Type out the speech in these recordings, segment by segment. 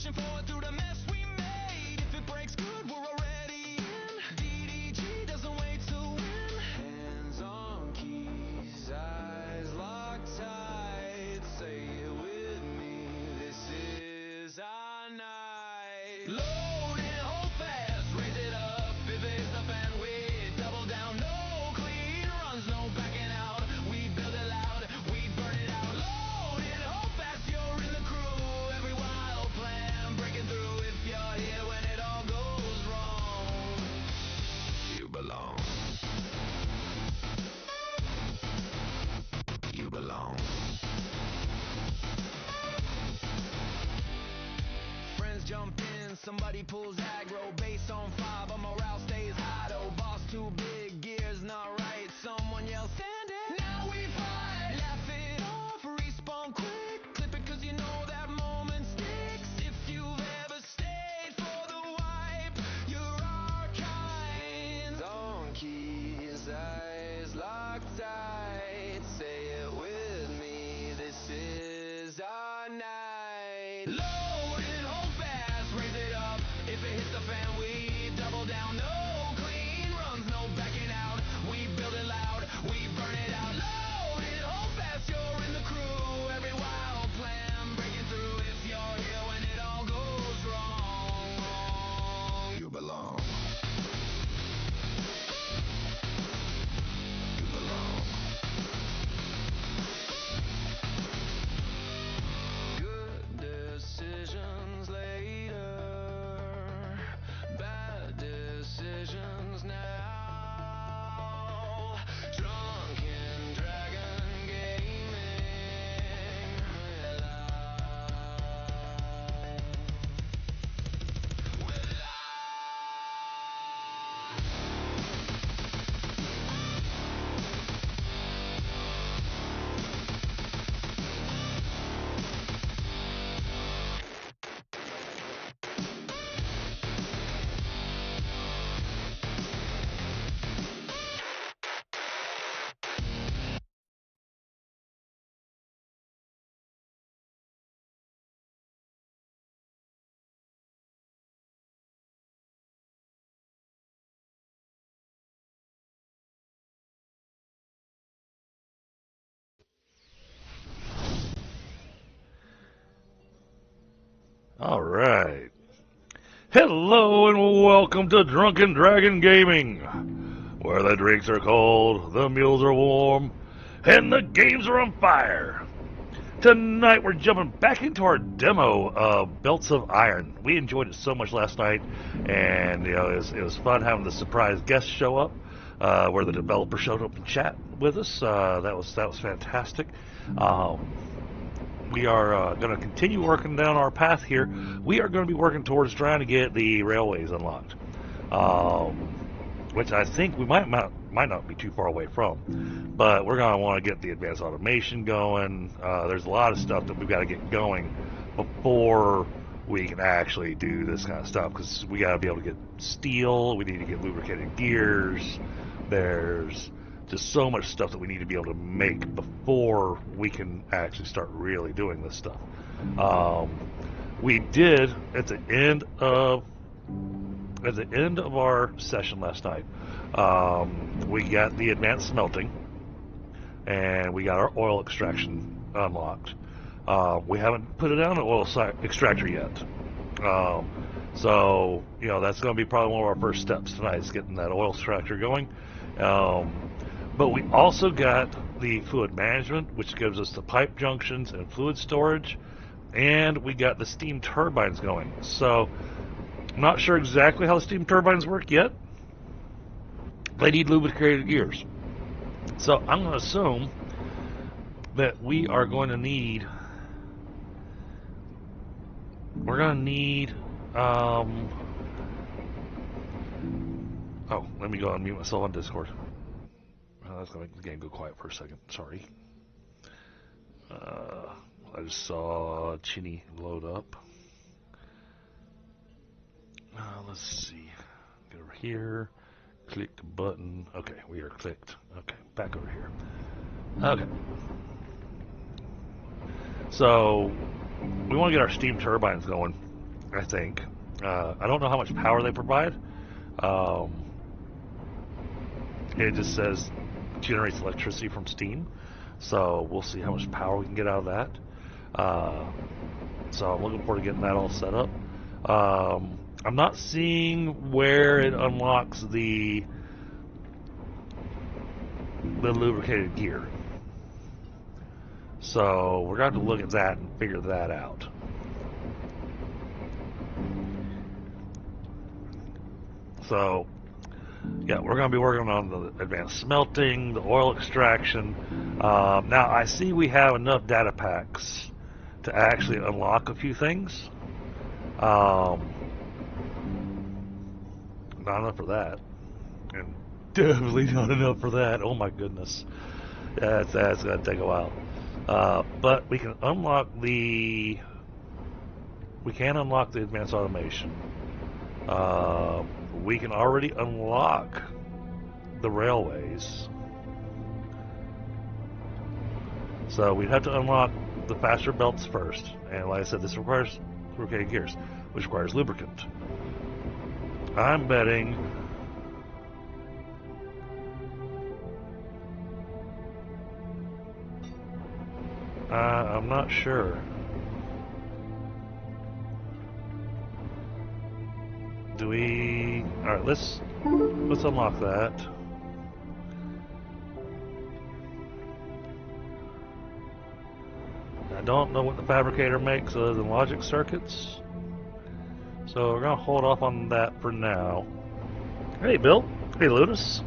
pushing forward through the mess we made. If it breaks good, we're already in. DDG doesn't wait to win. Hands on keys, eyes locked tight. Say it with me, this is our night. Load it, hold fast, raise it up. If it's the fan, we double down. No clean runs, no backing out. We build it loud, we burn it out. Load it, hold fast, you're in the crew. Every wild plan breaking through. If you're here when it all goes wrong, you belong. You belong. Friends jump in, somebody pulls aggro. Base on 5, but morale stays high though. Boss too big, gears not right. Someone yells, stand it, now we fight. Laugh it off, respawn quick. Clip it cause you know that moment sticks. If you've ever stayed for the wipe, you're our kind. Donkeys, eyes locked tight. Say it with me, this is our night. Load it, hold fast, raise it up. If it hits the fan, we double down. No clean runs, no backing out. We build it loud, we burn it out. Load it, hold fast, you're in the crew. Every wild plan breaking through. If you're here when it all goes wrong, you belong. You belong. Good decisions later, bad decisions now. Drunken dragon gaming. We're live. All right. Hello and welcome to Drunken Dragon Gaming, where the drinks are cold, the meals are warm, and the games are on fire. Tonight we're jumping back into our demo of Belts of Iron. We enjoyed it so much last night, and it was fun having the surprise guests show up, where the developer showed up and chat with us. That was fantastic. We are going to continue working down our path here. We are going to be working towards trying to get the railways unlocked, which I think we might not be too far away from. But we're going to want to get the advanced automation going. There's a lot of stuff that we've got to get going before we can actually do this kind of stuff, because we got to be able to get steel. We need to get lubricated gears. There's just so much stuff that we need to be able to make before we can actually start really doing this stuff. We did at the end of our session last night. We got the advanced smelting, and we got our oil extraction unlocked. We haven't put it down an oil extractor yet. So that's going to be probably one of our first steps tonight, is getting that oil extractor going. But we also got the fluid management, which gives us the pipe junctions and fluid storage, and we got the steam turbines going. So I'm not sure exactly how the steam turbines work yet. They need lubricated gears. So I'm going to assume that we are going to need, oh, let me go unmute myself on Discord. That's going to make the game go quiet for a second. Sorry. I just saw Chinny load up. Let's see. Get over here. Click the button. Okay, we are clicked. Okay, back over here. Okay. So, we want to get our steam turbines going. I think. I don't know how much power they provide. Um, it just says generates electricity from steam. So we'll see how much power we can get out of that. So I'm looking forward to getting that all set up. I'm not seeing where it unlocks the lubricated gear. So we're going to have to look at that and figure that out. So, yeah, we're going to be working on the advanced smelting, the oil extraction. Now, I see we have enough data packs to actually unlock a few things. Not enough for that. And definitely not enough for that. Oh my goodness. That's going to take a while. But we can unlock the... We can unlock the advanced automation. We can already unlock the railways. So we'd have to unlock the faster belts first. And like I said, this requires lubricated gears, which requires lubricant. I'm betting... I'm not sure. Do we... Alright, let's unlock that. I don't know what the fabricator makes other than logic circuits. So we're going to hold off on that for now. Hey, Bill. Hey, Lotus.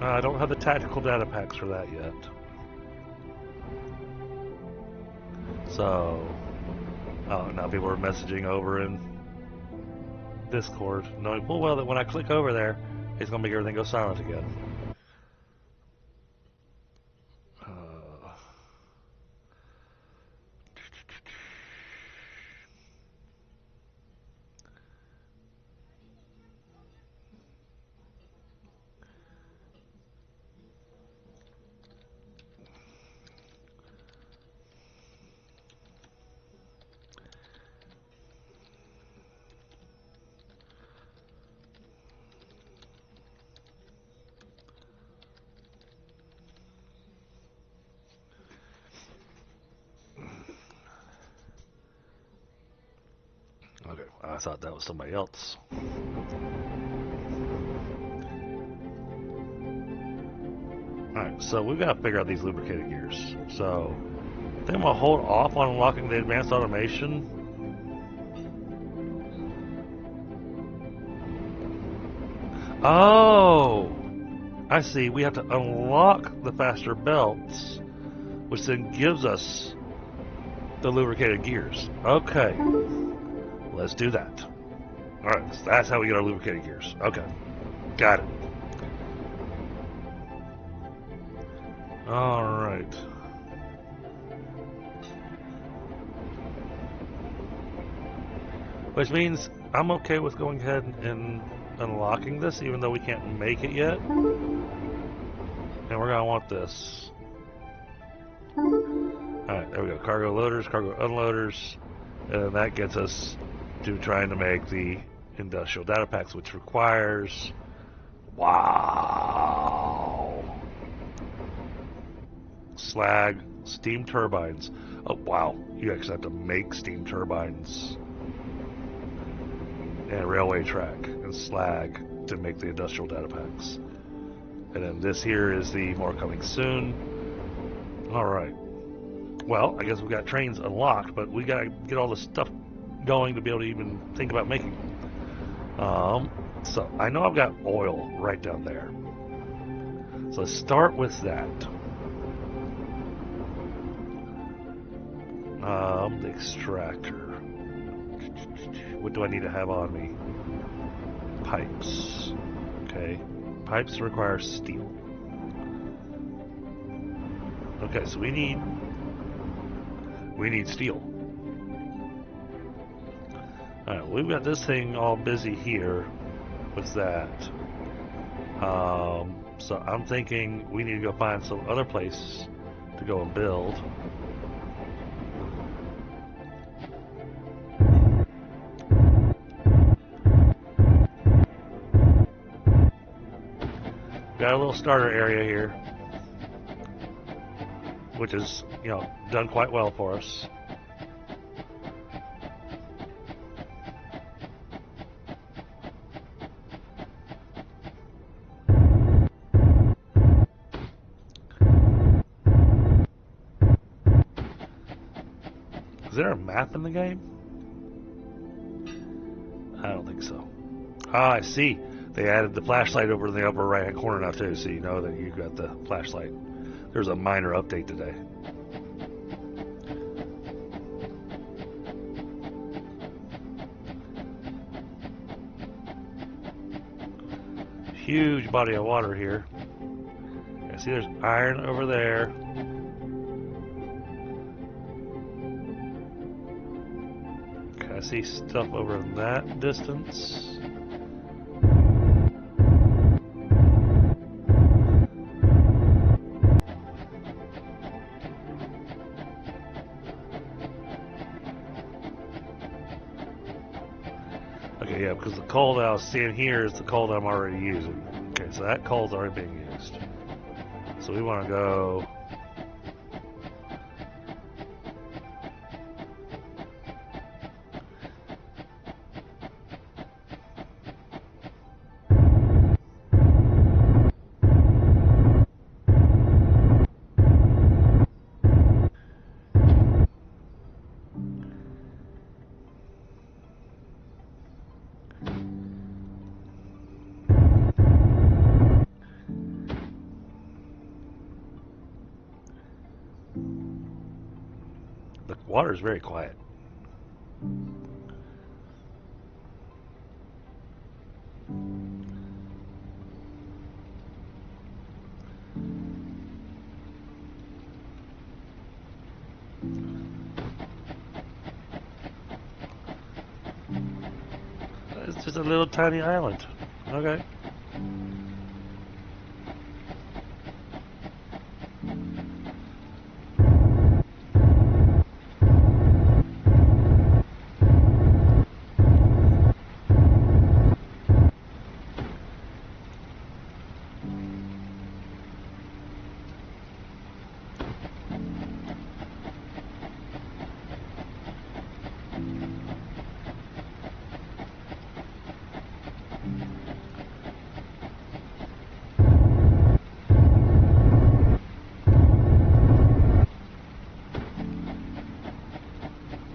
I don't have the tactical data packs for that yet. So, now people are messaging over in Discord, knowing full well that when I click over there, it's going to make everything go silent again. Okay, I thought that was somebody else. Alright, so we've got to figure out these lubricated gears. So, I think I'm going to hold off on unlocking the advanced automation. Oh! I see, we have to unlock the faster belts, which then gives us the lubricated gears. Okay. Let's do that. Alright, that's how we get our lubricated gears. Okay. Got it. Alright. Which means I'm okay with going ahead and unlocking this, even though we can't make it yet. And we're going to want this. Alright, there we go. Cargo loaders, cargo unloaders. And then that gets us to trying to make the industrial data packs, which requires... Wow! Slag, steam turbines. Oh, wow. You actually have to make steam turbines. And railway track and slag to make the industrial data packs. And then this here is the more coming soon. Alright. Well, I guess we've got trains unlocked, but we gotta get all this stuff going to be able to even think about making them. So I know I've got oil right down there. So let's start with that. The extractor. What do I need to have on me? Pipes. Okay. Pipes require steel. Okay, so we need steel. Alright, we've got this thing all busy here. What's that? So I'm thinking we need to go find some other place to go and build. Got a little starter area here, which is, you know, done quite well for us. Is there a map in the game? I don't think so. Ah, I see. They added the flashlight over in the upper right hand corner now too, so you know that you got the flashlight. There's a minor update today. Huge body of water here. I see there's iron over there. Okay, I see stuff over in that distance. Okay, yeah, because the coal that I was seeing here is the coal that I'm already using. Okay, so that coal's already being used. So we want to go... The water is very quiet. It's just a little tiny island. Okay.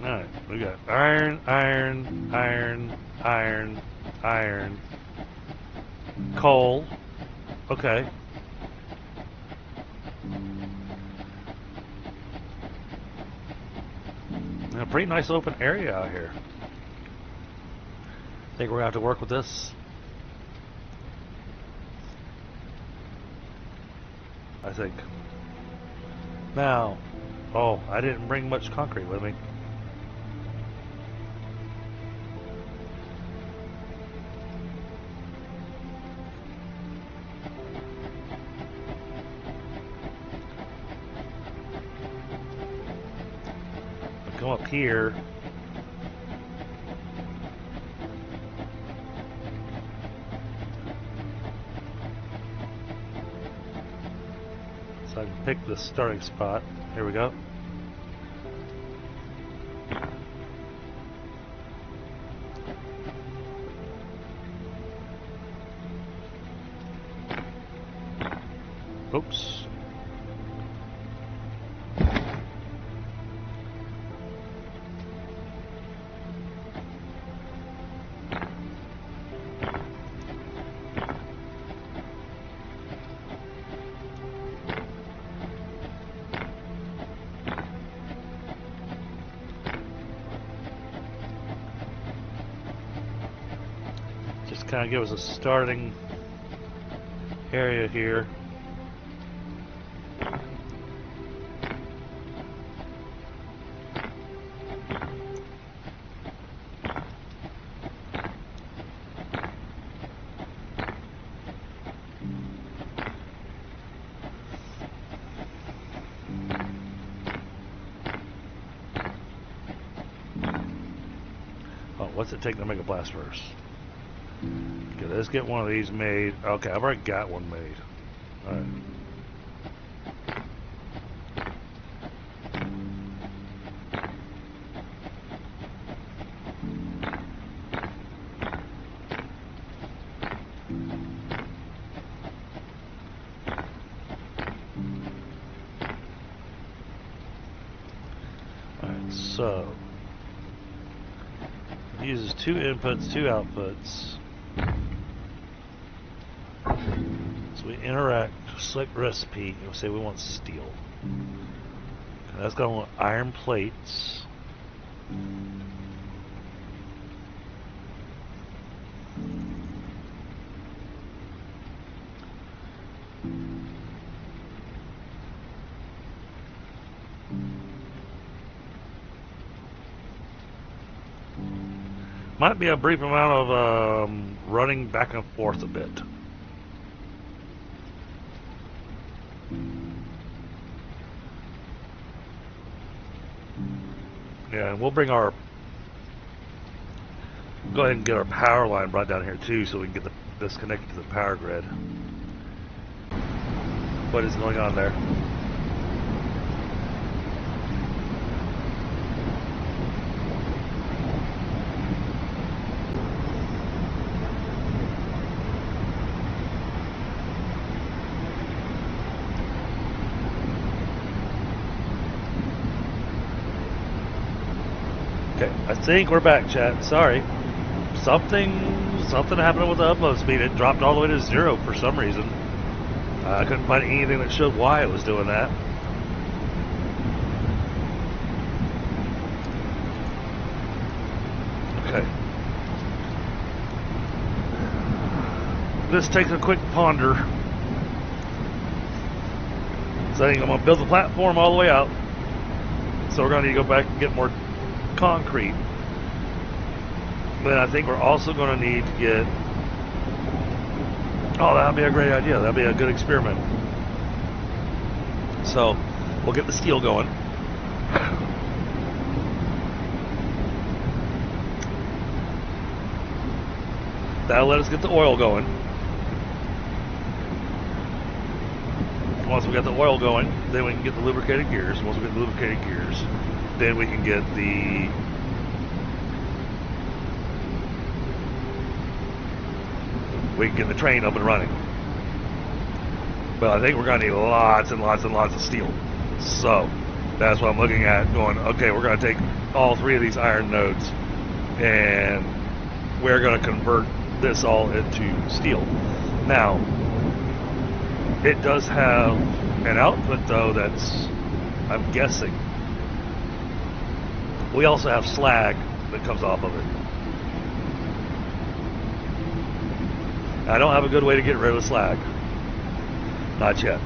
Alright, we got iron, iron, iron, iron, iron, coal. Okay. A pretty nice open area out here. Think we're gonna have to work with this. I think. Now, oh, I didn't bring much concrete with me. Come up here. So I can pick the starting spot. Here we go. Oops. Just kind of give us a starting area here. what's it take to make a blast furnace? Okay, let's get one of these made. Okay, I've already got one made. Alright. So, it uses 2 inputs, 2 outputs. So we interact, select recipe, and we'll say we want steel. And that's going to want iron plates. Might be a brief amount of running back and forth a bit. Yeah, and we'll bring our... Go ahead and get our power line brought down here too so we can get this connected to the power grid. What is going on there? I think we're back, chat. Sorry. Something happened with the upload speed. It dropped all the way to 0 for some reason. I couldn't find anything that showed why it was doing that. Okay. This takes a quick ponder. So I think I'm going to build the platform all the way out. So we're going to need to go back and get more concrete. But I think we're also going to need to get... Oh, that would be a great idea. That would be a good experiment. So, we'll get the steel going. That'll let us get the oil going. Once we get the oil going, then we can get the lubricated gears. Once we get the lubricated gears, then we can get the... We can get the train up and running. But I think we're going to need lots and lots and lots of steel. So, that's what I'm looking at, going, okay, we're going to take all 3 of these iron nodes and we're going to convert this all into steel. Now, it does have an output, though, that's, I'm guessing. We also have slag that comes off of it. I don't have a good way to get rid of the slag. Not yet.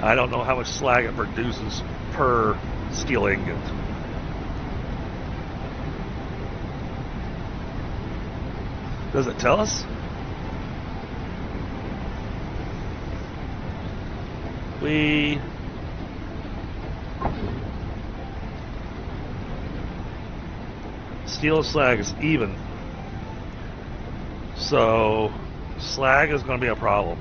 I don't know how much slag it produces per steel ingot. Does it tell us? Steel and slag is even. So slag is going to be a problem.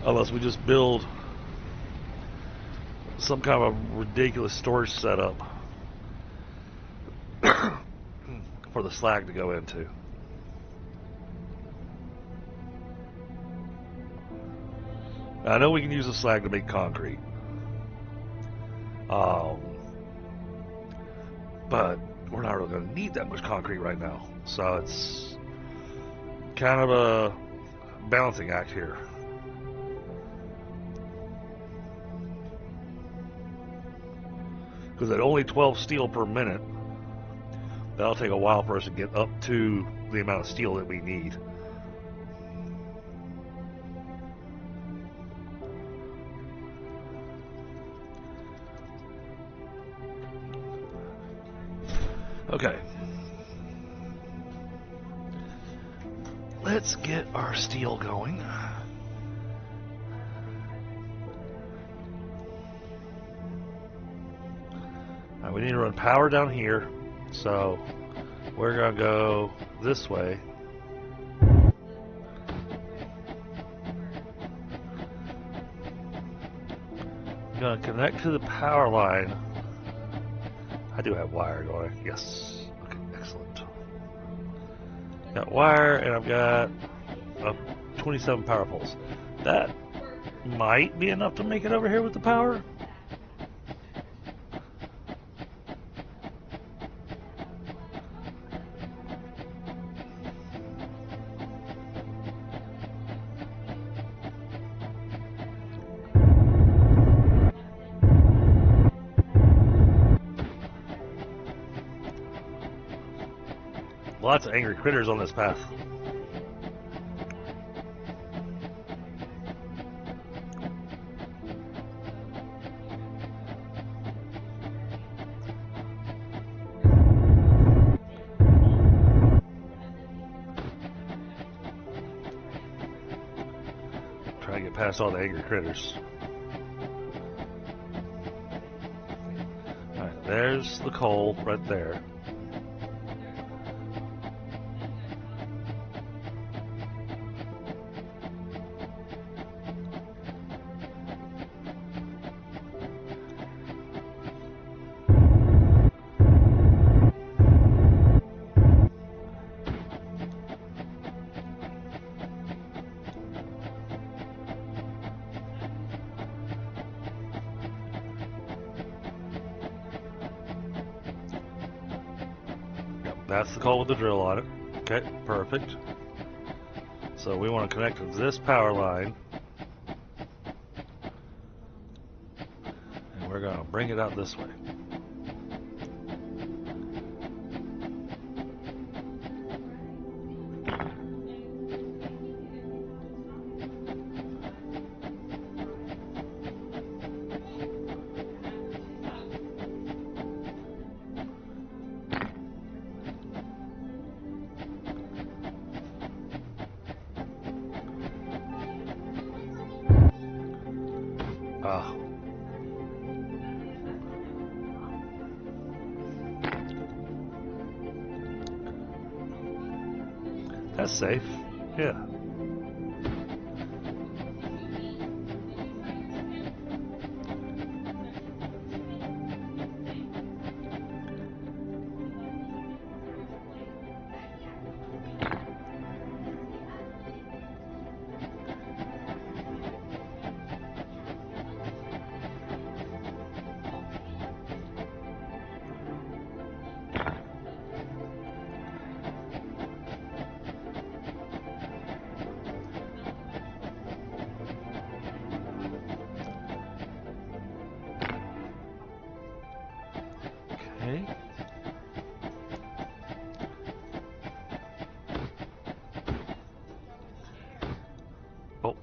Unless we just build some kind of a ridiculous storage setup for the slag to go into. I know we can use the slag to make concrete. But we're not really going to need that much concrete right now. So it's kind of a balancing act here. Because at only 12 steel per minute, that'll take a while for us to get up to the amount of steel that we need. Okay. Let's get our steel going. Alright, we need to run power down here, so we're going to go this way. I'm going to connect to the power line. I do have wire going. Yes. Okay, excellent. Got wire, and I've got 27 power poles. That might be enough to make it over here with the power. Lots of angry critters on this path. Try to get past all the angry critters. Alright, there's the coal right there. That's the coal with the drill on it. Okay, perfect. So we want to connect to this power line. And we're going to bring it out this way. Ah. That's safe. Yeah. Okay. Oh.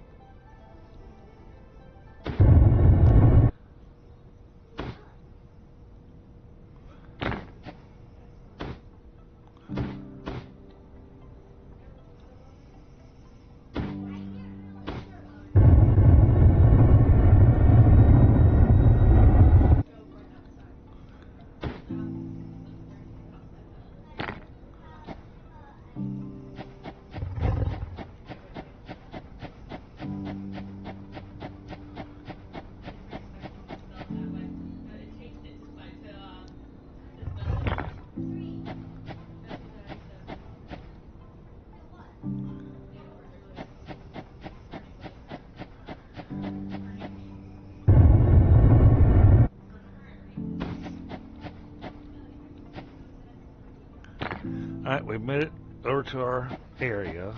Alright, we've made it over to our area.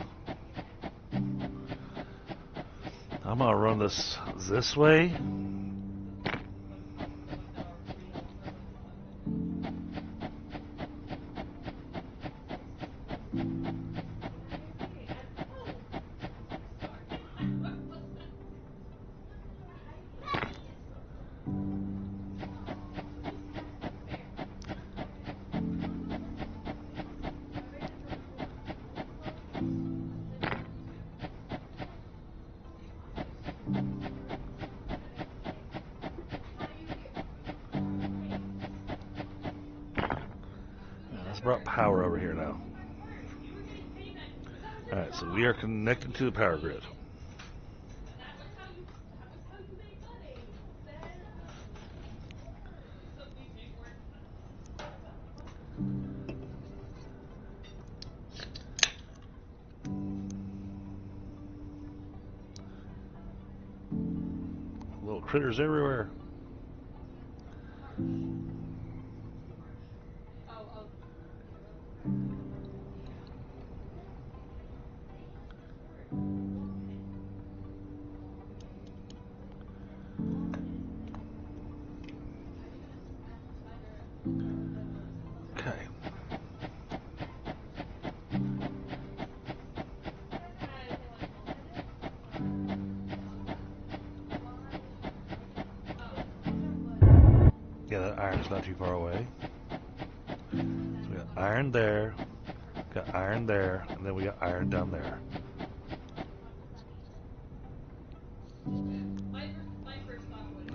I'm gonna run this way. It's brought power over here now. Alright, so we are connected to the power grid. Little critters everywhere. Okay. Yeah, that iron's not too far away. So we got iron there, got iron there, and then we got iron down there.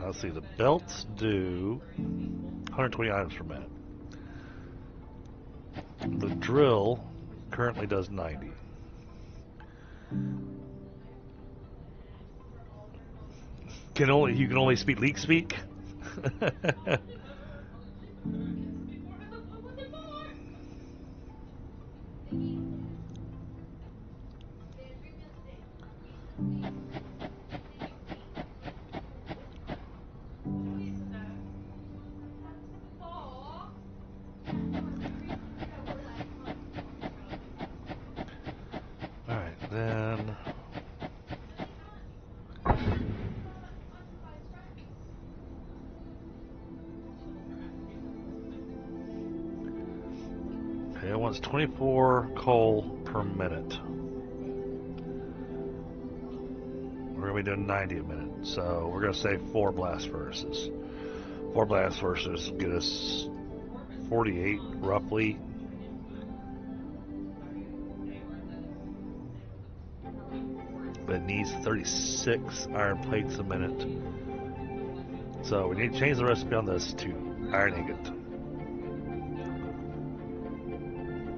Let's see, the belts do 120 items per minute. The drill currently does 90. You can only speak leak speak. Alright, then okay, it wants 24 coal per minute. We're gonna be doing 90 a minute, so we're gonna say 4 blast furnaces. 4 blast furnaces get us 48 roughly. But it needs 36 iron plates a minute. So we need to change the recipe on this to iron ingot.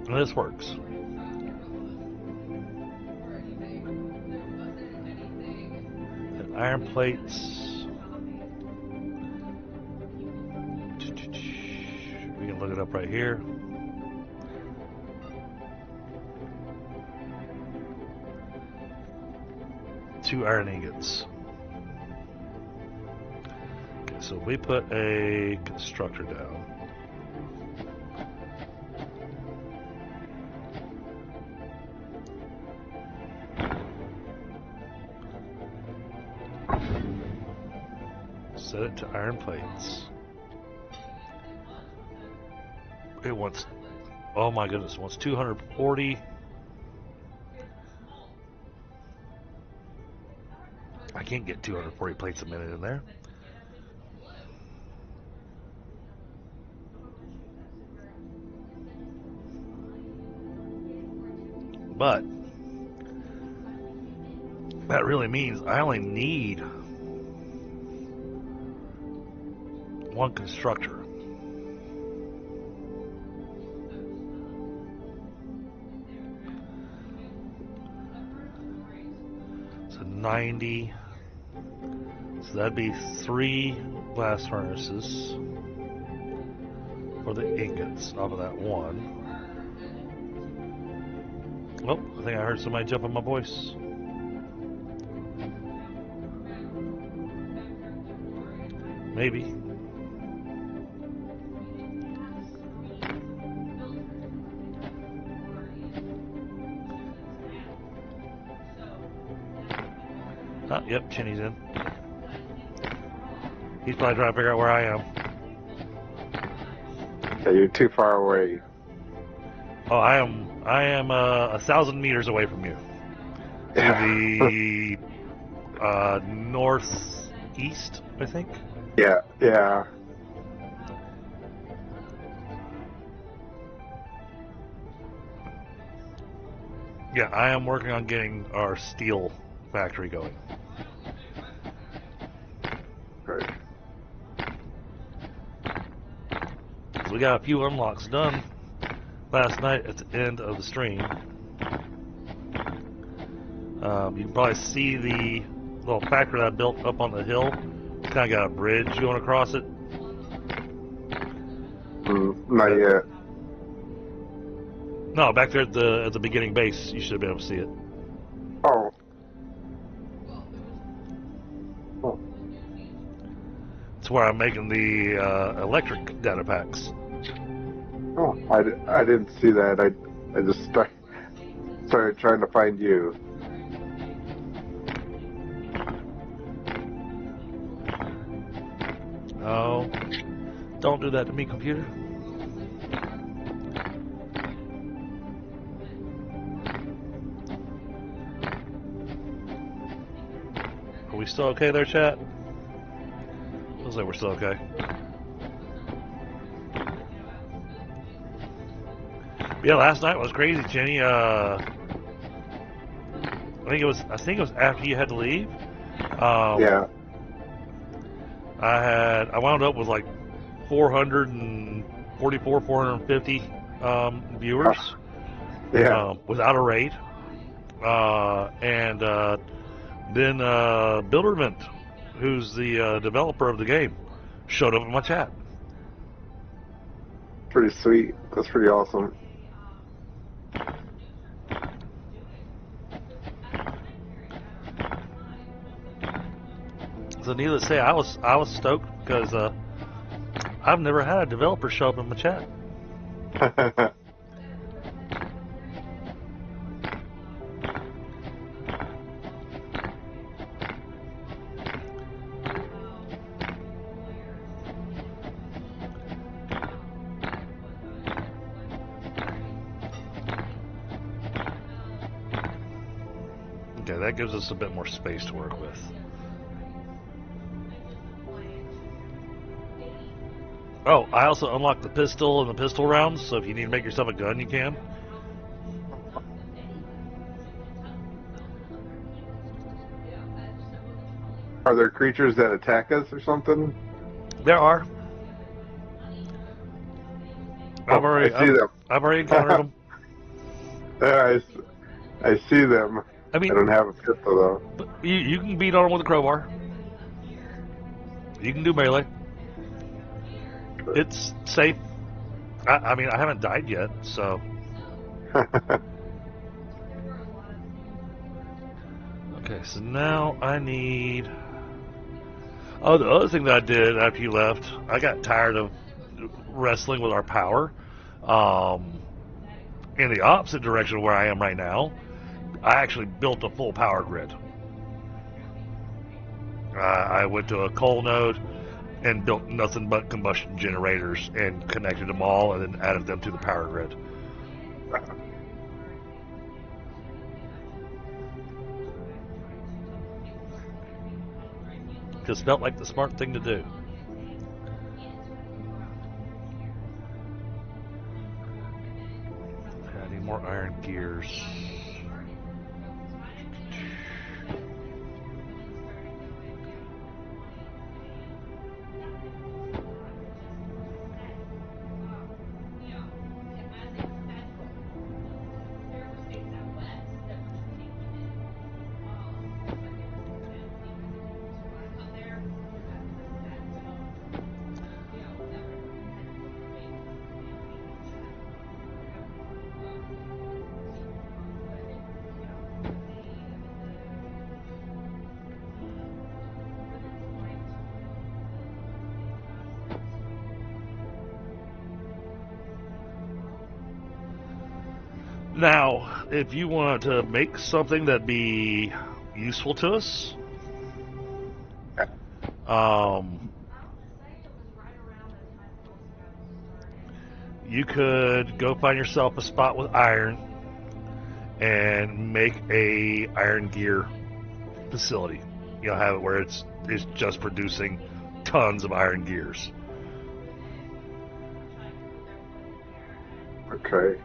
And this works. And iron plates. We can look it up right here. Two iron ingots. Okay, so we put a constructor down. Set it to iron plates. It wants, oh my goodness, it wants 240. I can't get 240 plates a minute in there. But that really means I only need one constructor. So 90. So that'd be 3 blast furnaces for the ingots off of that one. Oh, I think I heard somebody jump on my voice. Maybe. Oh, yep, Chinny's in. He's probably trying to figure out where I am. Yeah, you're too far away. Oh, I am 1,000 meters away from you. To the northeast, I think. Yeah, yeah. Yeah, I am working on getting our steel factory going. Right. We got a few unlocks done. last night at the end of the stream. You can probably see the little factory that I built up on the hill. It's kind of got a bridge going across it. Not yet. No, back there at the beginning base, you should be able to see it. Oh. It's where I'm making the electric data packs. Oh, I didn't see that. I just started trying to find you. Oh, don't do that to me, computer. Are we still okay there, chat? Looks like we're still okay. Yeah, last night was crazy, Jenny. I think it was after you had to leave. Yeah. I wound up with like 444, 450 viewers. Yeah. Without a raid. And then Builderment, who's the developer of the game, showed up in my chat. Pretty sweet. That's pretty awesome. So needless to say, I was stoked because I've never had a developer show up in my chat. Okay, that gives us a bit more space to work with. Oh, I also unlocked the pistol and the pistol rounds, so if you need to make yourself a gun, you can. Are there creatures that attack us or something? There are. I've already encountered them. Yeah, I see them. I mean, I don't have a pistol though. But you can beat on them with a crowbar. You can do melee. It's safe. I mean, I haven't died yet, so. Okay, so now I need. Oh, the other thing that I did after you left, I got tired of wrestling with our power. In the opposite direction of where I am right now, I actually built a full power grid. I went to a coal node and built nothing but combustion generators and connected them all and then added them to the power grid. Just felt like the smart thing to do. I need more iron gears. Now, if you want to make something that'd be useful to us, you could go find yourself a spot with iron and make a iron gear facility. You know, have it where it's just producing tons of iron gears. Okay.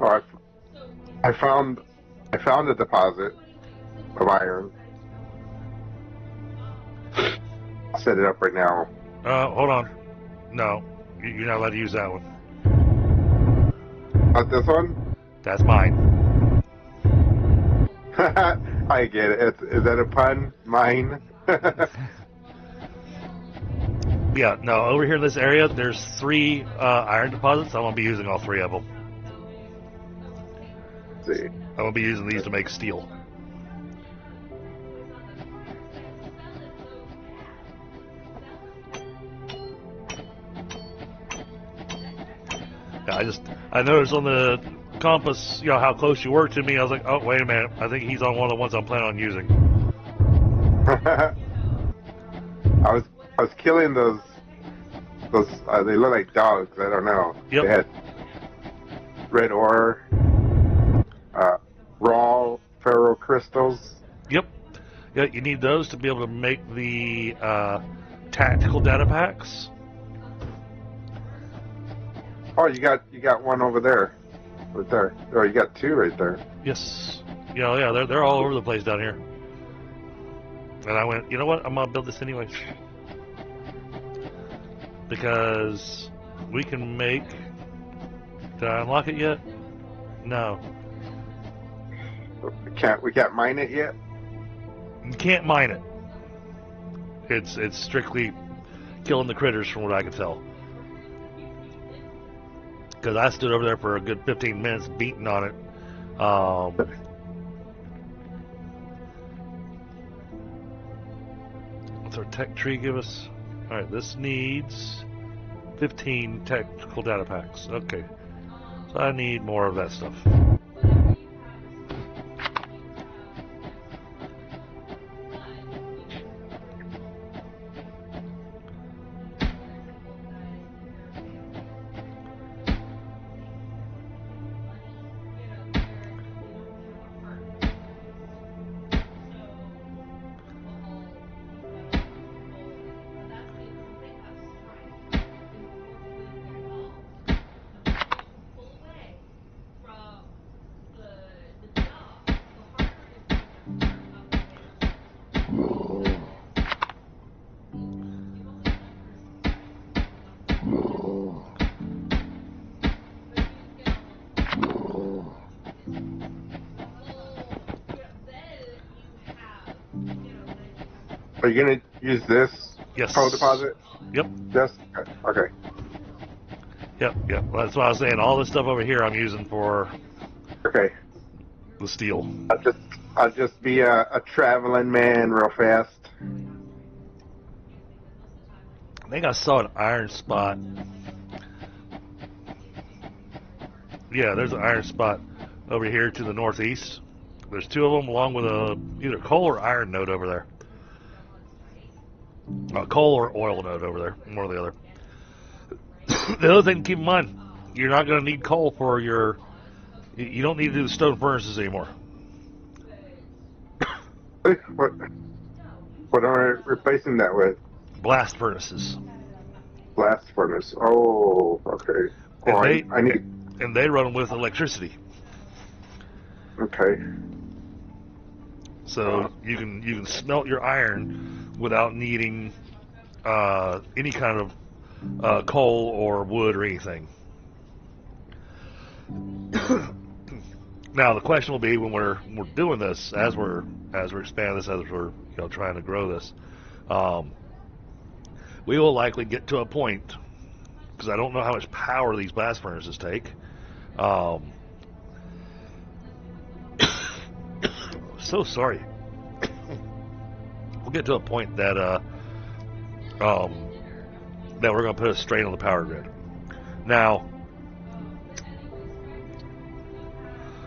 Oh, I found a deposit of iron. I'll set it up right now. Hold on. No, You're not allowed to use that one. Not this one? That's mine. I get it. Is that a pun? Mine? Yeah, no, over here in this area, there's 3 iron deposits. I'm going to be using all 3 of them. Let's see. I'm going to be using these to make steel. Yeah, I noticed on the compass, how close you were to me. I was like, oh, wait a minute. I think he's on one of the ones I'm planning on using. I was killing those. They look like dogs. I don't know. Yep. They had red ore, raw ferro crystals. Yep. Yeah, you need those to be able to make the tactical data packs. Oh, you got one over there, right there. Oh, you got 2 right there. Yes. Yeah, they're all over the place down here. And I went, you know what? I'm gonna build this anyway. Because we can make. Did I unlock it yet? No. We can't mine it yet. You can't mine it. It's strictly killing the critters, from what I can tell. Because I stood over there for a good 15 minutes beating on it. What's our tech tree give us? Alright, this needs 15 technical data packs. Okay. So I need more of that stuff. Are you gonna use this Yes. coal deposit? Yep. Yes. Okay. Yep. Well, that's what I was saying. All this stuff over here I'm using for Okay. the steel. I'll just be a traveling man real fast. I think I saw an iron spot. Yeah, there's an iron spot over here to the northeast. There's 2 of them, along with a either coal or iron node over there. Coal or oil node over there, one or the other. The other thing to keep in mind, you're not going to need coal for your. You don't need to do the stone furnaces anymore. What am I replacing that with? Blast furnaces. Blast furnace. Oh, okay. Oh, I need. And they run with electricity. Okay. So you can smelt your iron without needing any kind of coal or wood or anything. Now the question will be, when we're doing this, as we're expanding this, as we're trying to grow this, we will likely get to a point, because I don't know how much power these blast furnaces take. So sorry. We'll get to a point that that we're going to put a strain on the power grid. Now,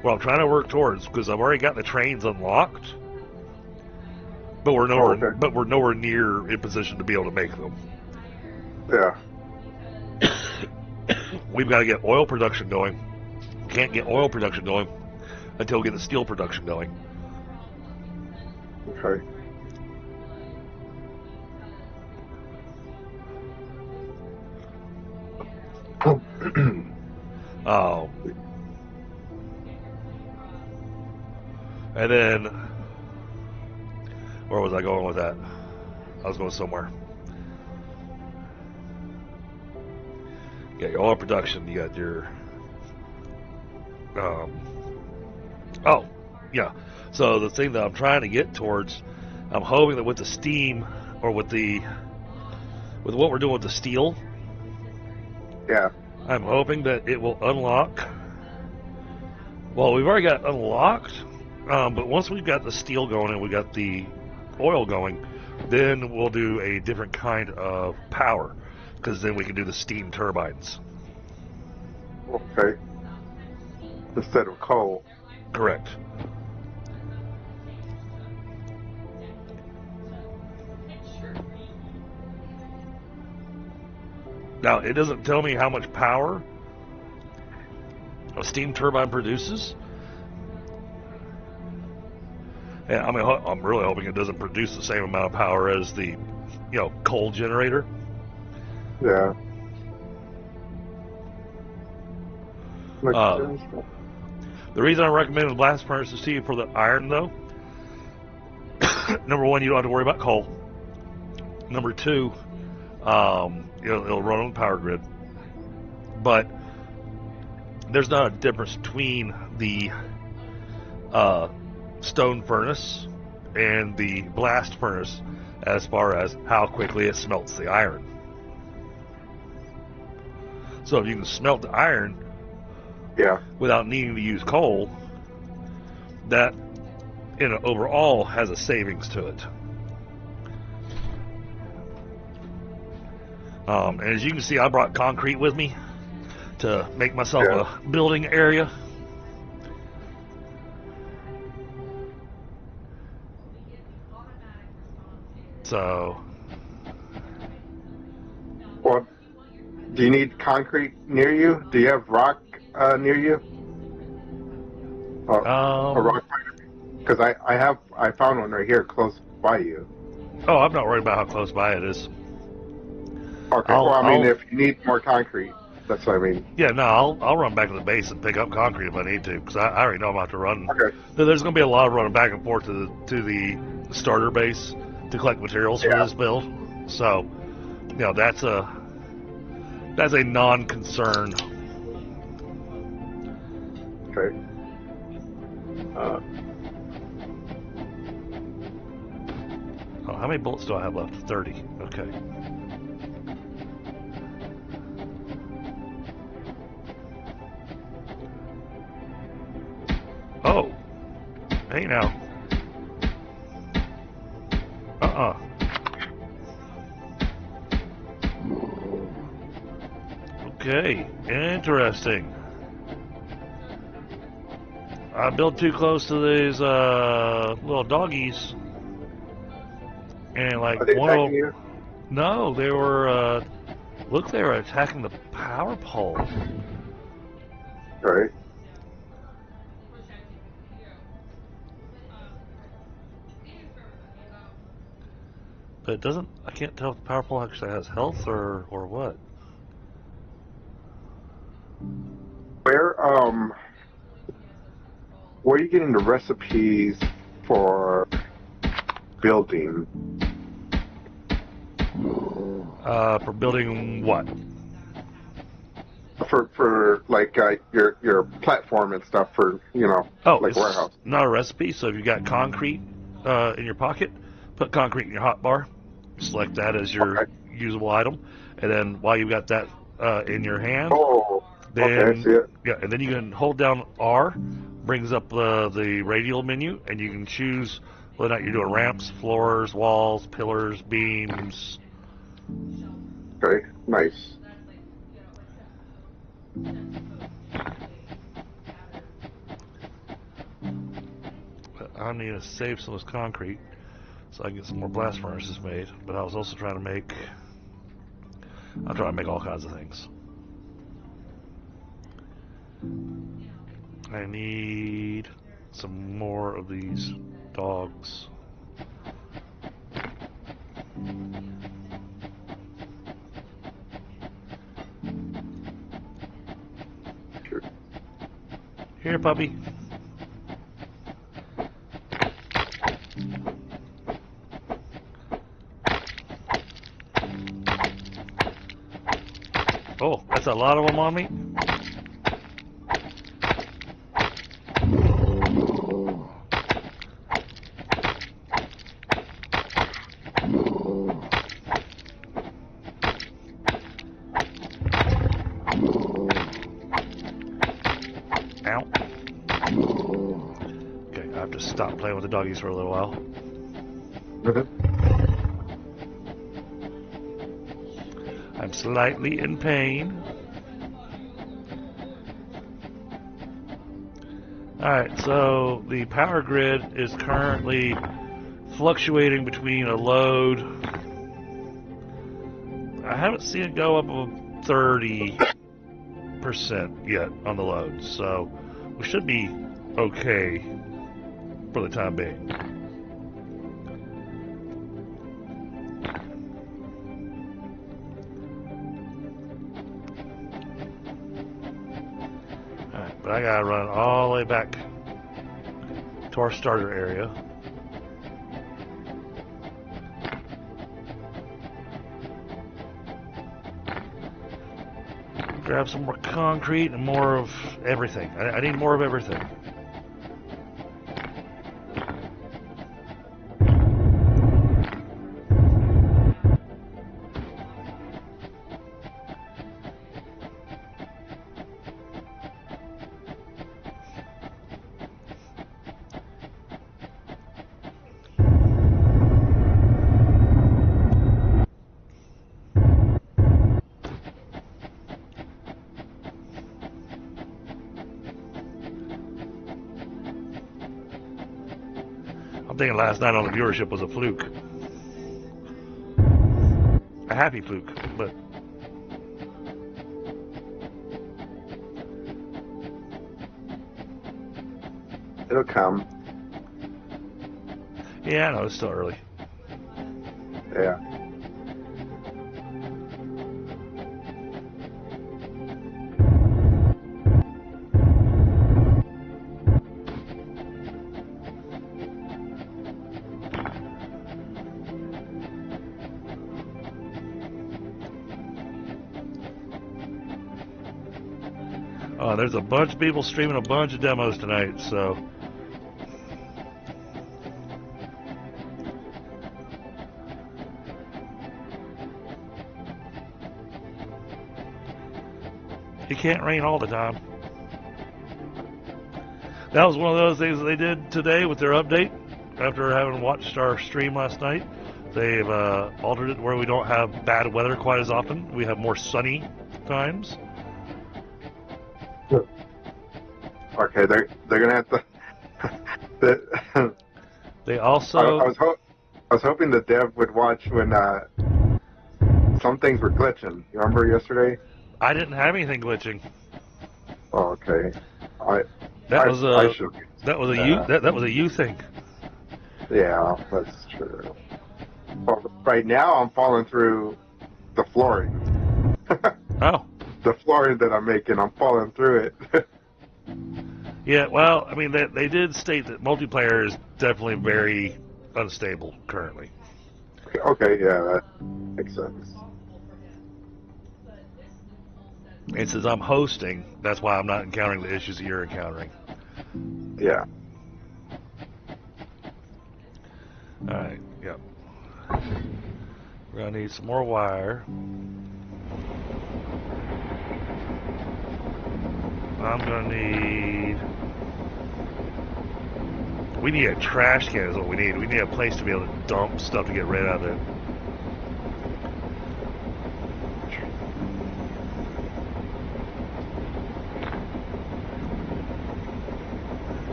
what I'm trying to work towards, because I've already got the trains unlocked, but we're nowhere near in position to be able to make them. Yeah. We've got to get oil production going. Can't get oil production going until we get the steel production going. Okay. And then, where was I going with that? I was going somewhere. got your oil production, you got your oh yeah. So the thing that I'm trying to get towards, I'm hoping that with the steam or with what we're doing with the steel, Yeah. I'm hoping that it will unlock. Well, we've already got it unlocked, but once we've got the steel going and we got the oil going, then we'll do a different kind of power, because then we can do the steam turbines. Okay. Instead of coal. Correct. Now, it doesn't tell me how much power a steam turbine produces. And I mean, I'm really hoping it doesn't produce the same amount of power as the, coal generator. Yeah. The reason I recommend the blast furnaces to you for the iron, though, number one, you don't have to worry about coal. Number two, it'll run on the power grid. But there's not a difference between the stone furnace and the blast furnace as far as how quickly it smelts the iron. So if you can smelt the iron without needing to use coal, that overall has a savings to it. And as you can see, I brought concrete with me to make myself a building area. So, well, do you need concrete near you? Do you have rock near you? A rock miner? Because I found one right here close by you. Oh, I'm not worried about how close by it is. Okay. If you need more concrete, that's what I mean. Yeah, no, I'll run back to the base and pick up concrete if I need to, because I already know I'm about to run. Okay. There's going to be a lot of running back and forth to the starter base to collect materials for this build. So, that's a non-concern. Okay. How many bullets do I have left? 30. Okay. Oh. Hey now. Okay. Interesting. I built too close to these little doggies. And like Are they one of attacking you? No, they were they were attacking the power pole. All right. But I can't tell if the power pole actually has health or what. Where are you getting the recipes for building? For building what? For like your platform and stuff for like warehouse. Not a recipe. So if you got concrete in your pocket, put concrete in your hotbar. Select that as your usable item, and then while you've got that in your hand, then I see it. Yeah, and then you can hold down R, brings up the radial menu, and you can choose whether or not you're doing ramps, floors, walls, pillars, beams. Okay, nice. But I need to save some of this concrete so I can get some more blast furnaces made. But I was also trying to make all kinds of things. I need some more of these dogs. Here, puppy. Oh, Oh, that's a lot of them on me. Ow. Okay, I have to stop playing with the doggies for a little while. I'm slightly in pain. Alright, so the power grid is currently fluctuating between a load. I haven't seen it go up above 30% yet on the load, so we should be okay for the time being. Alright, but I gotta run all the way back to our starter area. Grab some more concrete and more of everything. I need more of everything. I'm thinking last night on the viewership was a fluke. A happy fluke, but... It'll come. Yeah, I know, it's still early. Yeah. There's a bunch of people streaming a bunch of demos tonight, so... It can't rain all the time. That was one of those things that they did today with their update. After having watched our stream last night, they've altered it where we don't have bad weather quite as often. We have more sunny times. Okay, they're gonna have to. They also. I was hoping the dev would watch when some things were glitching. You remember yesterday? I didn't have anything glitching. Oh, okay. That was a you thing. Yeah, that's true. Well, right now I'm falling through the flooring. Oh. The flooring that I'm making, I'm falling through it. Yeah, well, I mean, they did state that multiplayer is definitely very unstable currently. Okay, yeah, that makes sense. And since I'm hosting, that's why I'm not encountering the issues that you're encountering. Yeah. Alright, yep. We're going to need some more wire. I'm going to need... We need a trash can is what we need. We need a place to be able to dump stuff to get rid of it.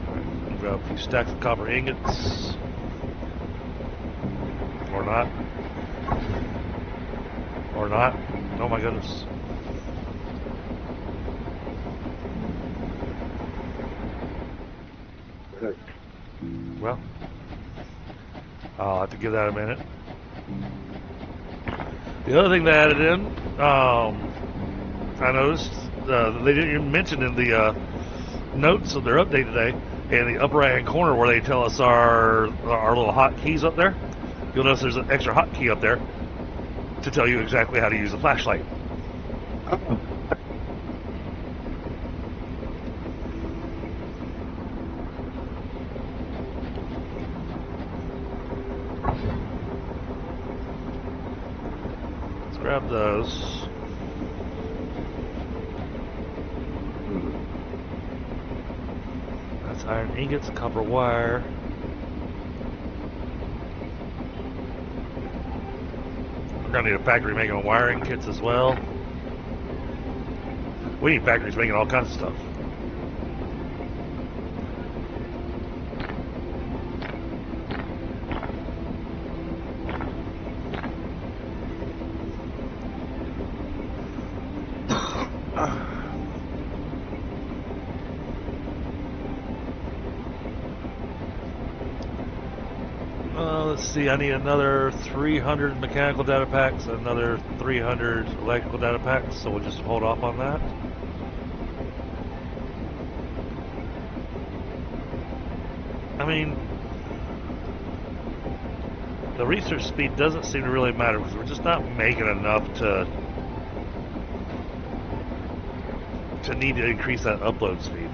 Alright, grab a few stacks of copper ingots. Or not. Or not. Oh my goodness. Well, I'll have to give that a minute. The other thing they added in, I noticed they didn't even mention in the notes of their update today, in the upper right hand corner where they tell us our little hotkeys up there. You'll notice there's an extra hotkey up there to tell you exactly how to use a flashlight. Oh. Let's grab those. That's iron ingots, copper wire. We're gonna need a factory making wiring kits as well. We need factories making all kinds of stuff. Let's see, I need another 300 mechanical data packs, another 300 electrical data packs, so we'll just hold off on that. I mean, the research speed doesn't seem to really matter because we're just not making enough to need to increase that upload speed.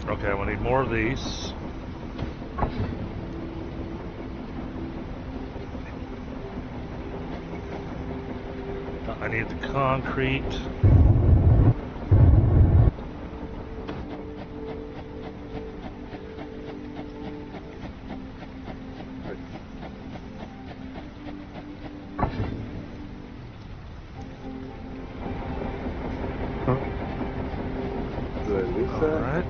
Okay, we need more of these. I need the concrete. Did I lose that? All right.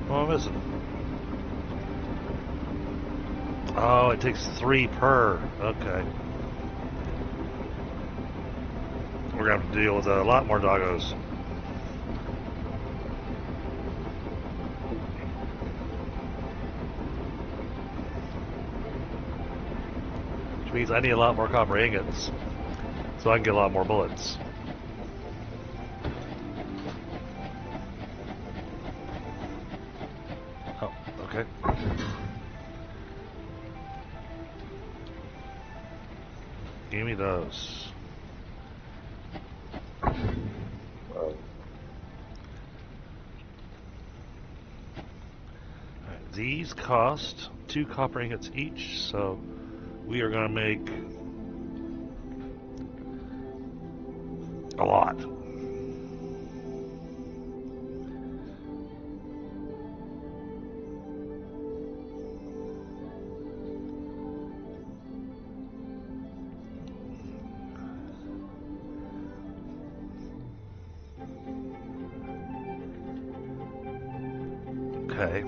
What am I missing? Oh, it takes 3 per. Okay. We're going to have to deal with a lot more doggos. Which means I need a lot more copper ingots so I can get a lot more bullets. Oh, okay. Give me those. Alright, these cost 2 copper ingots each, so we are going to make a lot. Okay.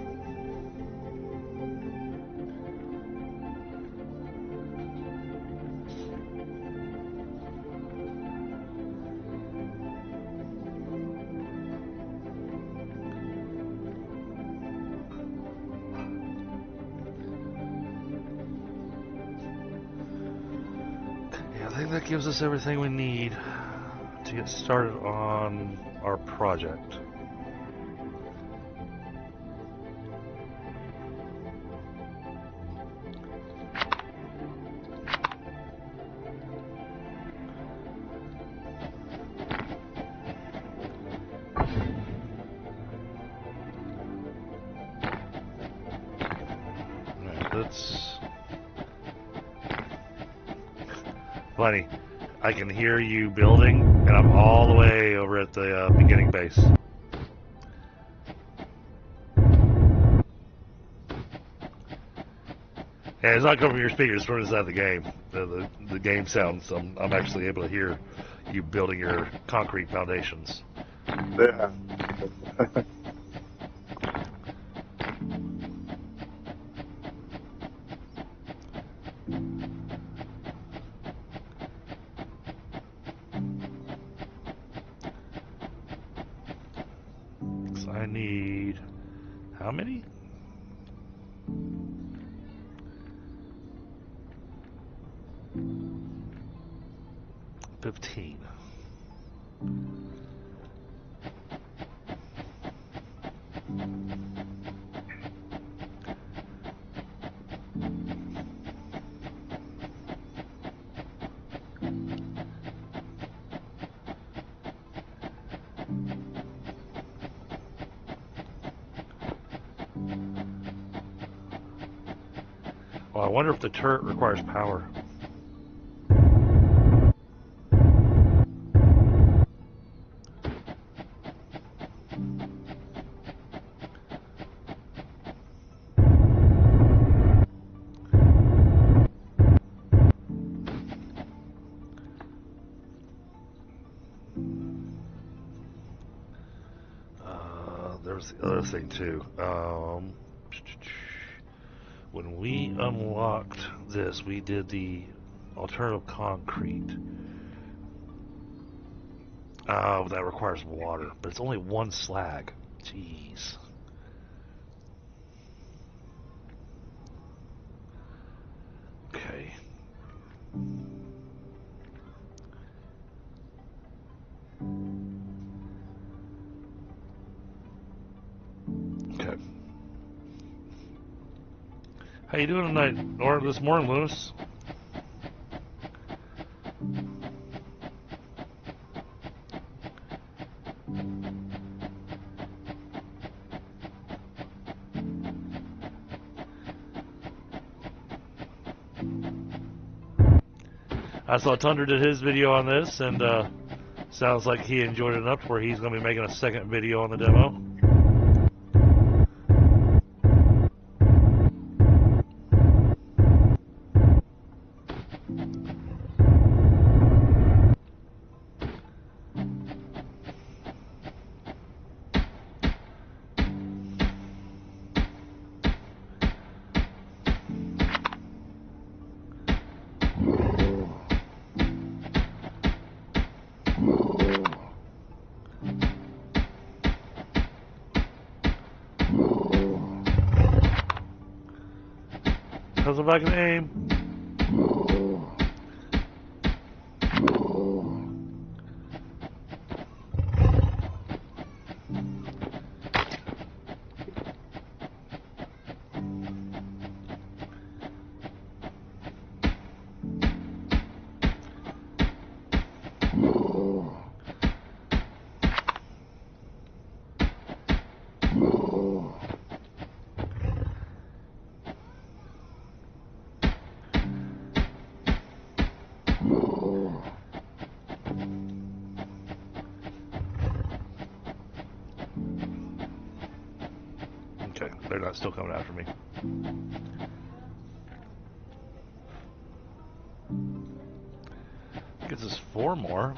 Yeah, I think that gives us everything we need to get started on our project. That's funny. I can hear you building, and I'm all the way over at the beginning base. And it's not coming from your speakers, it's from inside the game. The game sounds. I'm actually able to hear you building your concrete foundations. Yeah. I need how many? 15. Well, I wonder if the turret requires power. There's the other thing too. When we unlocked this, we did the alternative concrete. That requires water, but it's only one slag. Jeez. Okay. Okay. How you doing tonight, or this morning, Lewis? I saw Tundra did his video on this, and sounds like he enjoyed it enough where he's going to be making a second video on the demo. Because if I can aim. Okay, they're not still coming after me. Gives us 4 more.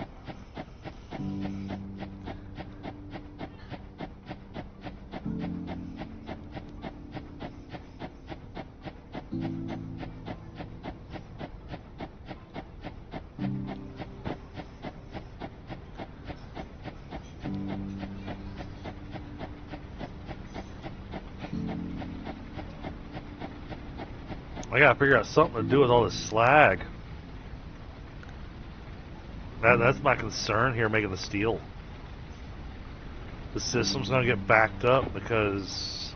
I gotta figure out something to do with all this slag. That's my concern here, making the steel. The system's gonna get backed up because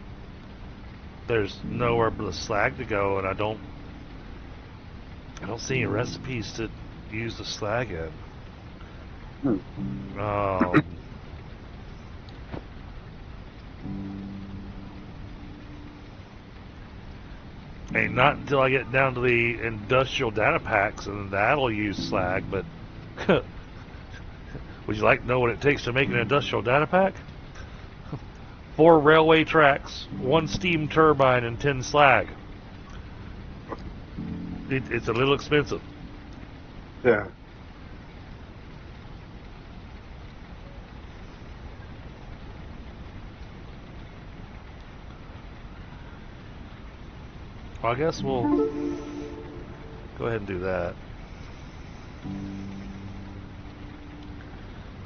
there's nowhere for the slag to go, and I don't see any recipes to use the slag in. And not until I get down to the industrial data packs, and that'll use slag, but would you like to know what it takes to make an industrial data pack? 4 railway tracks, 1 steam turbine, and 10 slag. It's a little expensive. Yeah. Well, I guess we'll go ahead and do that.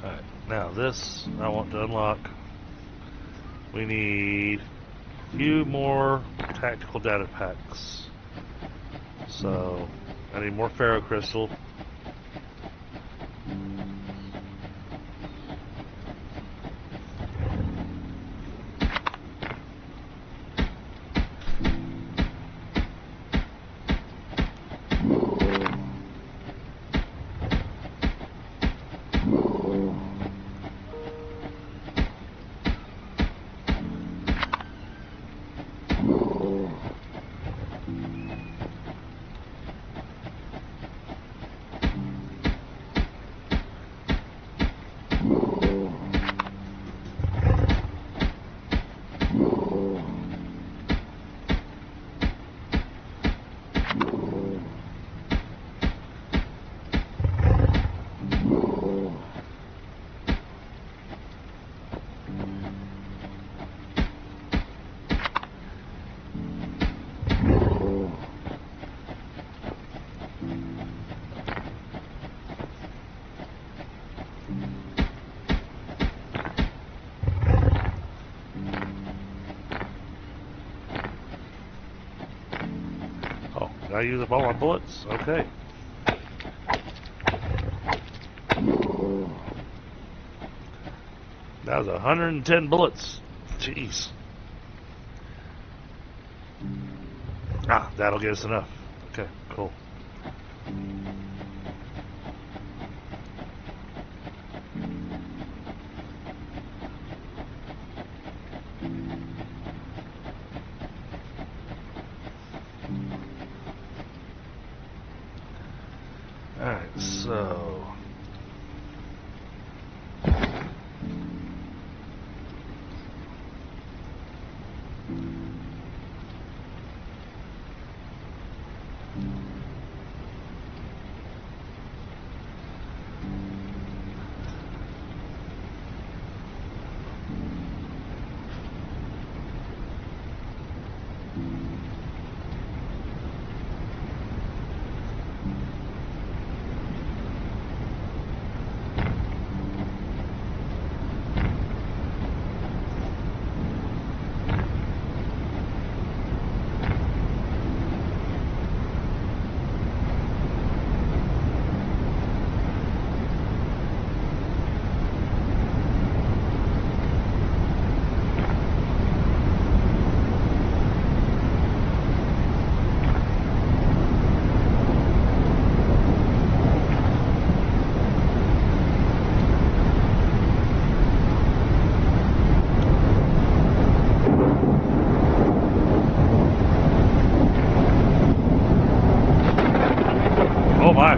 Alright, now this I want to unlock We need a few more tactical data packs. So, I need more ferrocrystal. Did I use up all my bullets? Okay. That was 110 bullets. Jeez. Ah, that'll get us enough. Okay, cool. Alright, so... Oh my.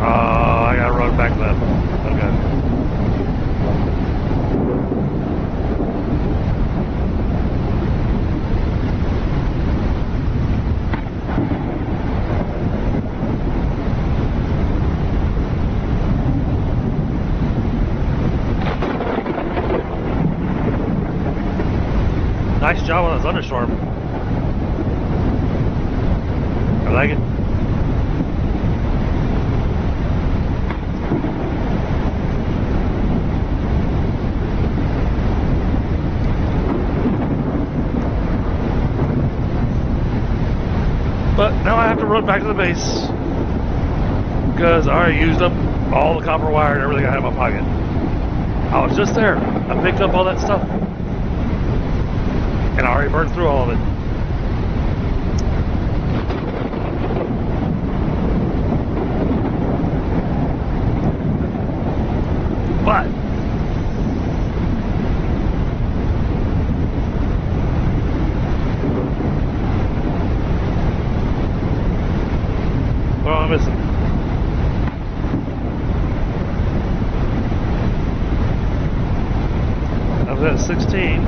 I gotta run back left. Okay. Nice job on the thunderstorm. I like it. run back to the base because I already used up all the copper wire and everything I had in my pocket. I was just there. I picked up all that stuff. And I already burned through all of it. But what am I missing? I was at 16.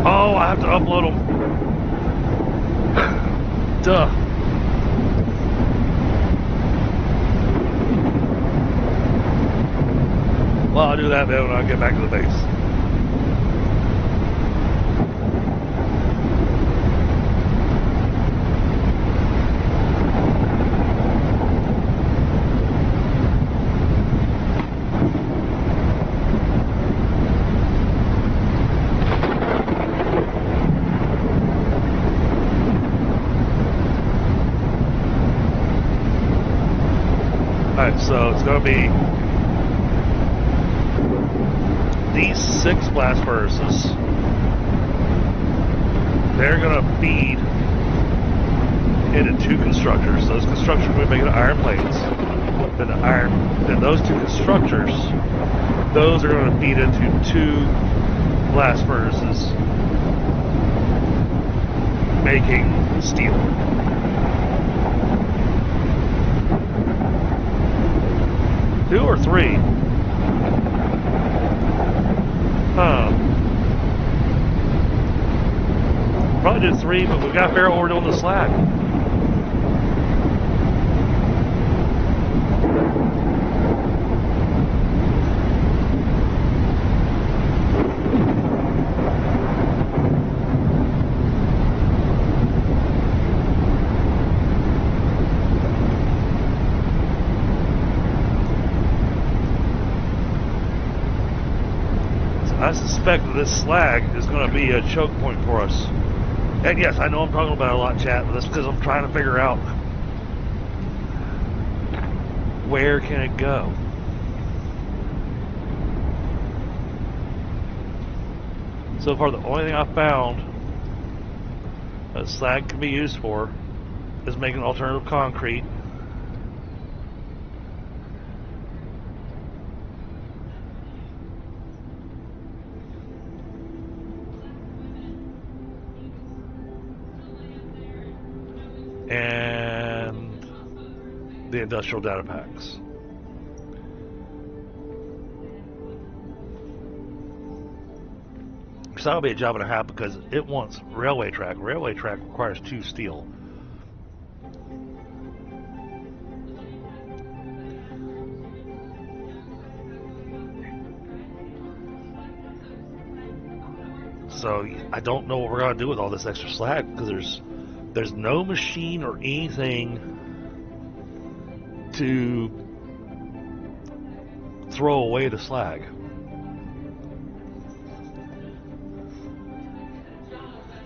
Oh, I have to upload them. Duh. Well, I'll do that then when I get back to the base. Alright, so it's going to be these 6 blast furnaces. They're going to feed into 2 constructors. Those constructors will be making iron plates. Then those 2 constructors, those are going to feed into 2 blast furnaces making steel. Two or 3? Probably do 3, but we've got to figure out what we're doing with the slag. I suspect that this slag is going to be a choke point for us. And yes, I know I'm talking about it a lot, chat, but that's because I'm trying to figure out where can it go. So far, the only thing I found that slag can be used for is making alternative concrete. And the industrial data packs. So that'll be a job and a half because it wants railway track. Railway track requires 2 steel. So I don't know what we're going to do with all this extra slag because there's no machine or anything to throw away the slag.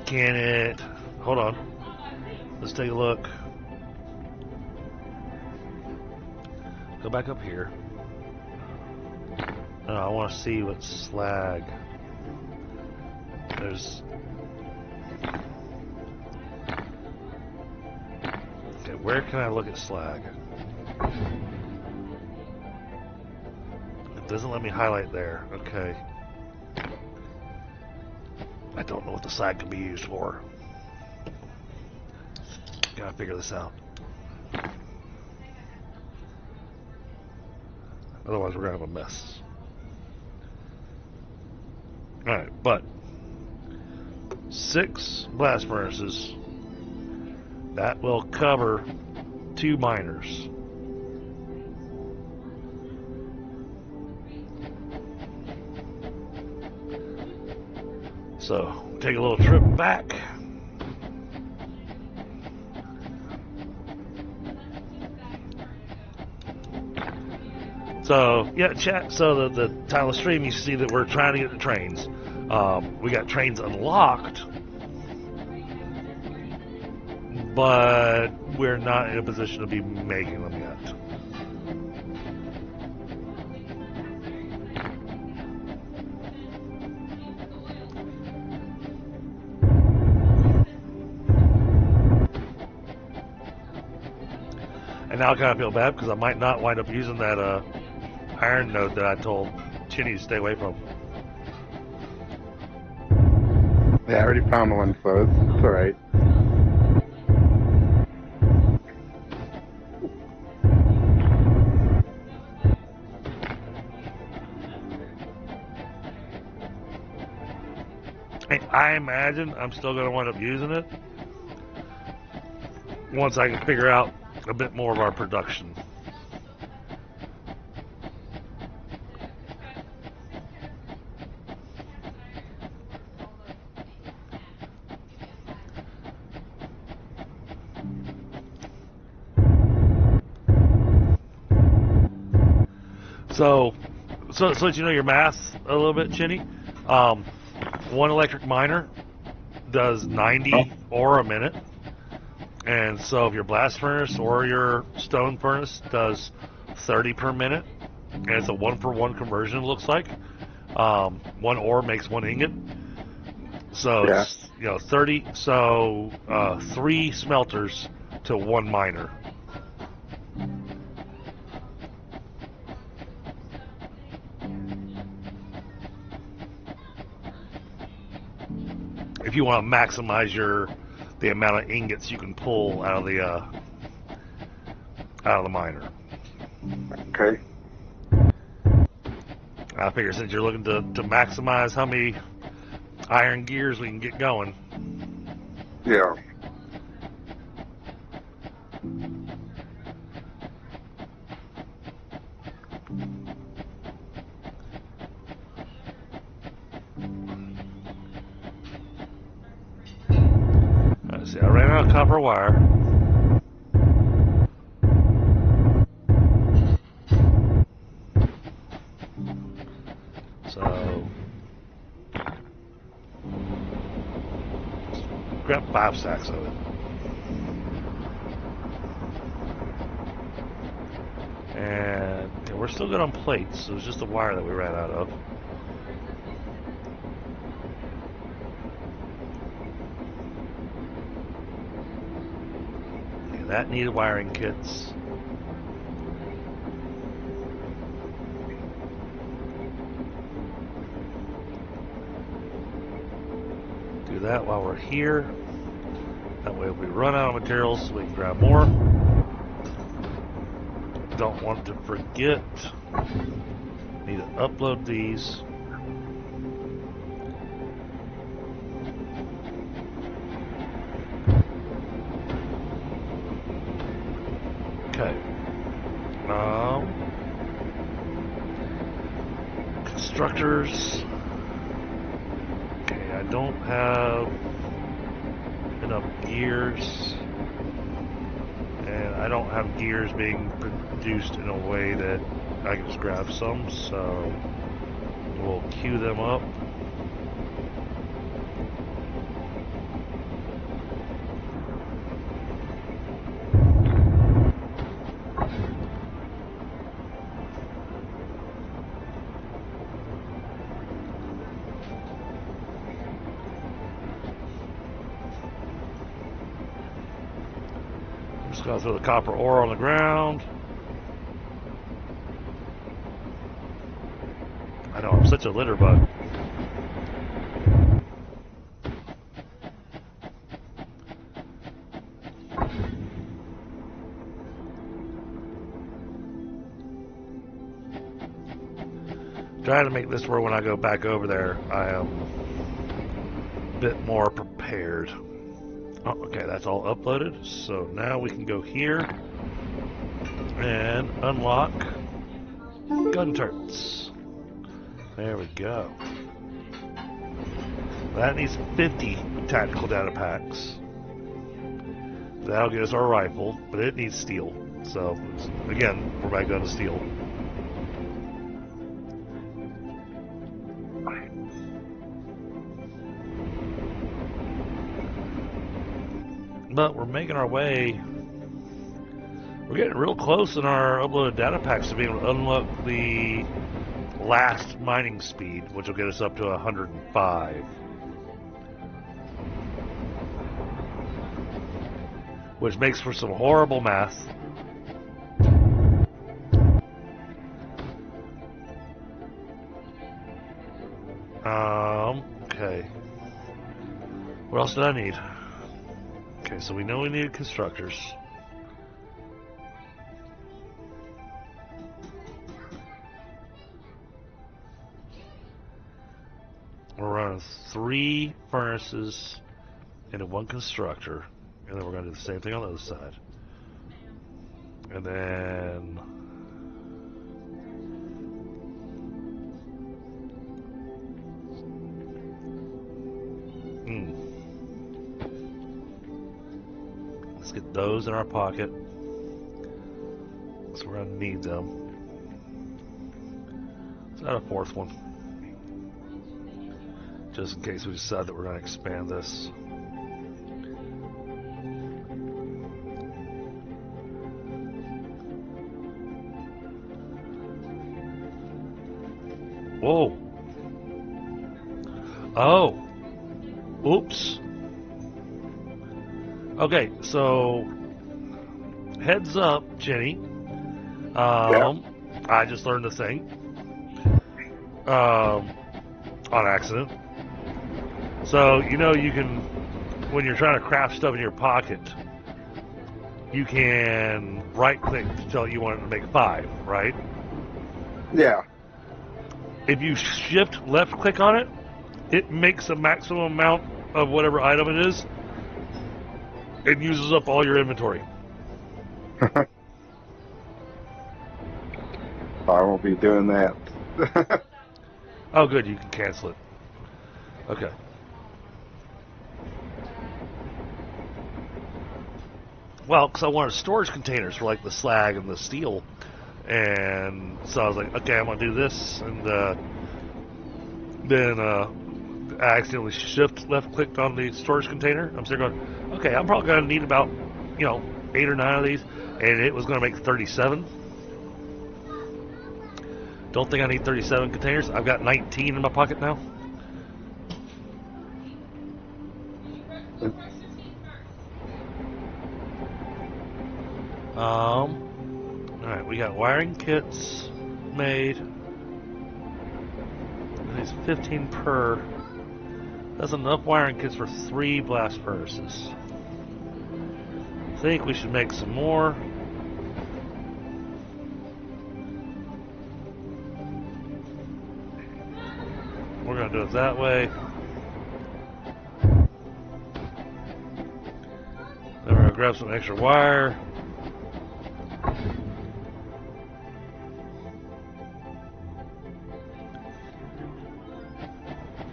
Can it? Hold on. Let's take a look. Go back up here. I want to see what slag. There's. Okay, where can I look at slag? It doesn't let me highlight there. Okay. I don't know what the slag can be used for. Gotta figure this out. Otherwise, we're gonna have a mess. Alright, but 6 blast furnaces. That will cover 2 miners. So, take a little trip back. So yeah, chat. So the title of stream, you see that we're trying to get the trains. We got trains unlocked, but we're not in a position to be making them yet. And now I kind of feel bad because I might not wind up using that iron node that I told Chinny to stay away from. Yeah, I already found one, so it's alright. I imagine I'm still going to wind up using it once I can figure out a bit more of our production. So that you know your math a little bit, Chinny. One electric miner does 90 ore a minute. And so if your blast furnace or your stone furnace does 30 per minute, and it's a 1-for-1 conversion, it looks like. One ore makes one ingot. So Yeah. it's 30, so 3 smelters to 1 miner. If you want to maximize the amount of ingots you can pull out of the miner. Okay. I figure since you're looking to maximize how many iron gears we can get going. Yeah. Let's see, I ran out of copper wire. So grab 5 sacks of it. And we're still good on plates, so it's just the wire that we ran out of. And that needed wiring kits. Do that while we're here. That way if we run out of materials, we can grab more. Don't want to forget. Need to upload these. Okay. Constructors. Okay, I don't have enough gears. And I don't have gears being produced in a way that I can just grab some, so we'll queue them up. Just gonna throw the copper ore on the ground. I know, I'm such a litter bug. Trying to make this where when I go back over there, I am a bit more prepared. Oh, okay, that's all uploaded. So now we can go here and unlock gun turrets. There we go. That needs 50 tactical data packs. That'll get us our rifle, but it needs steel. So again, we're back down to steel. But we're making our way. We're getting real close in our uploaded data packs to be able to unlock the last mining speed, which will get us up to 105. Which makes for some horrible math. Okay. What else did I need? Okay, so we know we needed constructors. We're running 3 furnaces into 1 constructor, and then we're going to do the same thing on the other side. And then let's get those in our pocket. So we're going to need them. Let's add a 4th one, just in case we decide that we're going to expand this. Whoa. Oh. Oops. Okay, so heads up, Jenny. Yeah. I just learned a thing. On accident. So, you know, you can, when you're trying to craft stuff in your pocket, you can right click to tell you want it to make 5, right? Yeah. If you shift left click on it, it makes a maximum amount of whatever item it is. It uses up all your inventory. I won't be doing that. Oh, good. You can cancel it. Okay. Well, because I wanted storage containers for like the slag and the steel. And so I was like, okay, I'm going to do this. And then I accidentally shift left clicked on the storage container. I'm sitting going, okay, I'm probably going to need about, 8 or 9 of these. And it was going to make 37. Don't think I need 37 containers. I've got 19 in my pocket now. Alright, we got wiring kits made. And these 15 per. That's enough wiring kits for 3 blast furnaces. I think we should make some more. We're going to do it that way. Then we're going to grab some extra wire.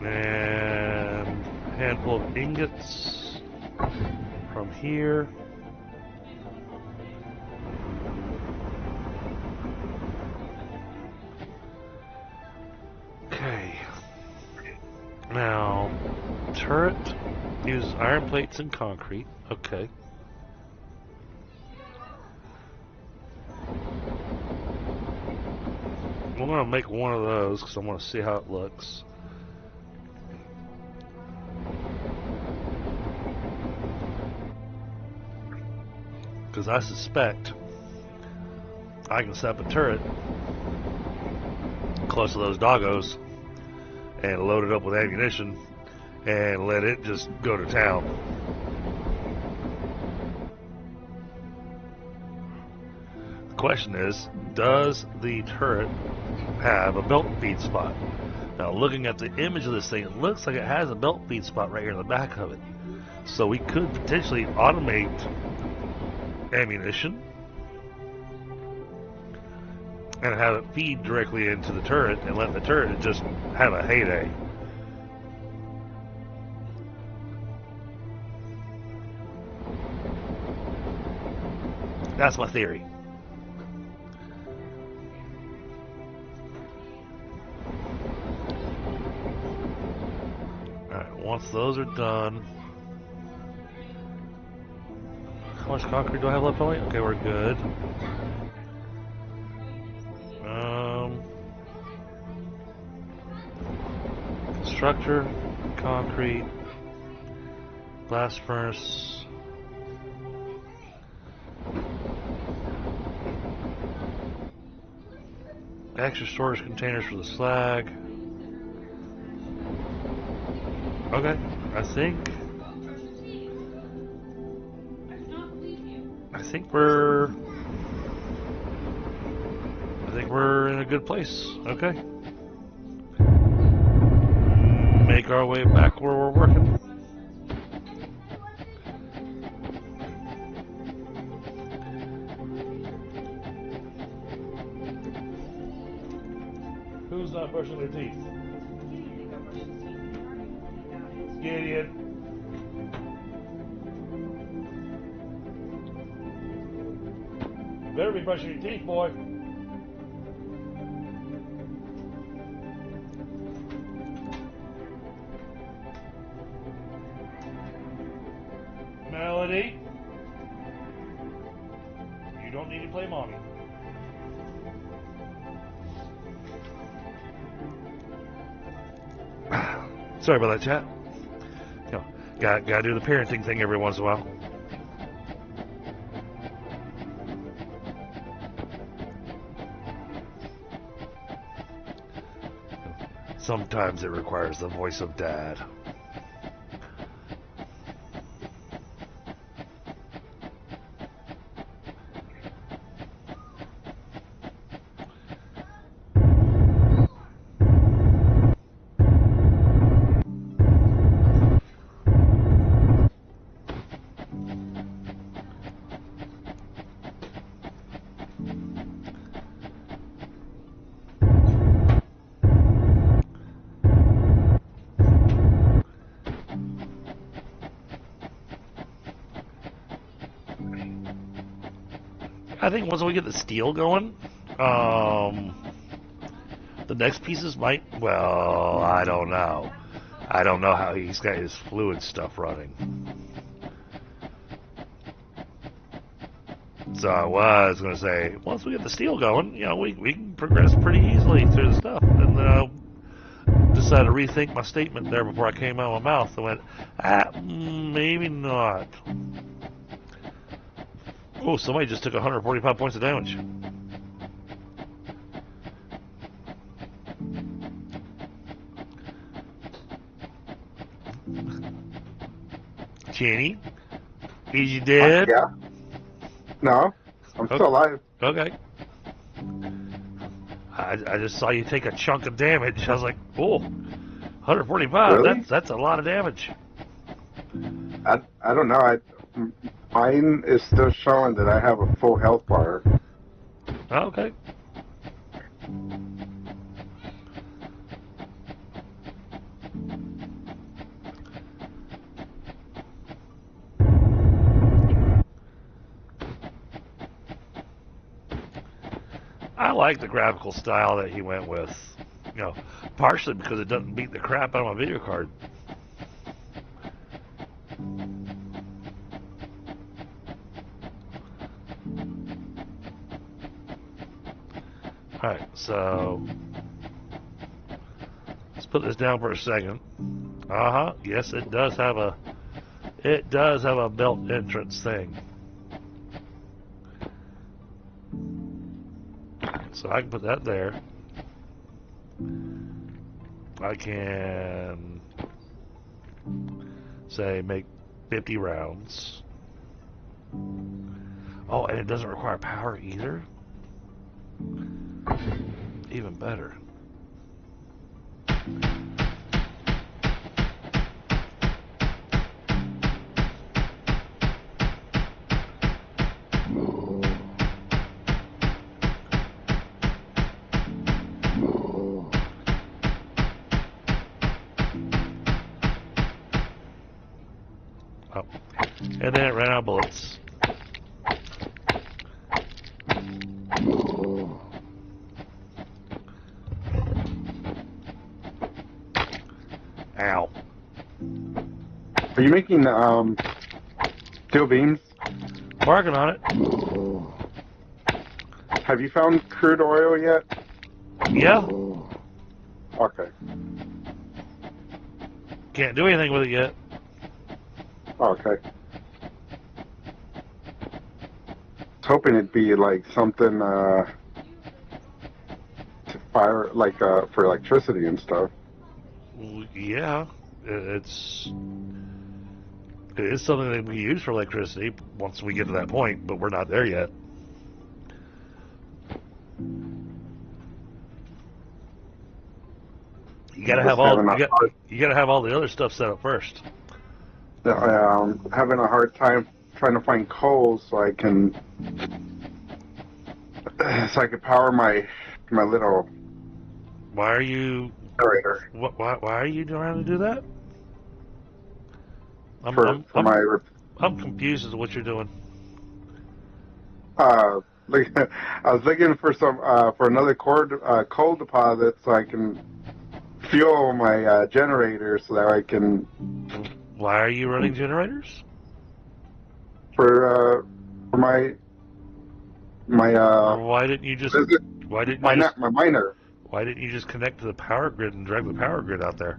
And a handful of ingots from here. Okay. Now, turret uses iron plates and concrete. Okay. I'm going to make one of those because I want to see how it looks. Because I suspect I can set up a turret close to those doggos and load it up with ammunition and let it just go to town. The question is, does the turret have a belt feed spot? Now, looking at the image of this thing, it looks like it has a belt feed spot right here in the back of it. So we could potentially automate ammunition and have it feed directly into the turret and let the turret just have a heyday. That's my theory. Alright, once those are done, How much concrete do I have left on me? Okay, we're good. Structure, concrete, blast furnace. Extra storage containers for the slag. Okay, I think we're in a good place. Okay. Make our way back where we're working. Who's not brushing their teeth? Gideon. Better be brushing your teeth, boy. Melody, you don't need to play mommy. Sorry about that, chat. You know, gotta do the parenting thing every once in a while. Sometimes it requires the voice of Dad. I think once we get the steel going, the next pieces might, well, I don't know. I don't know how he's got his fluid stuff running. So I was going to say, once we get the steel going, you know, we can progress pretty easily through the stuff. And then I decided to rethink my statement there before I came out of my mouth. I went, maybe not. Oh, somebody just took 145 points of damage. Jenny, is you dead? Yeah. No, I'm still alive. Okay. I just saw you take a chunk of damage. I was like, oh, 145. Really? That's a lot of damage. I don't know. Mine is still showing that I have a full health bar. Okay. I like the graphical style that he went with. You know, partially because it doesn't beat the crap out of my video card. Alright, so let's put this down for a second. Yes, it does have a built entrance thing. So I can put that there. I can say make 50 rounds. Oh, and it doesn't require power either. Even better. Oh. And then it ran out of bullets. Ow. Are you making steel beams? working on it. Have you found crude oil yet? Yeah. Okay. Can't do anything with it yet. Okay. I was hoping it'd be like something to fire, like for electricity and stuff. Well, yeah, it is something that we use for electricity once we get to that point, but we're not there yet. You gotta have all you gotta have all the other stuff set up first. Having a hard time trying to find coal so I can power my little. Why are you? Generator. Why are you trying to do that? I'm confused as to what you're doing. I was looking for for another coal deposit so I can fuel my generator so that I can. Why are you running generators? For my. Why didn't you just? My miner? Why didn't you just connect to the power grid and drag the power grid out there?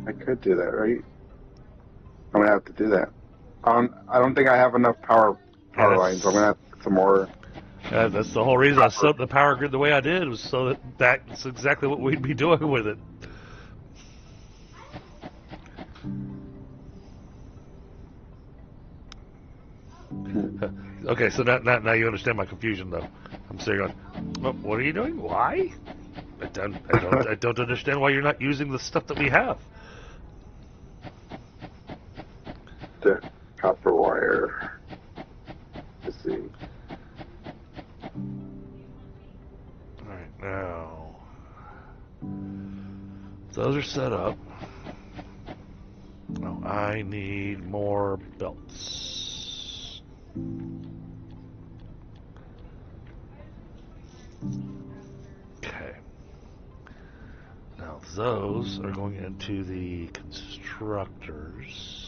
I could do that, right? I'm gonna have to do that. I don't think I have enough power lines. I'm gonna have to get some more. That's the whole reason I set up the power grid the way I did, was so that's exactly what we'd be doing with it. Okay, so now you understand my confusion, though. I'm sitting going, what are you doing? Why? I don't understand why you're not using the stuff that we have. The copper wire. Let's see. All right, now those are set up. Now I need more belts. Okay. Now those are going into the constructors.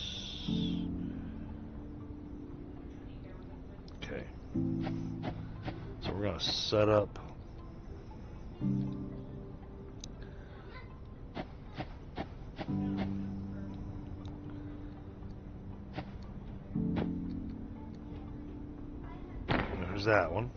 Okay. So we're going to set up there's that one.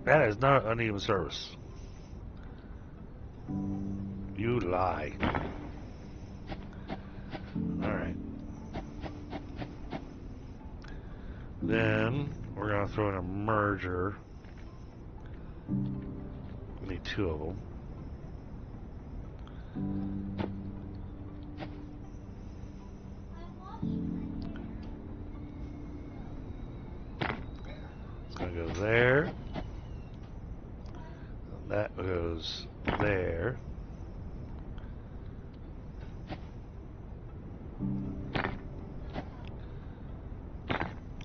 That is not uneven service. You lie. Alright. Then we're going to throw in a merger. We need 2 of them. It's going to go there. That goes there.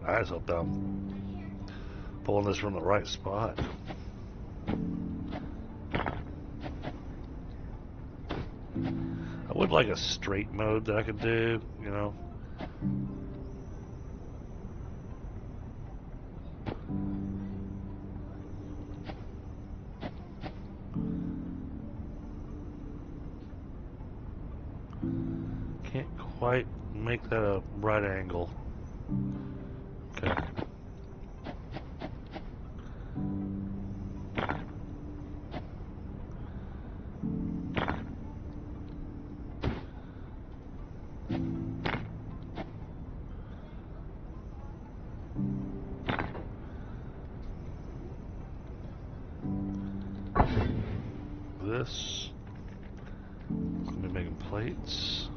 I just hope I'm pulling this from the right spot. I would like a straight mode that I could do, you know. Can't quite make that a right angle. Okay. This is going to be making plates.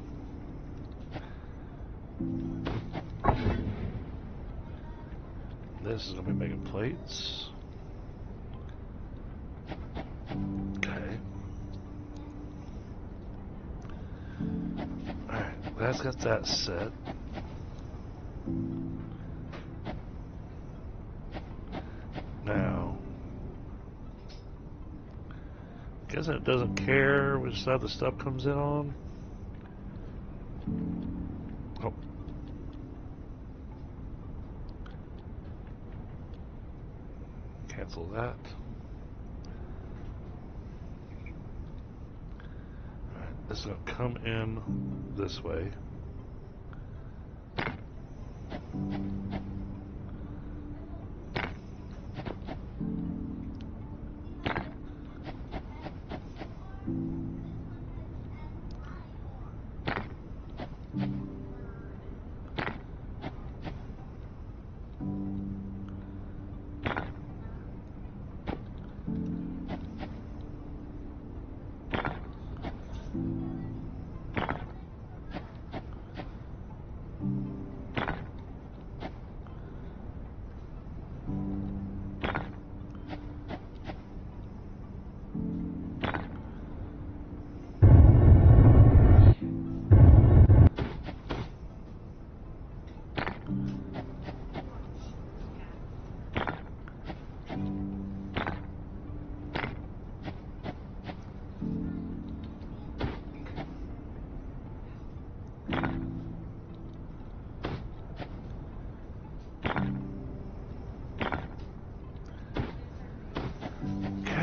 This is going to be making plates. Okay. That's got that set. Now, guess it doesn't care which side the stuff comes in on. Oh. Cancel that. Alright, this is going to come in this way.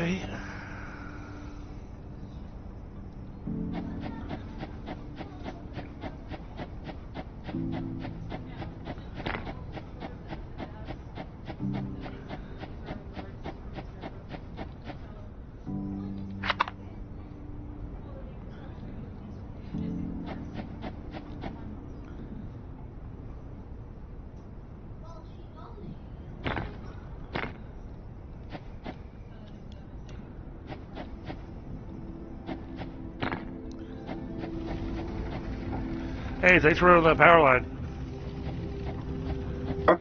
Okay. Hey, thanks for running that power line. Huh?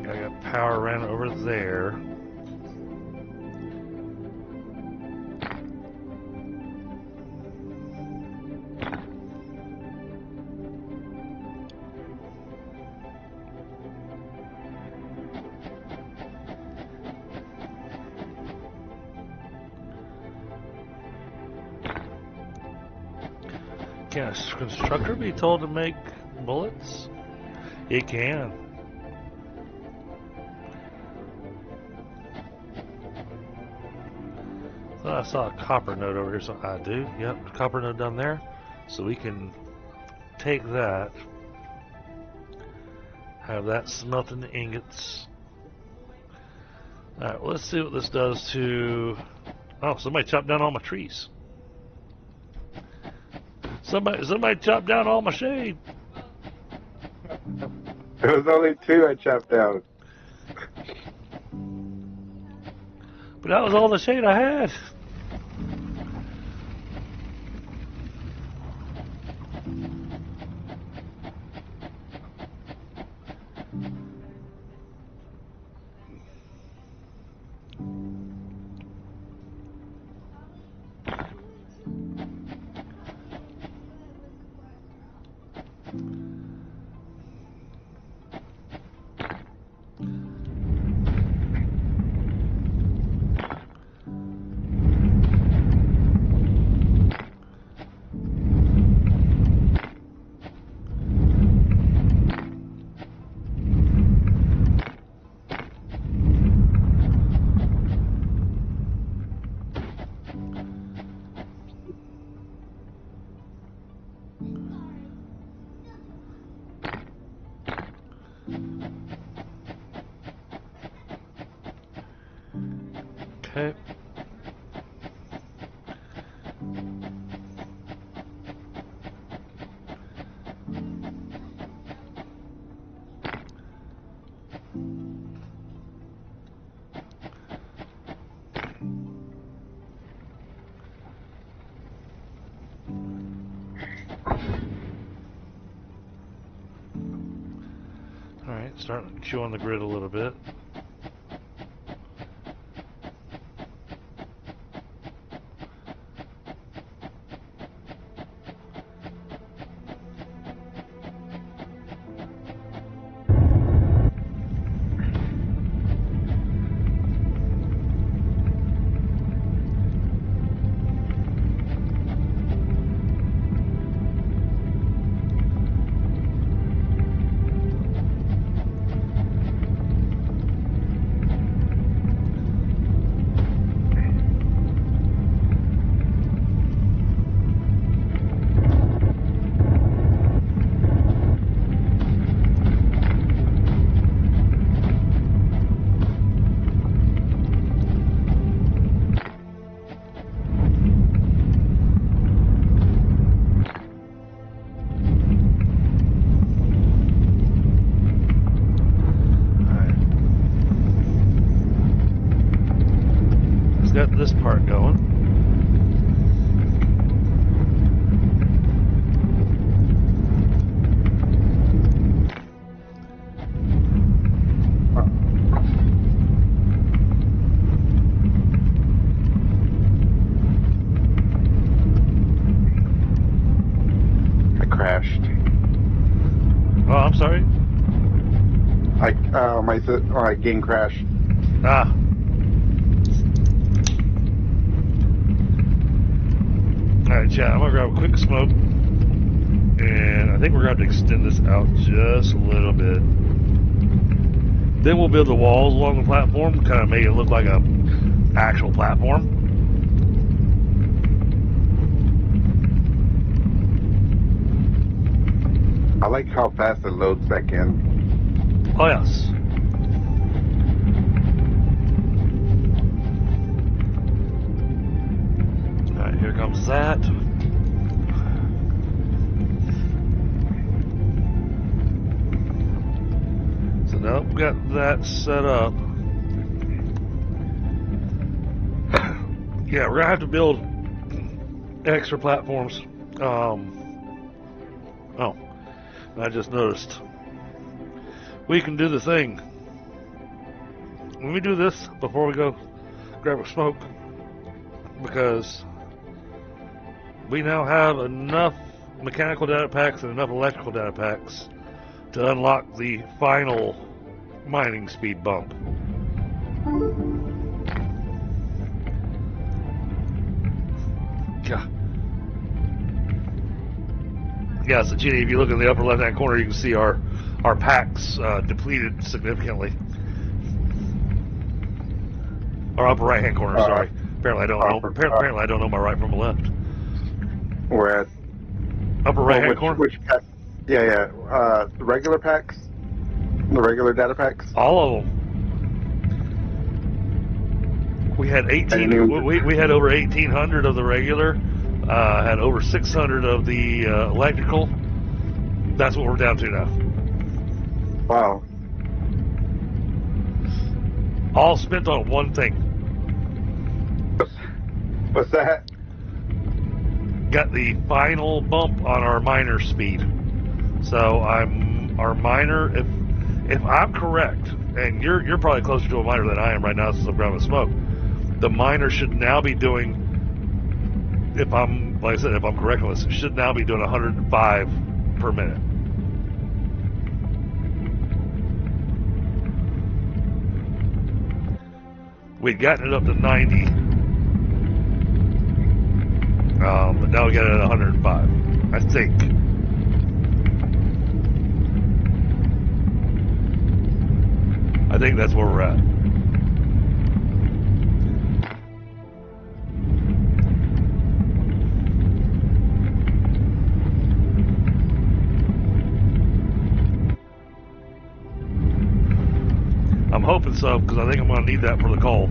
I got power ran over there. Can a constructor be told to make bullets? It can. Thought I saw a copper node over here, so I do. Yep, copper node down there. So we can take that, have that smelting the ingots. Alright, let's see what this does to... Oh, somebody chopped down all my trees. Somebody chopped down all my shade. There was only 2 I chopped down. But that was all the shade I had. Okay. Alright, starting to chew on the grid a little bit. Got this part going. I crashed. Oh, I'm sorry. My game crashed. Ah. Alright, chat, I'm gonna grab a quick smoke, and I think we're going to extend this out just a little bit. Then we'll build the walls along the platform, kind of make it look like a actual platform. I like how fast it loads back in. Oh, yes. Alright, here comes that. So now we've got that set up. Yeah, we're going to have to build extra platforms. Oh, I just noticed. We can do the thing. Let me do this before we go grab a smoke, because we now have enough mechanical data packs and enough electrical data packs to unlock the final mining speed bump. Yeah, so Genie, if you look in the upper left-hand corner, you can see our packs depleted significantly. Or upper right-hand corner, sorry. Apparently I don't know. Apparently I don't know my right from my left. We're at Upper right hand corner? Which pack? Yeah. The regular packs? The regular data packs? All of them. We had 18. We had over 1,800 of the regular. Had over 600 of the electrical. That's what we're down to now. Wow. All spent on one thing. What's that? Got the final bump on our miner speed. So our miner, if I'm correct, and you're probably closer to a miner than I am right now since I'm grabbing smoke, the miner should now be doing, if I'm correct on this, it should now be doing 105 per minute. We'd gotten it up to 90, but now we got it at 105, I think. I think that's where we're at. I'm hoping so, because I think I'm going to need that for the coal.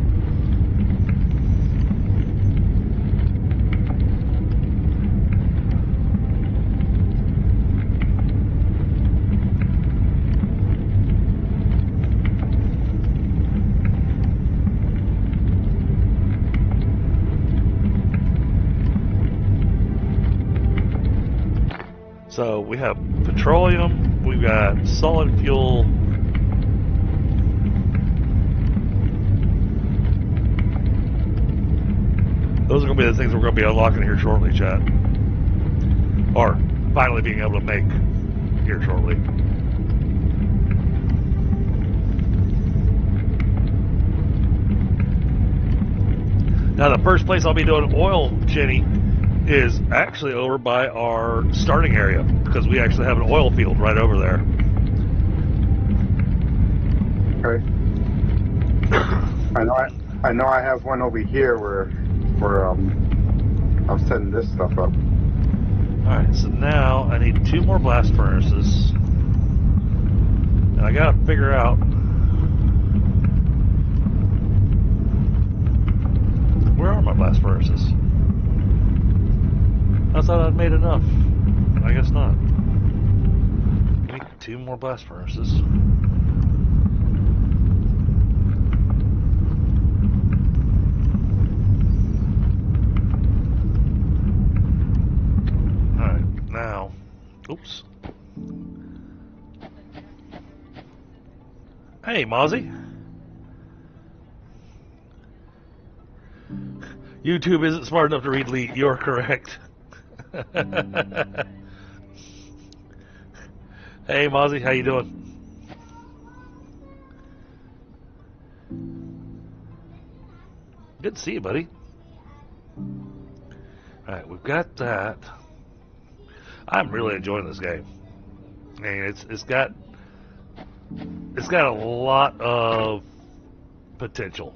So we have petroleum, we've got solid fuel. Those are going to be the things we're going to be unlocking here shortly, chat. Or finally being able to make here shortly. Now the first place I'll be doing oil, Jenny, is actually over by our starting area, because we actually have an oil field right over there. Okay. I know I have one over here where I'm setting this stuff up. Alright, so now I need 2 more blast furnaces. And I gotta figure out where are my blast furnaces? I thought I'd made enough. I guess not. I need 2 more blast furnaces. Alright, now. Oops. Hey, Mozzie. YouTube isn't smart enough to read Lee. You're correct. Hey, Mozzie, how you doing? Good to see you, buddy. Alright, we've got that. I'm really enjoying this game. I mean, it's got a lot of potential.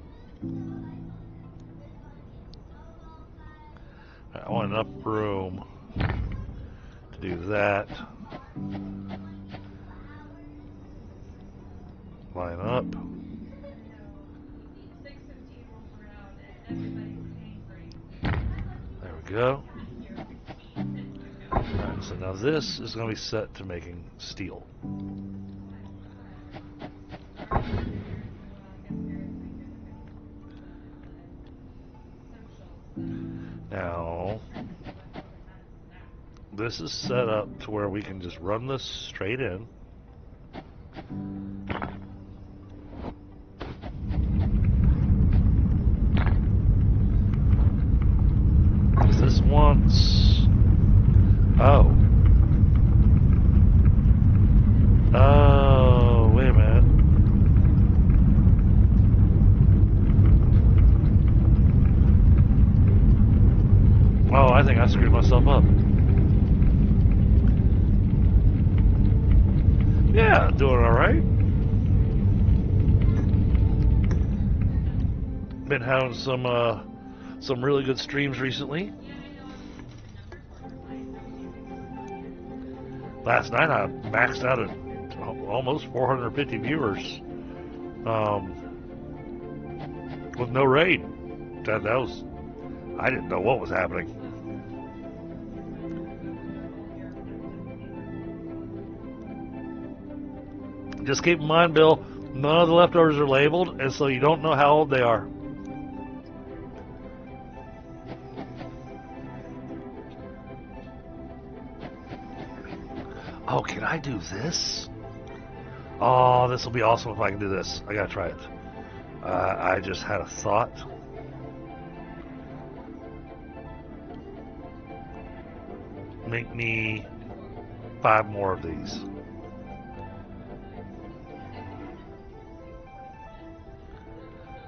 I want enough room to do that. Line up. There we go. Alright, so now this is going to be set to making steel. Now, this is set up to where we can just run this straight in. This wants... Oh, wait a minute. Oh, I think I screwed myself up. Yeah, doing all right. Been having some really good streams recently. Last night I maxed out at almost 450 viewers with no raid. That was, I didn't know what was happening. Just keep in mind, Bill, none of the leftovers are labeled, and so you don't know how old they are. Oh, can I do this? Oh, this will be awesome if I can do this. I gotta try it. I just had a thought. Make me 5 more of these.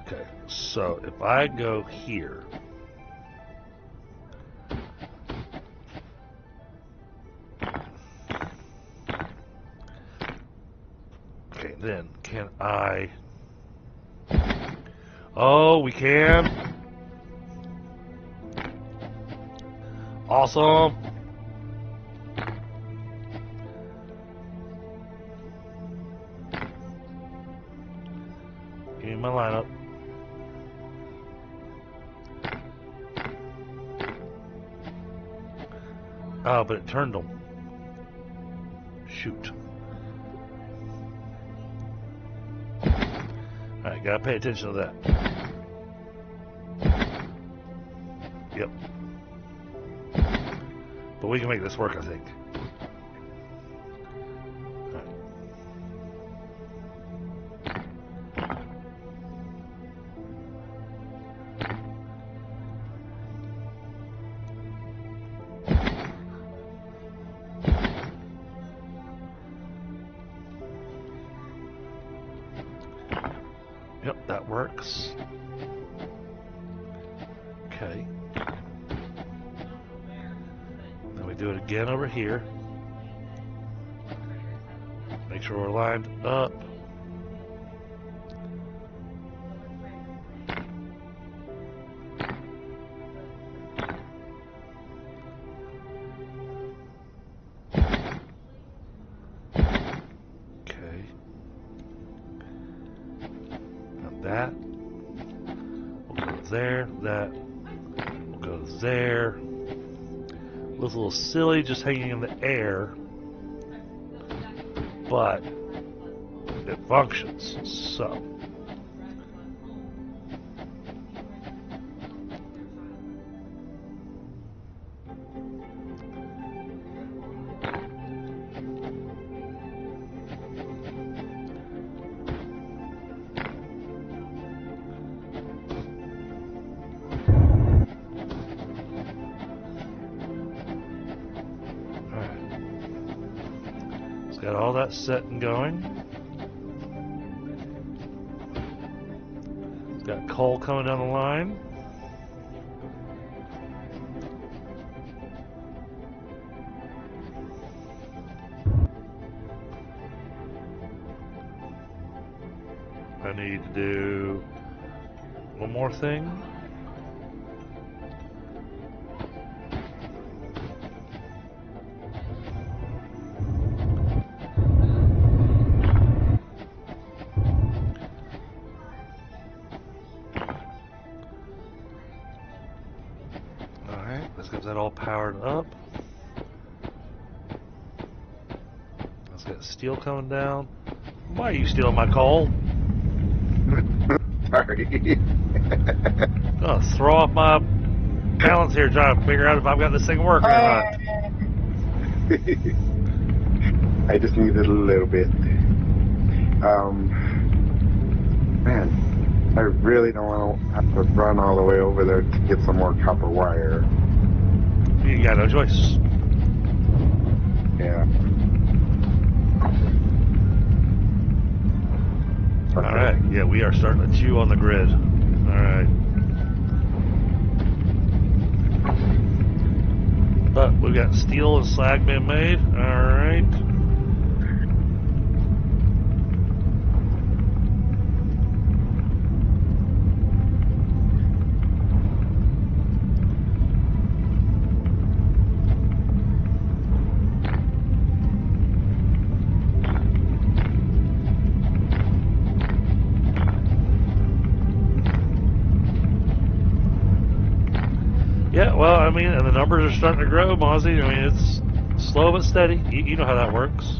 Okay, so if I go here, okay, then can I? Oh, we can. Awesome. Give me my lineup. Oh, but it turned them. Shoot. Alright, gotta pay attention to that. Yep. But we can make this work, I think. Yep, that works. Okay. Then we do it again over here. Make sure we're lined up. That will go there, that will go there. Looks a little silly just hanging in the air, but it functions. So got all that set and going. Got coal coming down the line. I need to do one more thing. Let's get that all powered up. Let's get steel coming down. Why are you stealing my coal? Sorry. I'm gonna throw off my balance here trying to figure out if I've got this thing working or not. I just needed a little bit. Man, I really don't want to have to run all the way over there to get some more copper wire. You got no choice. Yeah. Okay. Alright, yeah, we are starting to chew on the grid. Alright. But we've got steel and slag being made. Alright. Yeah, well, I mean, and the numbers are starting to grow, Mozzie. I mean, it's slow but steady. You know how that works.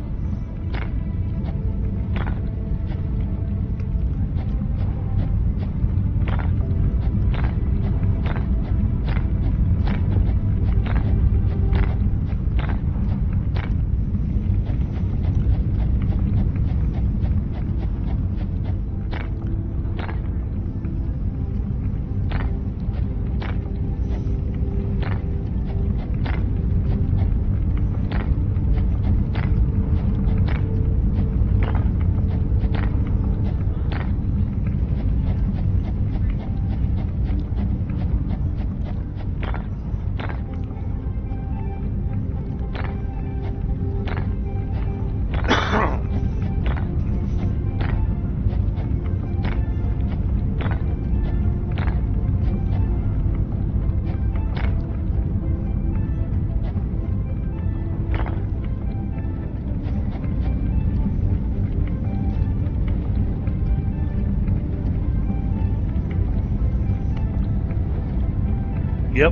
Yep.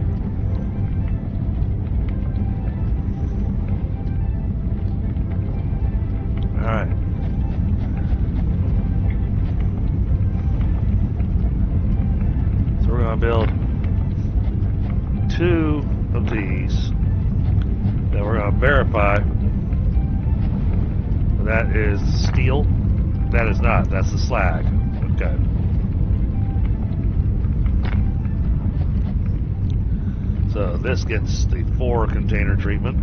Alright. So we're going to build 2 of these. Then we're going to verify that is steel. That is not. That's the slag. Okay. So this gets the 4 container treatment.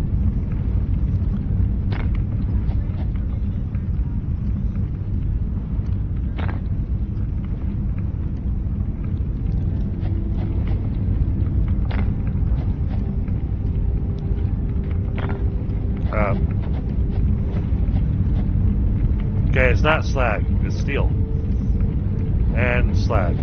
Okay, it's not slag, it's steel. And slag.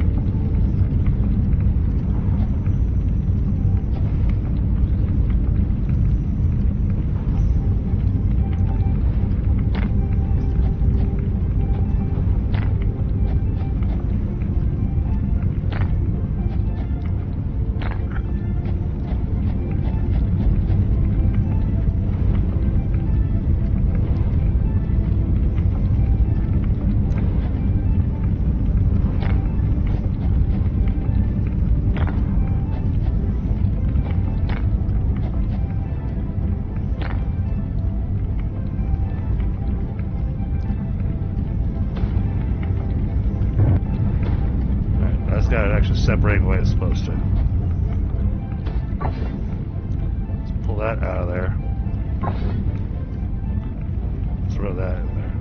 Got it actually separating the way it's supposed to. Let's pull that out of there. Throw that in there.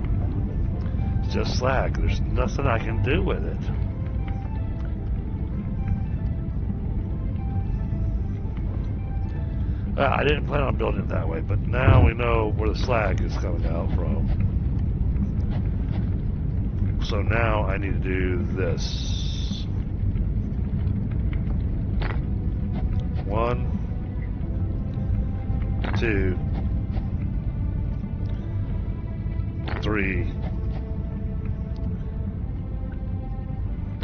It's just slag. There's nothing I can do with it. I didn't plan on building it that way, but now we know where the slag is coming out from. So now I need to do this. 1, 2, 3,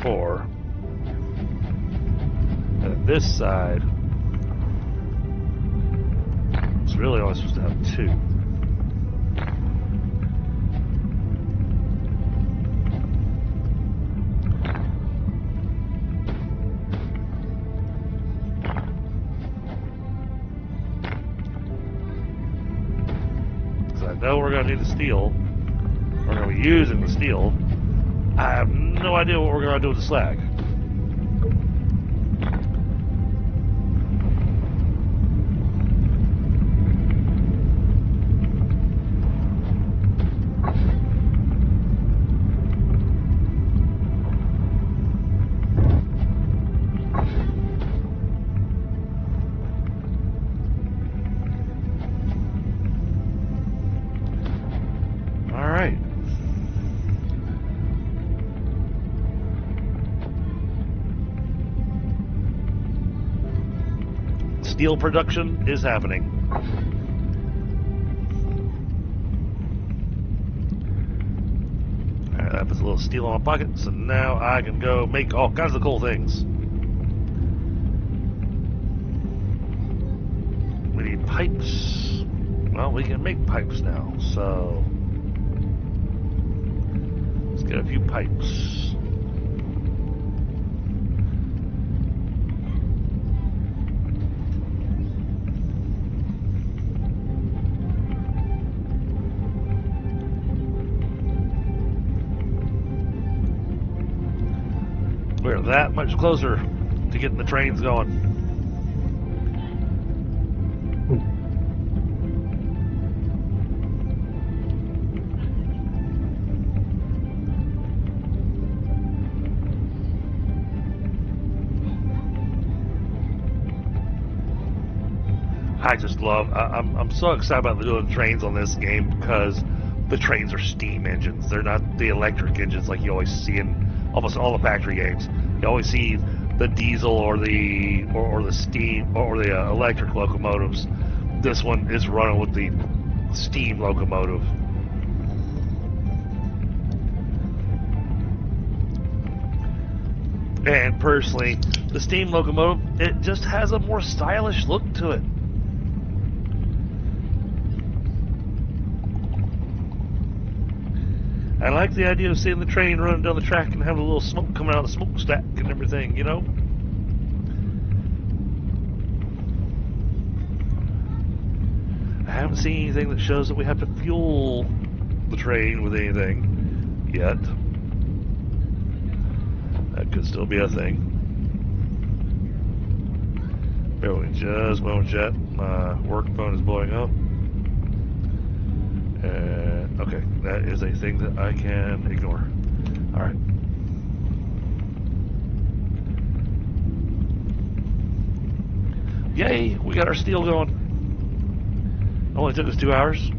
4. And this side, it's really only supposed to have 2. I know we're going to need the steel. We're going to be using the steel. I have no idea what we're going to do with the slag. Steel production is happening. Alright, that puts a little steel in my pocket, so now I can go make all kinds of cool things. We need pipes. Well, we can make pipes now, so let's get a few pipes. We're that much closer to getting the trains going. I just love, I'm so excited about doing trains on this game because the trains are steam engines. They're not the electric engines like you always see in almost all the factory games. You always see the diesel or the steam or the electric locomotives. This one is running with the steam locomotive. And personally, the steam locomotive, it just has a more stylish look to it. I like the idea of seeing the train running down the track and having a little smoke coming out of the smokestack and everything, you know? I haven't seen anything that shows that we have to fuel the train with anything yet. That could still be a thing. Bear with me just a moment, chat. My work phone is blowing up. Okay, that is a thing that I can ignore. Alright. Yay, we got our steel going. Only took us 2 hours.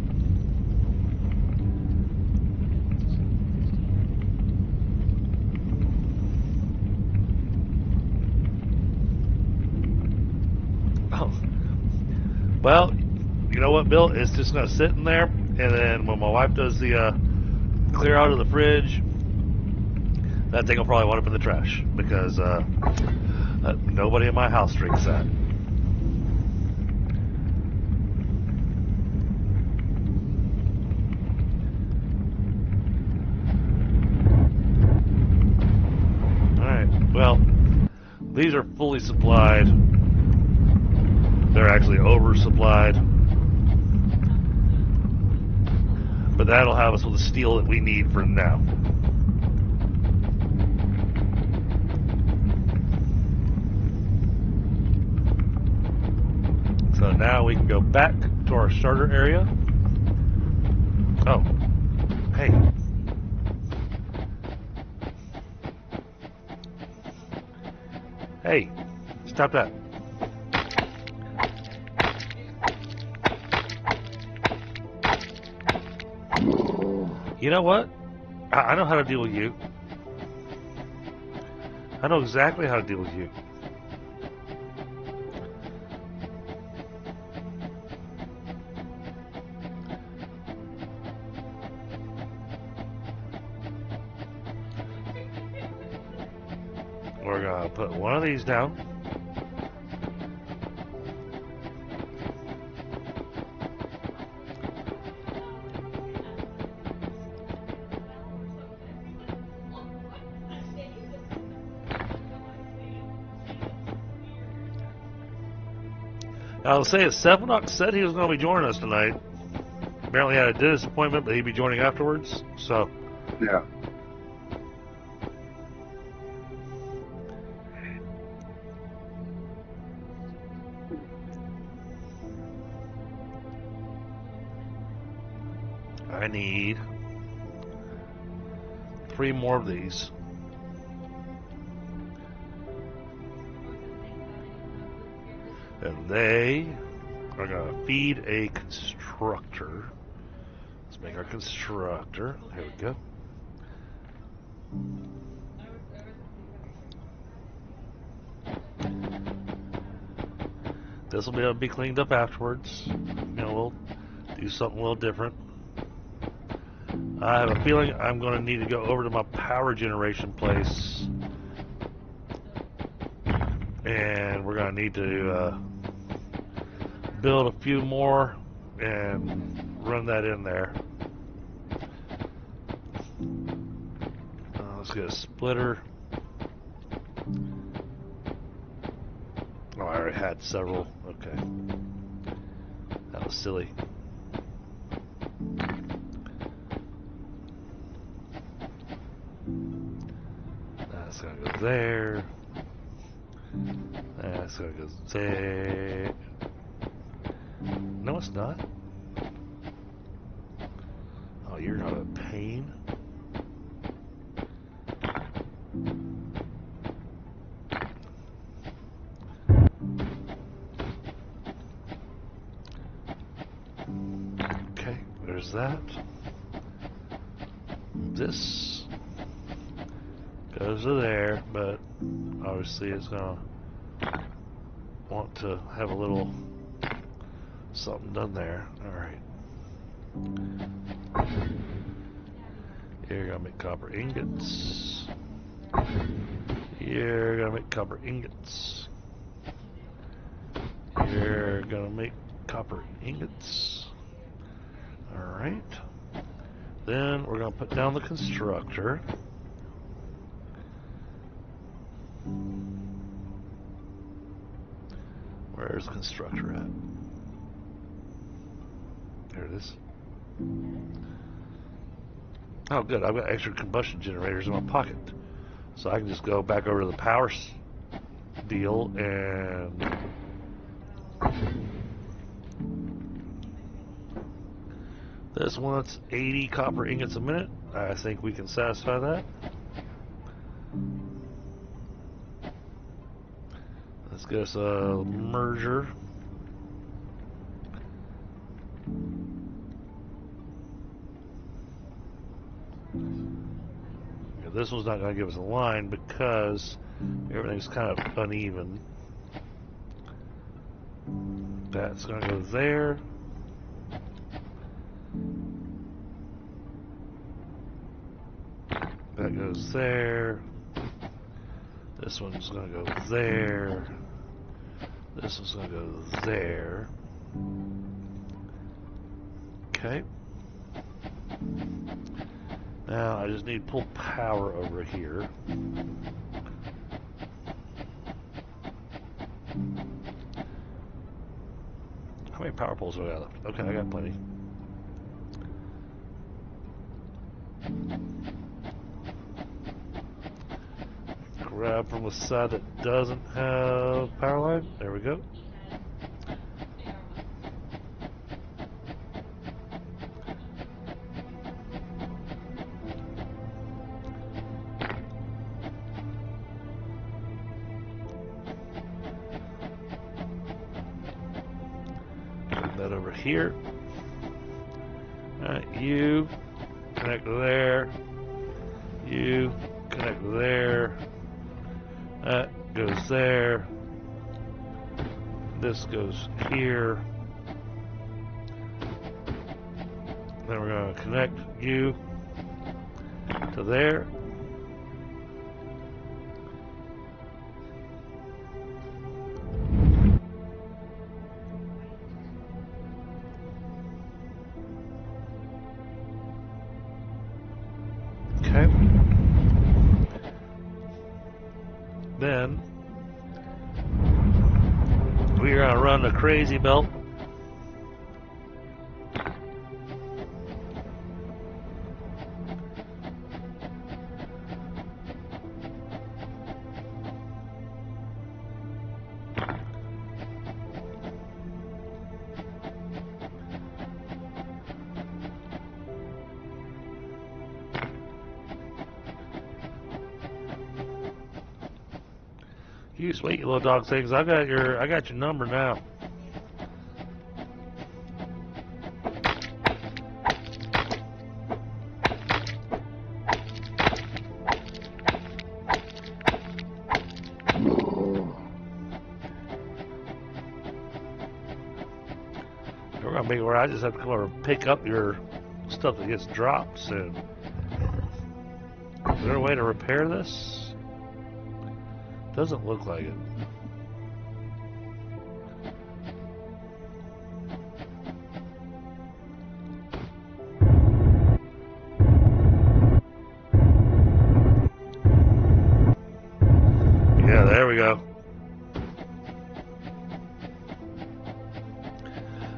Oh. Well, you know what, Bill? It's just going to sit in there. And then when my wife does the clear out of the fridge, that thing will probably wind up in the trash because nobody in my house drinks that. Alright, well, these are fully supplied. They're actually oversupplied. But that'll have us with the steel that we need for now. So now we can go back to our starter area. Oh, hey. Hey, stop that. You know what? I know how to deal with you. I know exactly how to deal with you. We're gonna put one of these down. I'll say it, Stephanok said he was going to be joining us tonight. Apparently had a dentist appointment, but he'd be joining afterwards, so. Yeah. I need 3 more of these. And they are going to feed a constructor. Let's make our constructor. Here we go. This will be able to be cleaned up afterwards. You know, we'll do something a little different. I have a feeling I'm going to need to go over to my power generation place. And we're going to need to build a few more and run that in there. Let's get a splitter. Oh, I already had several. Okay. That was silly. That's gonna go there. That's gonna go there. No, it's not. Oh, you're not a pain. Okay, there's that. This goes to there, but obviously it's gonna want to have a little something done there. Alright. You're gonna make copper ingots. You're gonna make copper ingots. You're gonna make copper ingots. Alright. Then we're gonna put down the constructor. Where's the constructor at? There it is. Oh, good. I've got extra combustion generators in my pocket. So I can just go back over to the power deal and... This wants 80 copper ingots a minute. I think we can satisfy that. Let's get us a merger. This one's not going to give us a line because everything's kind of uneven. That's going to go there. That goes there. This one's going to go there. This one's going to go there. Okay. Now I just need to pull power over here. How many power poles do I got left? Okay, I got plenty. Grab from the side that doesn't have power line. There we go. That over here. Alright, you connect there. You connect there. That goes there. This goes here. Then we're going to connect you to there. Then we are going to run the crazy belt. You sweet little dog things. I got your number now. We're gonna make it where I just have to come over and pick up your stuff that gets dropped soon. Is there a way to repair this? Doesn't look like it.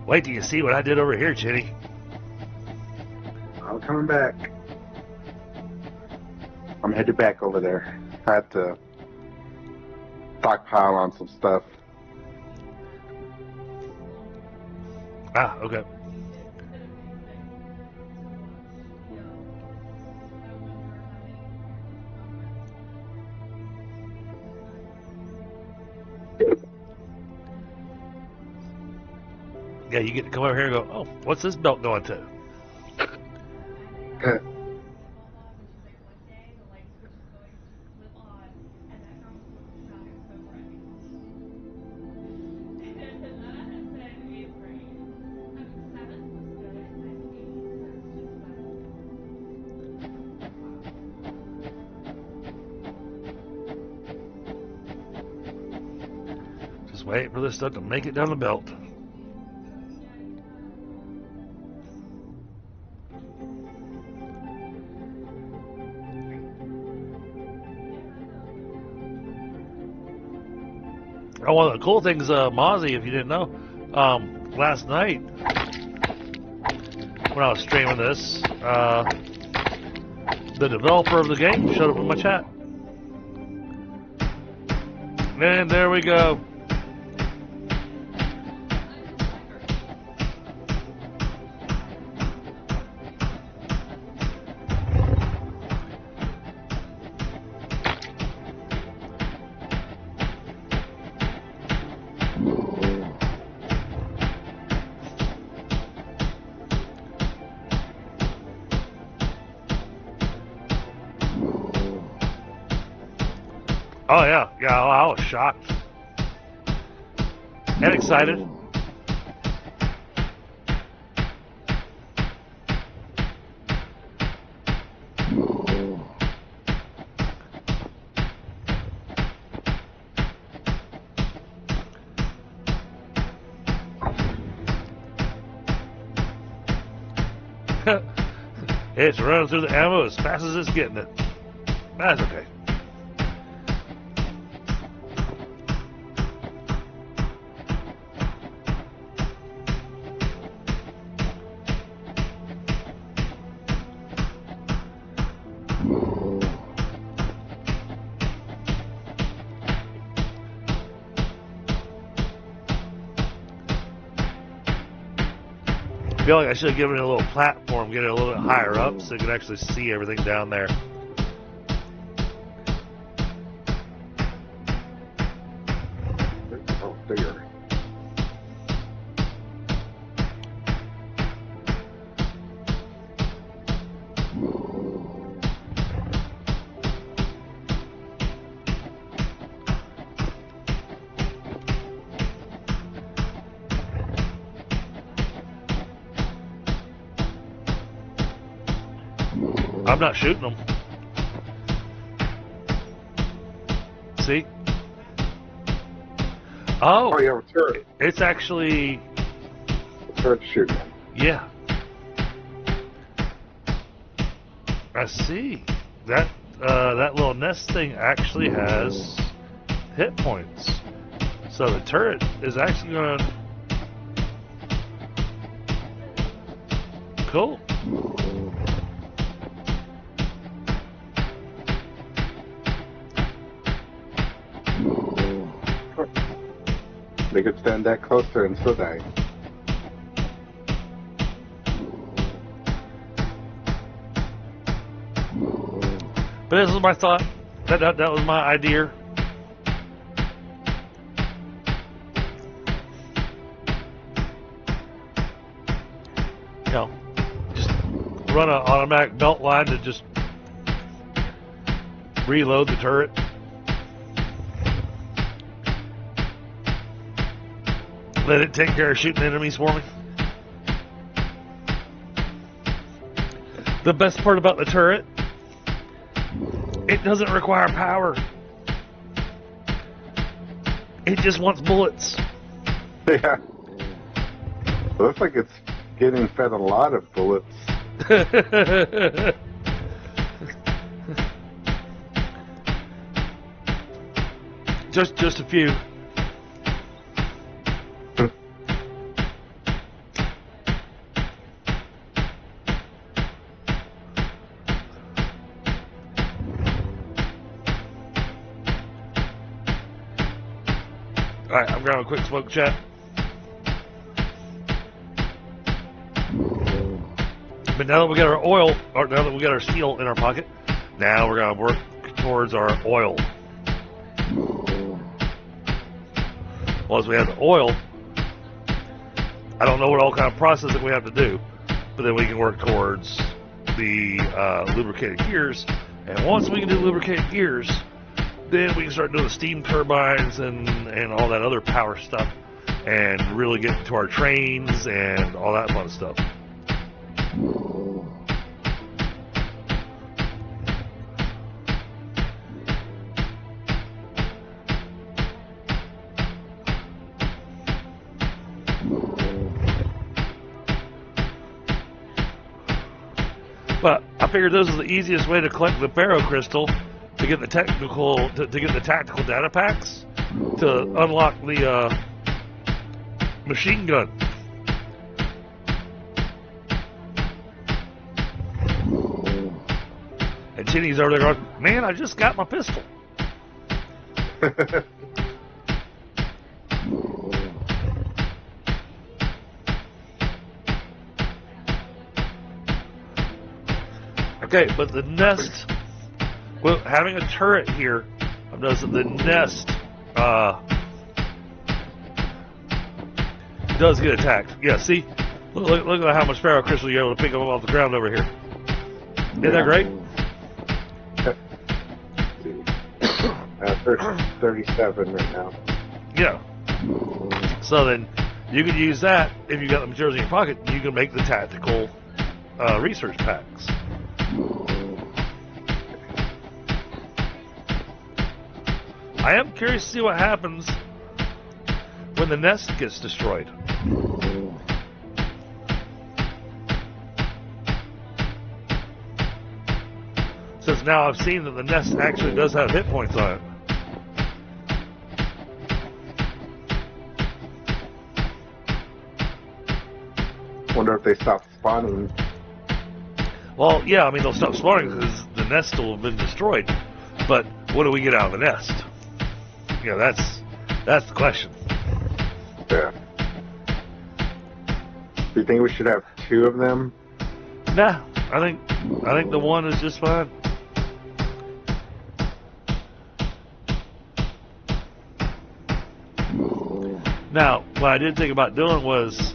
Wait till you see what I did over here, Chinny. I'm coming back. I'm headed back over there. I had to stockpile on some stuff. Ah, okay. Yeah, you get to come over here and go, oh, what's this belt going to? Just wait for this stuff to make it down the belt. Oh, one of the cool things, Mozzie, if you didn't know, last night when I was streaming this, the developer of the game showed up in my chat. And there we go. Oh yeah, I was shocked and excited. It's running through the ammo as fast as it's getting it. That's okay. I feel like I should have given it a little platform, get it a little bit higher up so you can actually see everything down there. Oh, bigger. I'm not shooting them. See? Oh, you have a turret. It's actually... Turret shooting. Yeah. I see. That little nest thing actually has hit points. So the turret is actually going to... Cool. They could stand that closer and still die. But this was my thought. That was my idea. You know, just run an automatic belt line to just reload the turret. Let it take care of shooting enemies for me. The best part about the turret, it doesn't require power. It just wants bullets. Yeah. It looks like it's getting fed a lot of bullets. Just a few. Alright, I'm grabbing a quick smoke check. But now that we got our oil, or now that we got our steel in our pocket, now we're going to work towards our oil. Once we have the oil, I don't know what all kind of processing we have to do, but then we can work towards the lubricated gears. And once we can do lubricated gears, then we can start doing the steam turbines and all that other power stuff, and really get into our trains and all that fun stuff. But I figured this is the easiest way to collect the ferrocrystal to get the technical to get the tactical data packs to unlock the machine gun. And Chinny's over there going, "Man, I just got my pistol." Okay, but the nest, well, having a turret here does the nest does get attacked. Yeah, see, look at how much ferrocrystal you're able to pick up off the ground over here. Isn't that great? 37 right now. Yeah. So then you can use that if you got the materials in your pocket. You can make the tactical research packs. I am curious to see what happens when the nest gets destroyed. Since now I've seen that the nest actually does have hit points on it. Wonder if they stop spawning. Well, yeah, I mean, they'll stop spawning because the nest will have been destroyed. But what do we get out of the nest? You know, that's the question. Yeah. Do you think we should have 2 of them? Nah, I think the one is just fine. Now, what I did think about doing was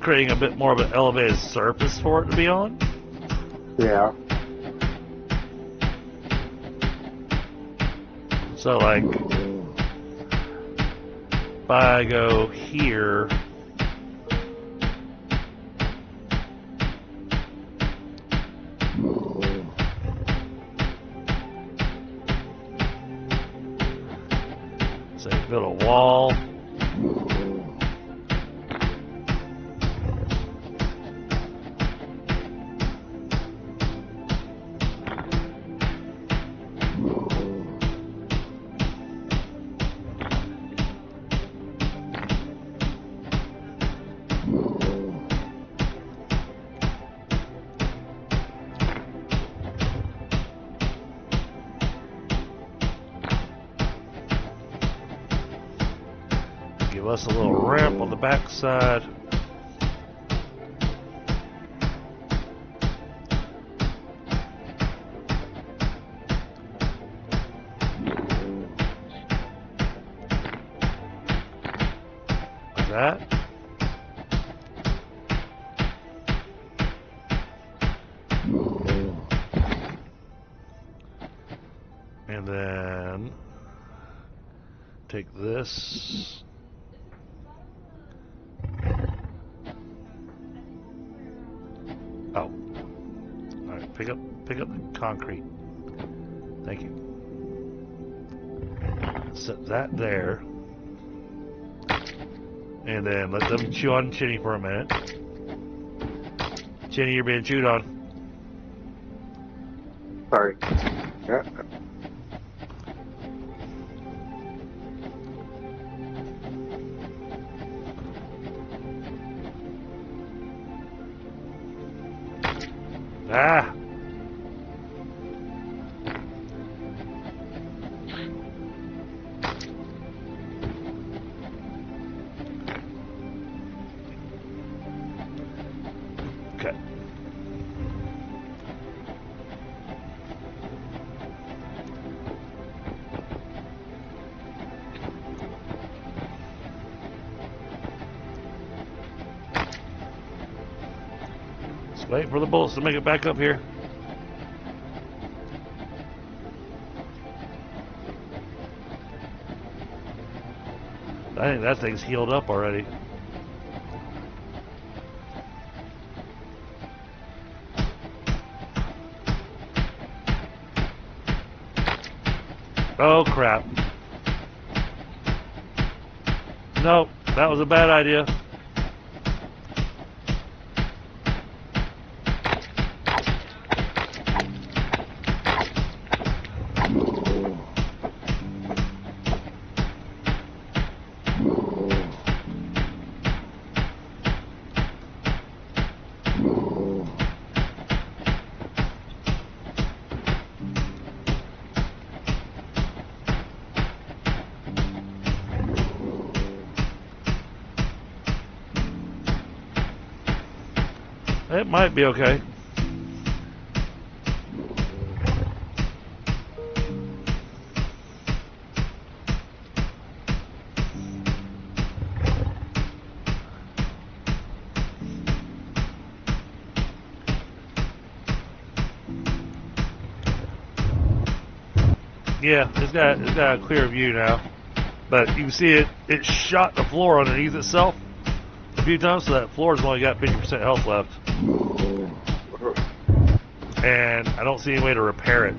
creating a bit more of an elevated surface for it to be on. Yeah. So, like, if I go here, say, build a wall. Give us a little ramp on the back side. Like that. And then take this. Oh. Alright, pick up the concrete. Thank you. Set that there. And then let them chew on Chinny for a minute. Chinny, you're being chewed on. Sorry. Yeah. Ah! Wait for the bullets to make it back up here. I think that thing's healed up already. Oh crap. Nope, that was a bad idea. It might be okay. Yeah, it's got a clear view now. But you can see it shot the floor underneath itself a few times, so that floor's only got 50% health left. And I don't see any way to repair it.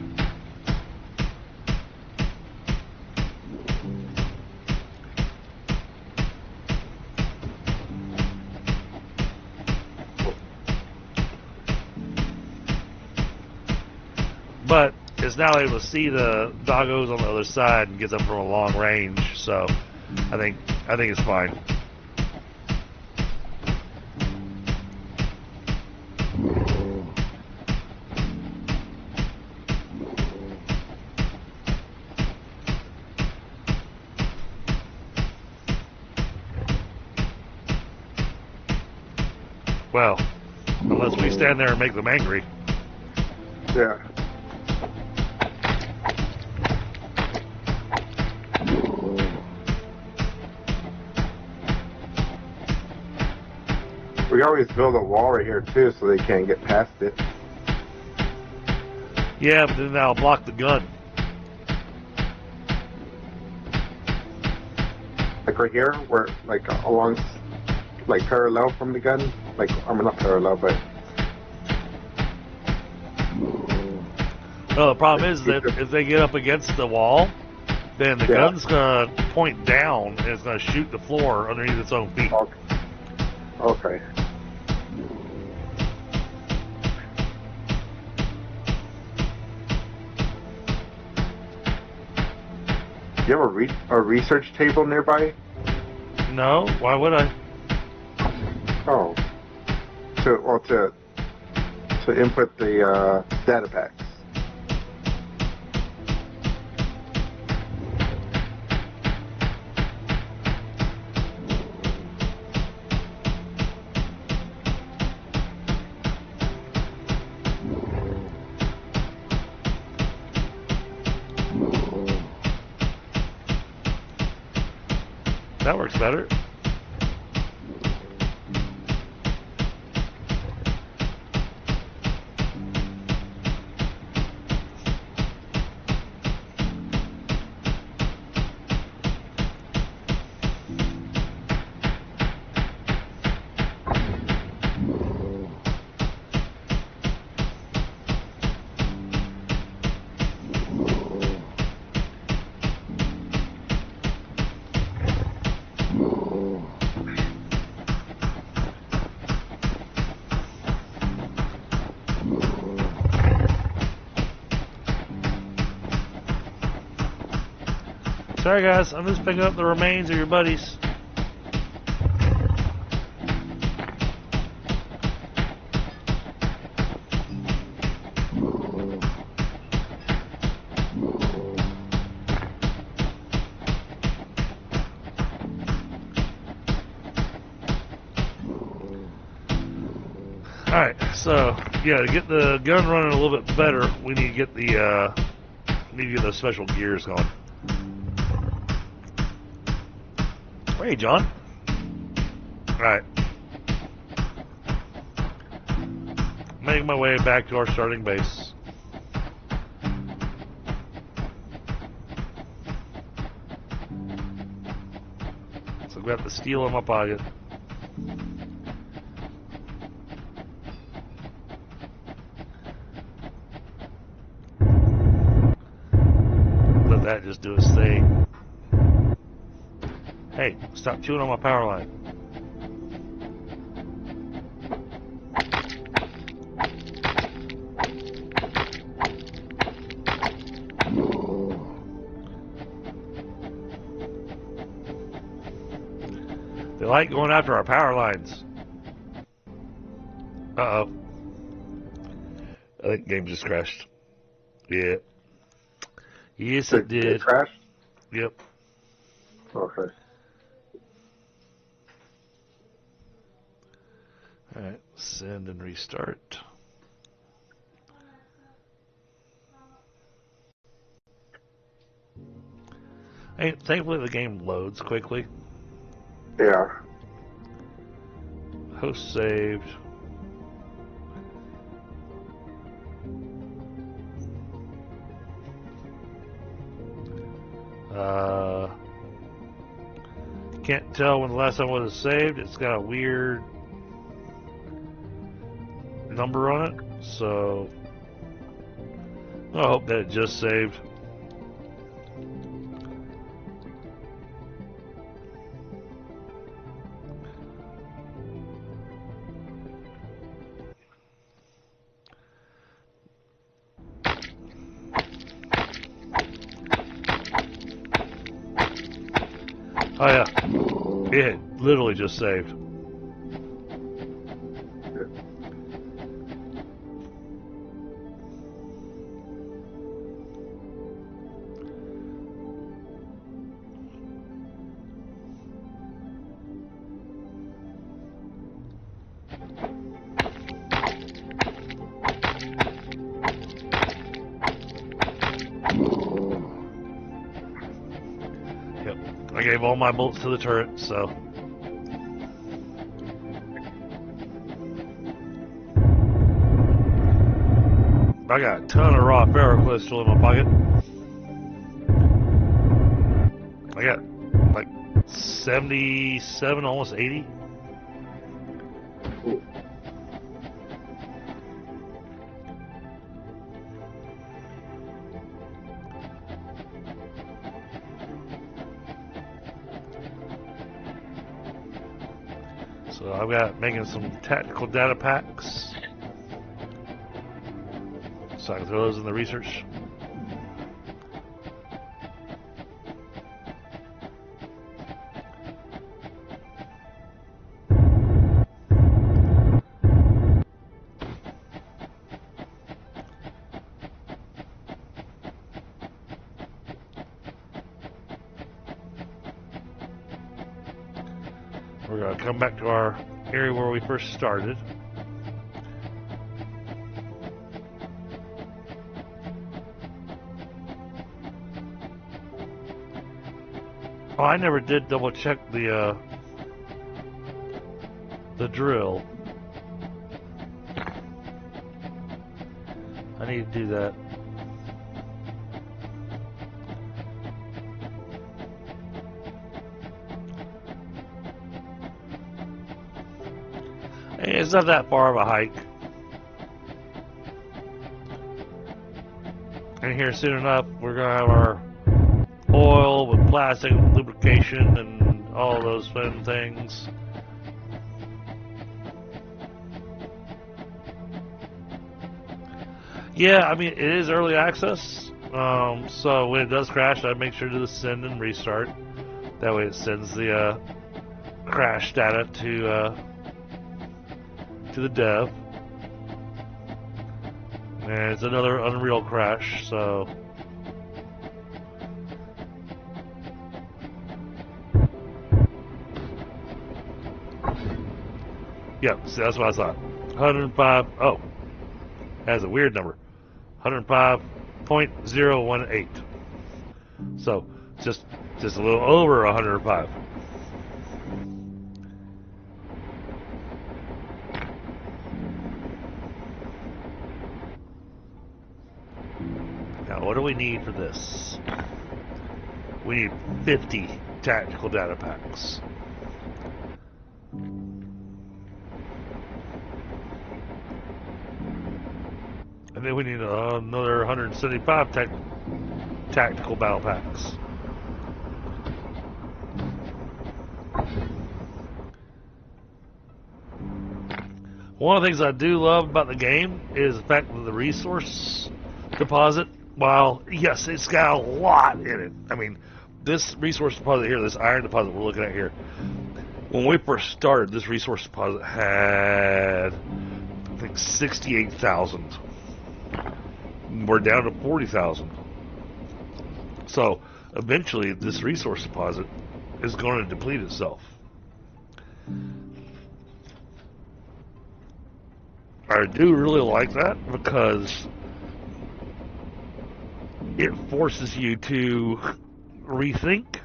But it's now able to see the doggos on the other side and gets them from a long range, so I think it's fine. Well, unless we stand there and make them angry. Yeah. We always build a wall right here too, so they can't get past it. Yeah, but then that'll block the gun. Like right here, where like along, like parallel from the gun. Like I mean, not parallel, but. Well, the problem is that if they get up against the wall, then the gun's gonna point down and it's gonna shoot the floor underneath its own feet. Okay. Do you have a research table nearby? No, why would I? Oh. To input the data packs. That works better. Sorry guys, I'm just picking up the remains of your buddies. Alright, so yeah, to get the gun running a little bit better, we need to get the special gears going. Hey, John. All right. making my way back to our starting base. So I've got the steel in my pocket. Let that just do its thing. Hey, stop chewing on my power line. They like going after our power lines. Uh-oh. I think the game just crashed. Yeah. Yes, it did. It crashed? Yep. Okay. Alright, send and restart. Hey, thankfully the game loads quickly. Yeah. Host saved. Can't tell when the last time it was saved. It's got a weird number on it, so I hope that it just saved. Oh yeah, it literally just saved. Yep, I gave all my bolts to the turret, so. I got a ton of raw ferrocrystal in my pocket. I got like 77, almost 80. So I've got making some tactical data packs. So I can throw those in the research. We're going to come back to our area where we first started. Oh, I never did double check the drill. I need to do that. Hey, it's not that far of a hike. And here soon enough, we're going to have our oil with plastic lubrication and all those fun things. Yeah, I mean, it is early access, so when it does crash, I make sure to send and restart. That way it sends the crash data to the dev. And it's another Unreal crash, so... Yep, see, that's what I thought. 105, oh, has a weird number. 105.018. So, just a little over 105. what do we need for this? We need 50 tactical data packs. And then we need another 175 tactical battle packs. One of the things I do love about the game is the fact that the resource deposit, while yes, it's got a lot in it. I mean, this resource deposit here, this iron deposit we're looking at here, when we first started, this resource deposit had, I think, 68,000. We're down to 40,000. So eventually, this resource deposit is going to deplete itself. I do really like that because it forces you to rethink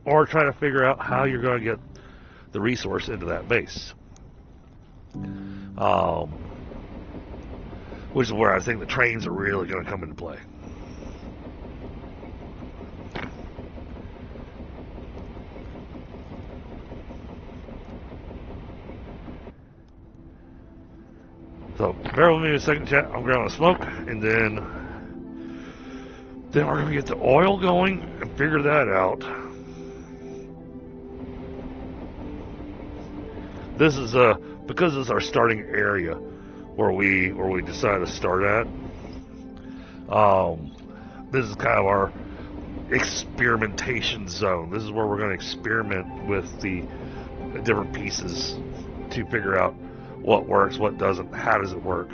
or try to figure out how you're going to get the resource into that base. Which is where I think the trains are really going to come into play. So bear with me a second, chat. I'm grabbing a smoke, and then we're going to get the oil going and figure that out. This is because it's our starting area where we decide to start at. This is kind of our experimentation zone. This is where we're going to experiment with the different pieces to figure out what works, what doesn't, how does it work.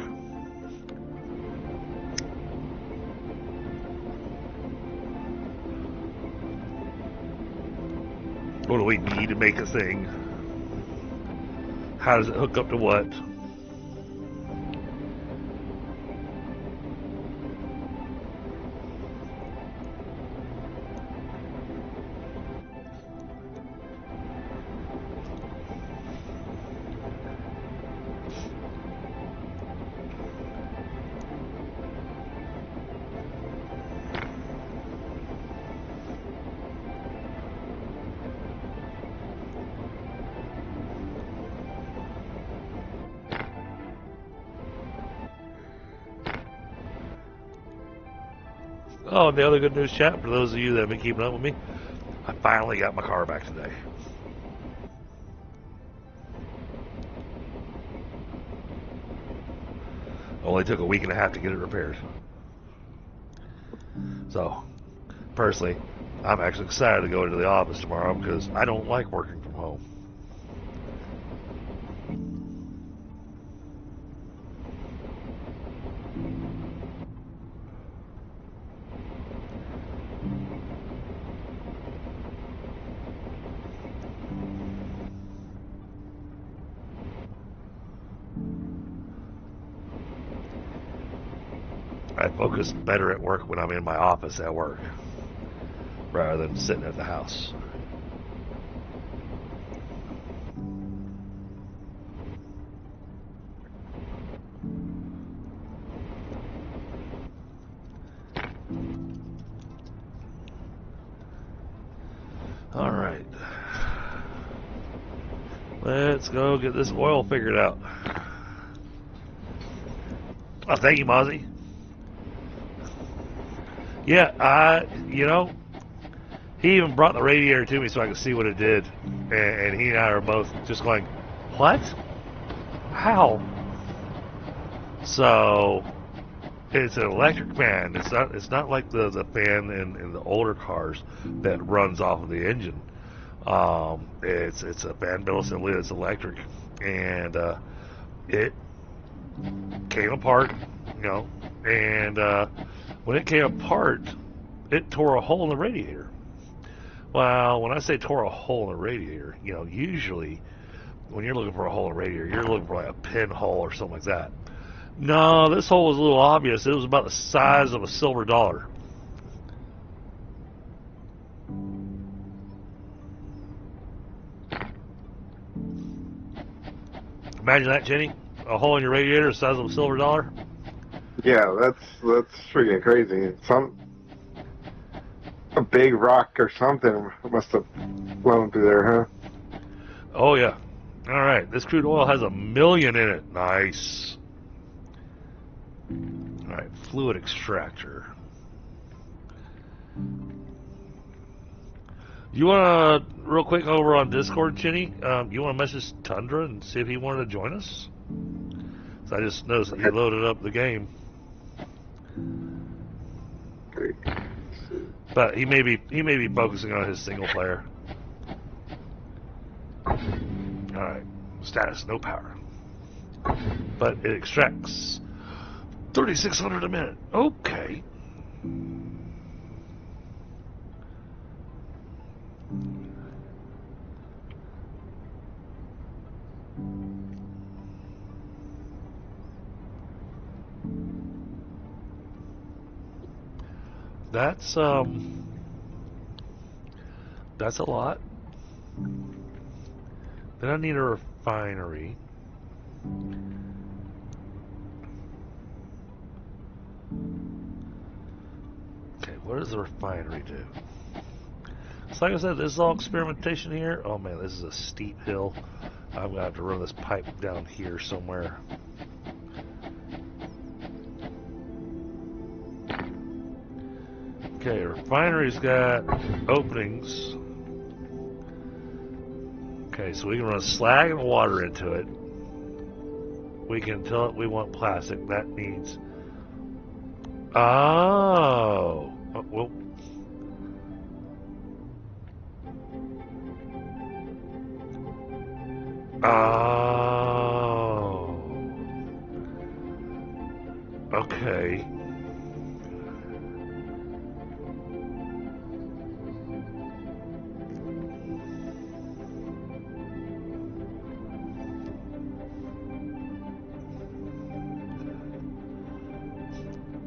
What do we need to make a thing? How does it hook up to what? Oh, and the other good news, chat, for those of you that have been keeping up with me, I finally got my car back today. Only took a week and a half to get it repaired. So, personally, I'm actually excited to go into the office tomorrow because I don't like working from home. I focus better at work when I'm in my office at work rather than sitting at the house. All right. Let's go get this oil figured out. Oh, thank you, Mozzie. Yeah, he even brought the radiator to me so I could see what it did. And he and I are both just going, what? How? So, it's an electric fan. It's not like the fan in the older cars that runs off of the engine. It's a fan built assembly that's electric. And it came apart, and when it came apart, it tore a hole in the radiator. Well, when I say tore a hole in the radiator, usually when you're looking for a hole in the radiator, you're looking for like a pinhole or something like that. No, this hole was a little obvious. It was about the size of a silver dollar. Imagine that, Jenny. A hole in your radiator the size of a silver dollar. Yeah, that's freaking crazy. A big rock or something must have flown through there, huh? Oh yeah. All right, this crude oil has 1 million in it. Nice. All right, fluid extractor. You want to, real quick over on Discord, Chinny, you want to message Tundra and see if he wanted to join us? So I just noticed that he loaded up the game. Great. But he may be focusing on his single player. Alright. Status, no power. But it extracts 3,600 a minute. Okay. That's a lot. Then I need a refinery. Okay, what does the refinery do? So like I said, this is all experimentation here. Oh man, this is a steep hill. I'm gonna have to run this pipe down here somewhere. Okay, refinery's got openings. Okay, so we can run slag and water into it. We can tell it we want plastic. That needs... Oh. Well. Oh. Okay.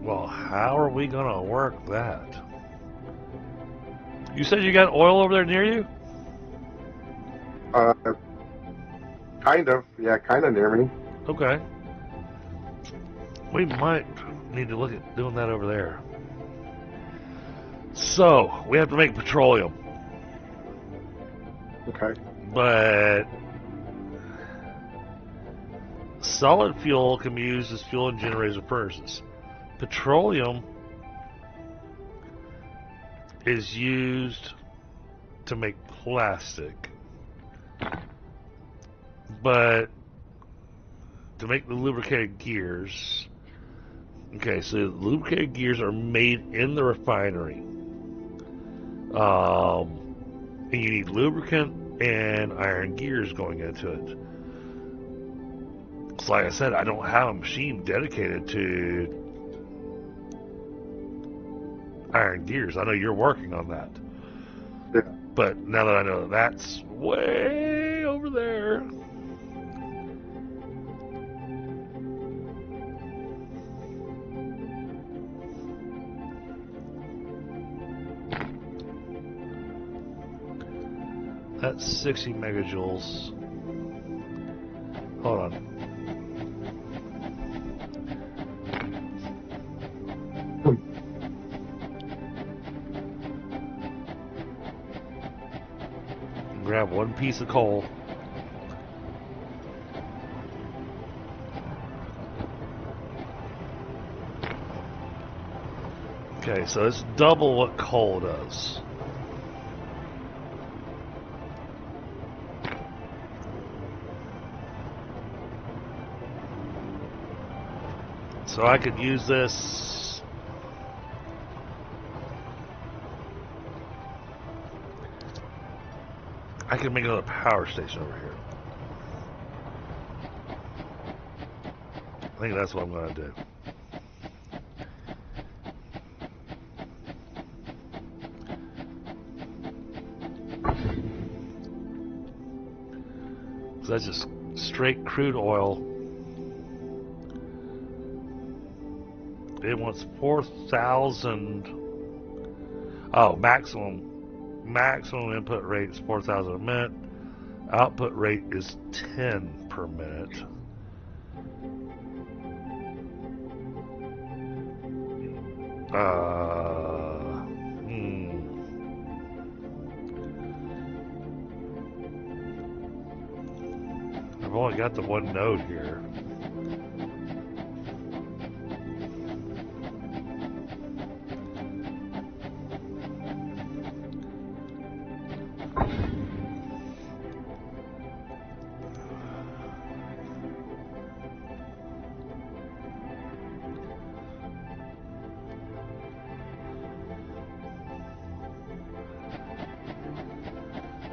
Well, how are we gonna work that? You said you got oil over there near you? Kind of. Yeah, kind of near me. Okay. We might need to look at doing that over there. So, we have to make petroleum. Okay. But solid fuel can be used as fuel in generators or furnaces. Petroleum is used to make plastic. But to make the lubricated gears, okay, so the lubricated gears are made in the refinery. And you need lubricant and iron gears going into it. So like I said, I don't have a machine dedicated to iron gears. I know you're working on that. Yeah. But now that I know that's way over there. That's 60 megajoules. Hold on. Grab one piece of coal. Okay, so it's double what coal does. So I could use this. I could make another power station over here. I think that's what I'm going to do. So that's just straight crude oil. It wants 4,000. Oh, maximum input rate is 4,000 a minute. Output rate is 10 per minute. Hmm. I've only got the one node here.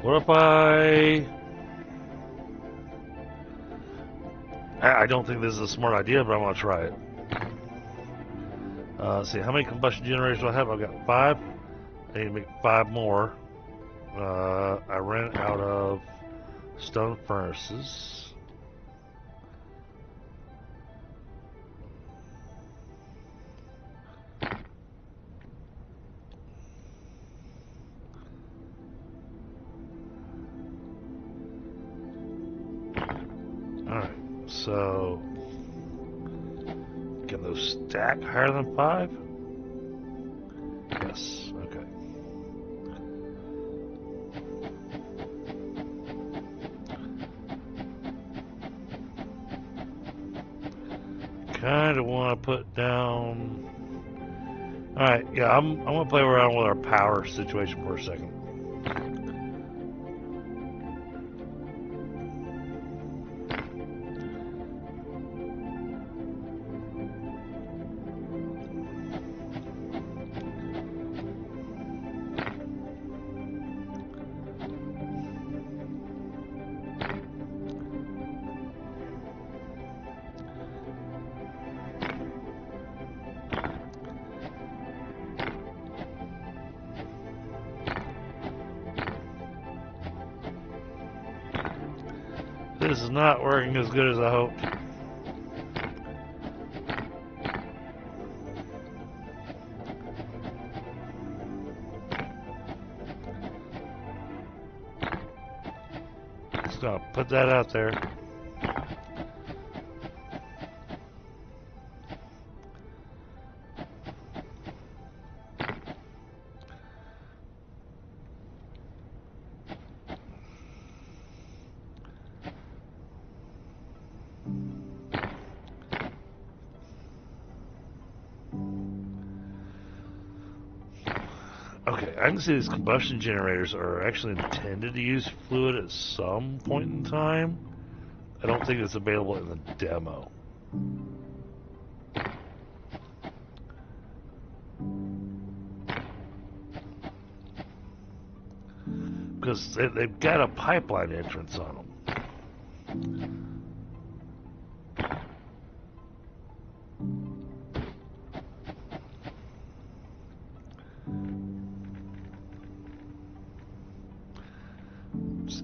What if I don't think this is a smart idea, but I'm going to try it. Let's see, how many combustion generators do I have? I've got 5. I need to make 5 more. I ran out of stone furnaces. Alright, so can those stack higher than 5? Yes, okay. Kind of want to put down. Alright, yeah, I'm going to play around with our power situation for a second. This is not working as good as I hoped. Just gonna put that out there. Okay, I can see these combustion generators are actually intended to use fluid at some point in time. I don't think it's available in the demo. Because they've got a pipeline entrance on them.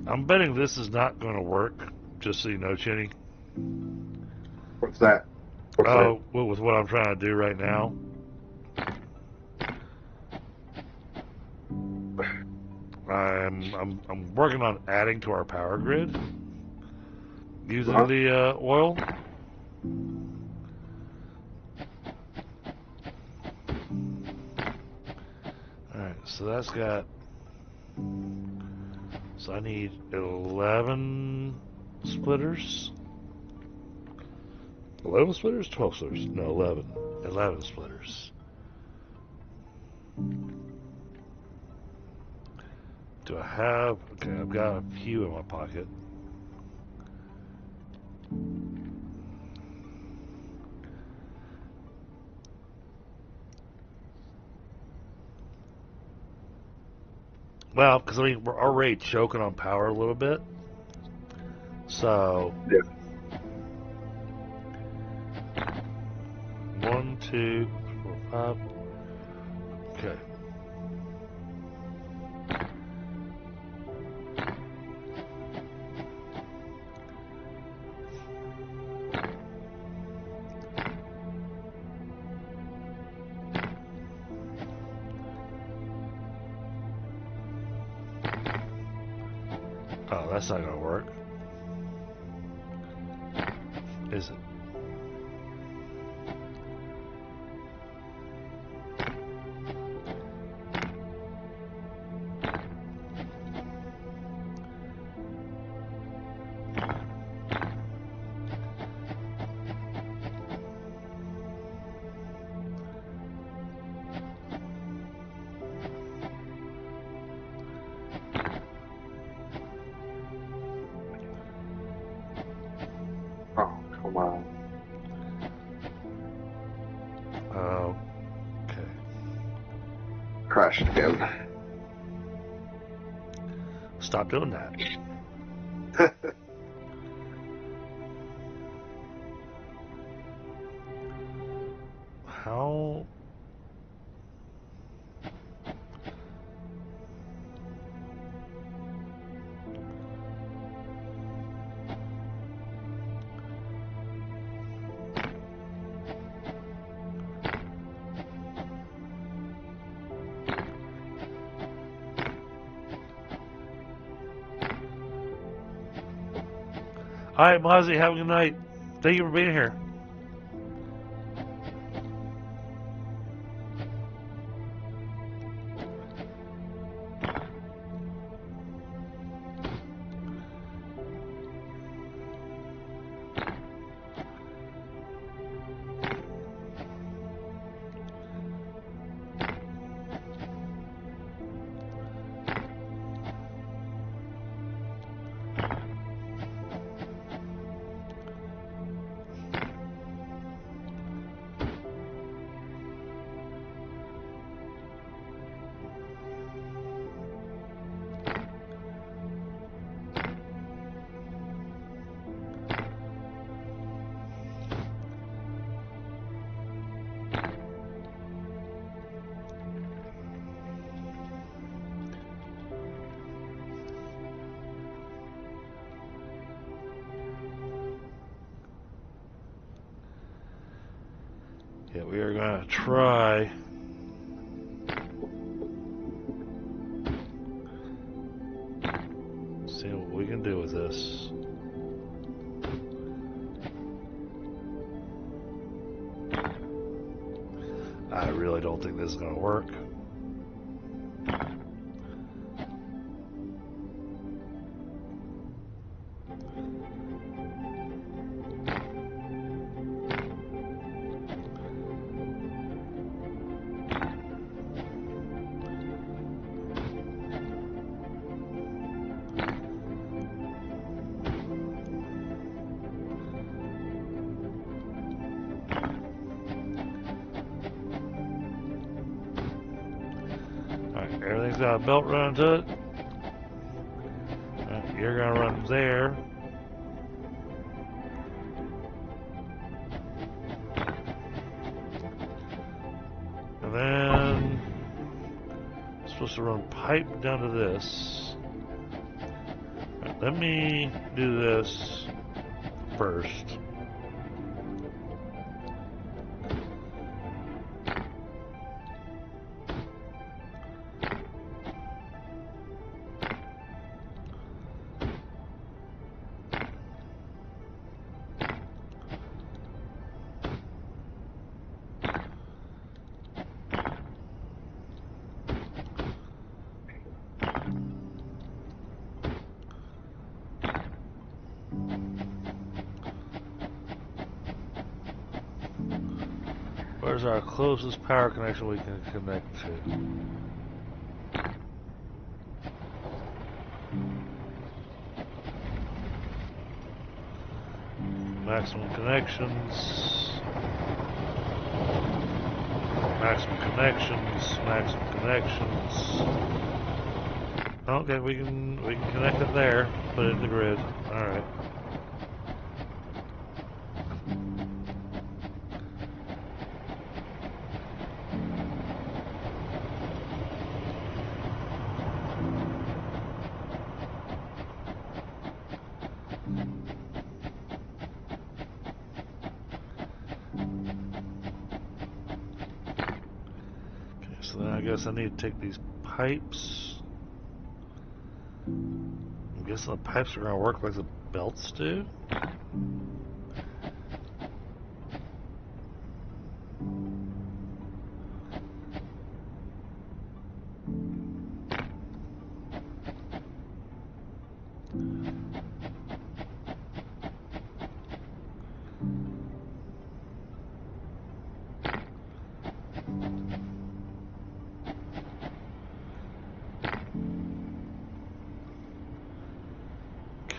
I'm betting this is not going to work, just so you know, Chinny. What's that? With what I'm trying to do right now. I'm working on adding to our power grid using the oil. Alright, so that's got. So I need 11 splitters. 11 splitters? 12 splitters? No, 11. 11 splitters. Do I have... Okay, I've got a few in my pocket. Well, because I mean, we're already choking on power a little bit. So... Yeah. 1, 2, 4, 5. Okay. Oh, that's not gonna work. Is it? crashed again. Stop doing that. How? All right, Mozzie, have a good night. Thank you for being here. Yeah, we are going to try. See what we can do with this. I really don't think this is going to work. Everything's got a belt run to it. You're going to run there. And then I'm supposed to run pipe down to this. Right, let me do this first. Where's our closest power connection we can connect to? Maximum connections. Maximum connections. Maximum connections. Okay, we can connect it there. Put it in the grid. All right. So then I guess I need to take these pipes. I'm guessing the pipes are going to work like the belts do.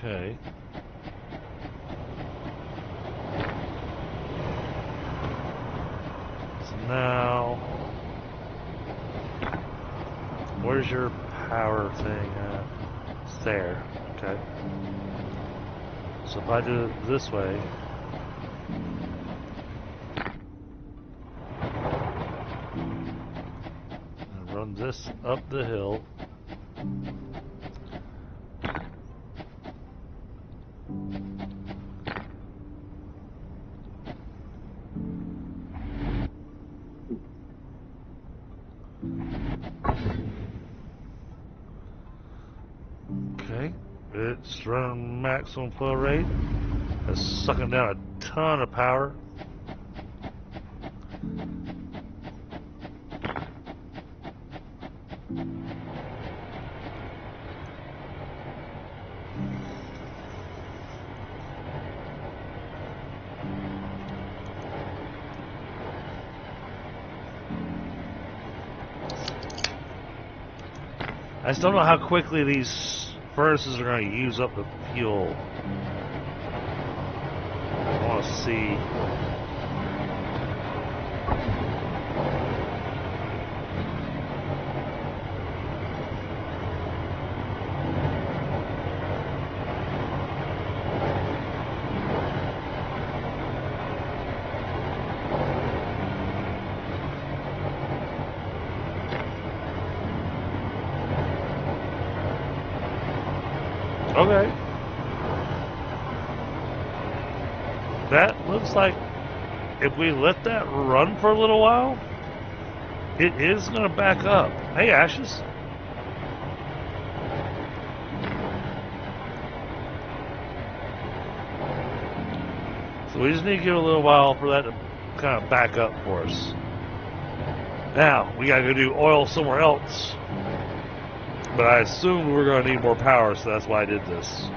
Okay. So now your power thing at? It's there. Okay. So if I do it this way, and run this up the hill. Okay, it's running maximum flow rate. It's sucking down a ton of power. I just don't know how quickly these furnaces are going to use up the fuel. I want to see. Okay. That looks like if we let that run for a little while, it is going to back up. Hey, Ashes. So we just need to give it a little while for that to kind of back up for us. Now, we got to go do oil somewhere else. But I assumed we were going to need more power, so that's why I did this.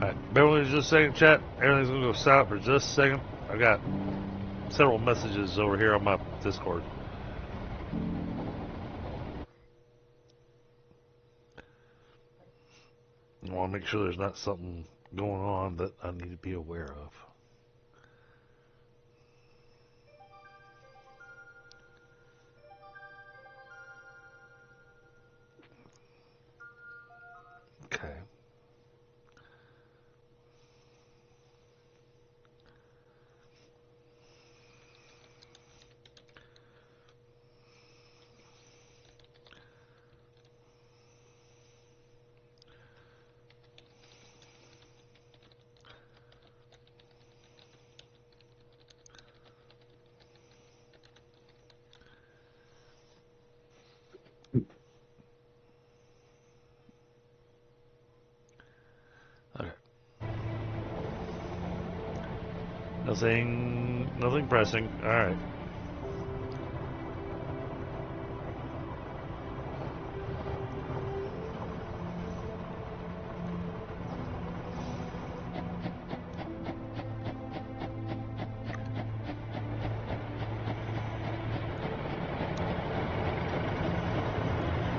Alright, bear with me just a second, chat. Everything's going to go silent for just a second. I got several messages over here on my Discord. I want to make sure there's not something going on that I need to be aware of. Okay. Okay. Nothing pressing. All right.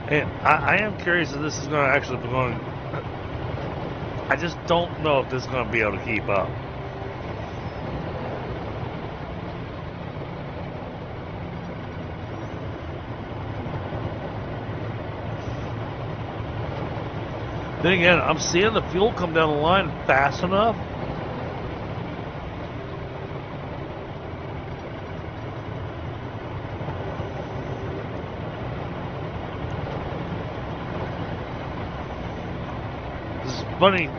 And I am curious if this is going to actually be going. I just don't know if this is going to be able to keep up. Then again, I'm seeing the fuel come down the line fast enough. This is funny,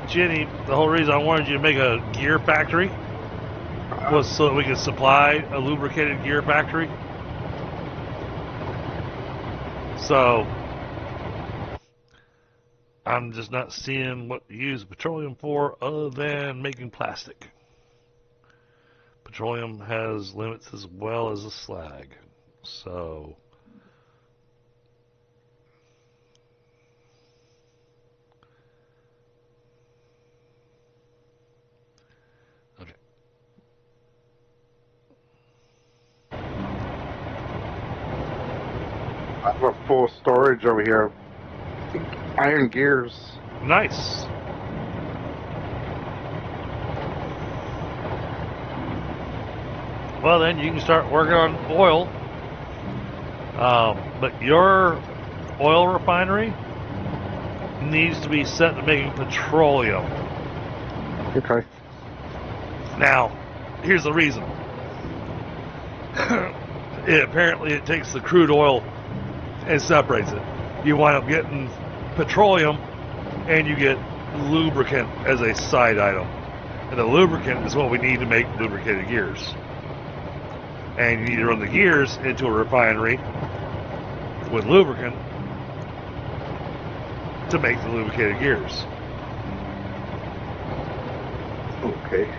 Jenny. The whole reason I wanted you to make a gear factory was so that we could supply a lubricated gear factory. So I'm just not seeing what to use petroleum for other than making plastic. Petroleum has limits as well as a slag. So a full storage over here. Iron gears. Nice. Well, then you can start working on oil. But your oil refinery needs to be set to making petroleum. Okay. Now, here's the reason. Apparently, it takes the crude oil and separates it. You wind up getting petroleum, and you get lubricant as a side item. And the lubricant is what we need to make lubricated gears. And you need to run the gears into a refinery with lubricant to make the lubricated gears. Okay.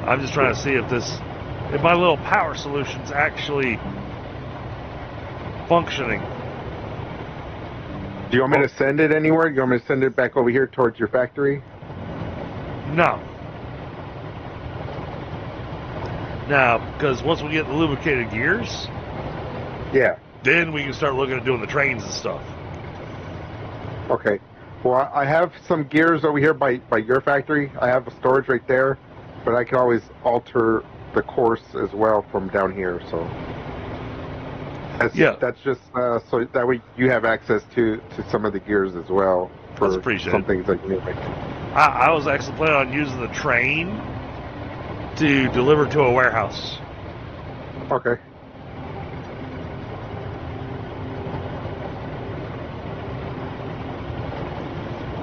I'm just trying to see if my little power solution's actually functioning. Do you want me to send it anywhere? Do you want me to send it back over here towards your factory? No. Now, because once we get the lubricated gears, Yeah. then we can start looking at doing the trains and stuff. Okay. Well, I have some gears over here by your factory. I have a storage right there, but I can always alter the course as well from down here. So that's just so that way you have access to some of the gears as well for some things that you need to make. I was actually planning on using the train to deliver to a warehouse. Okay.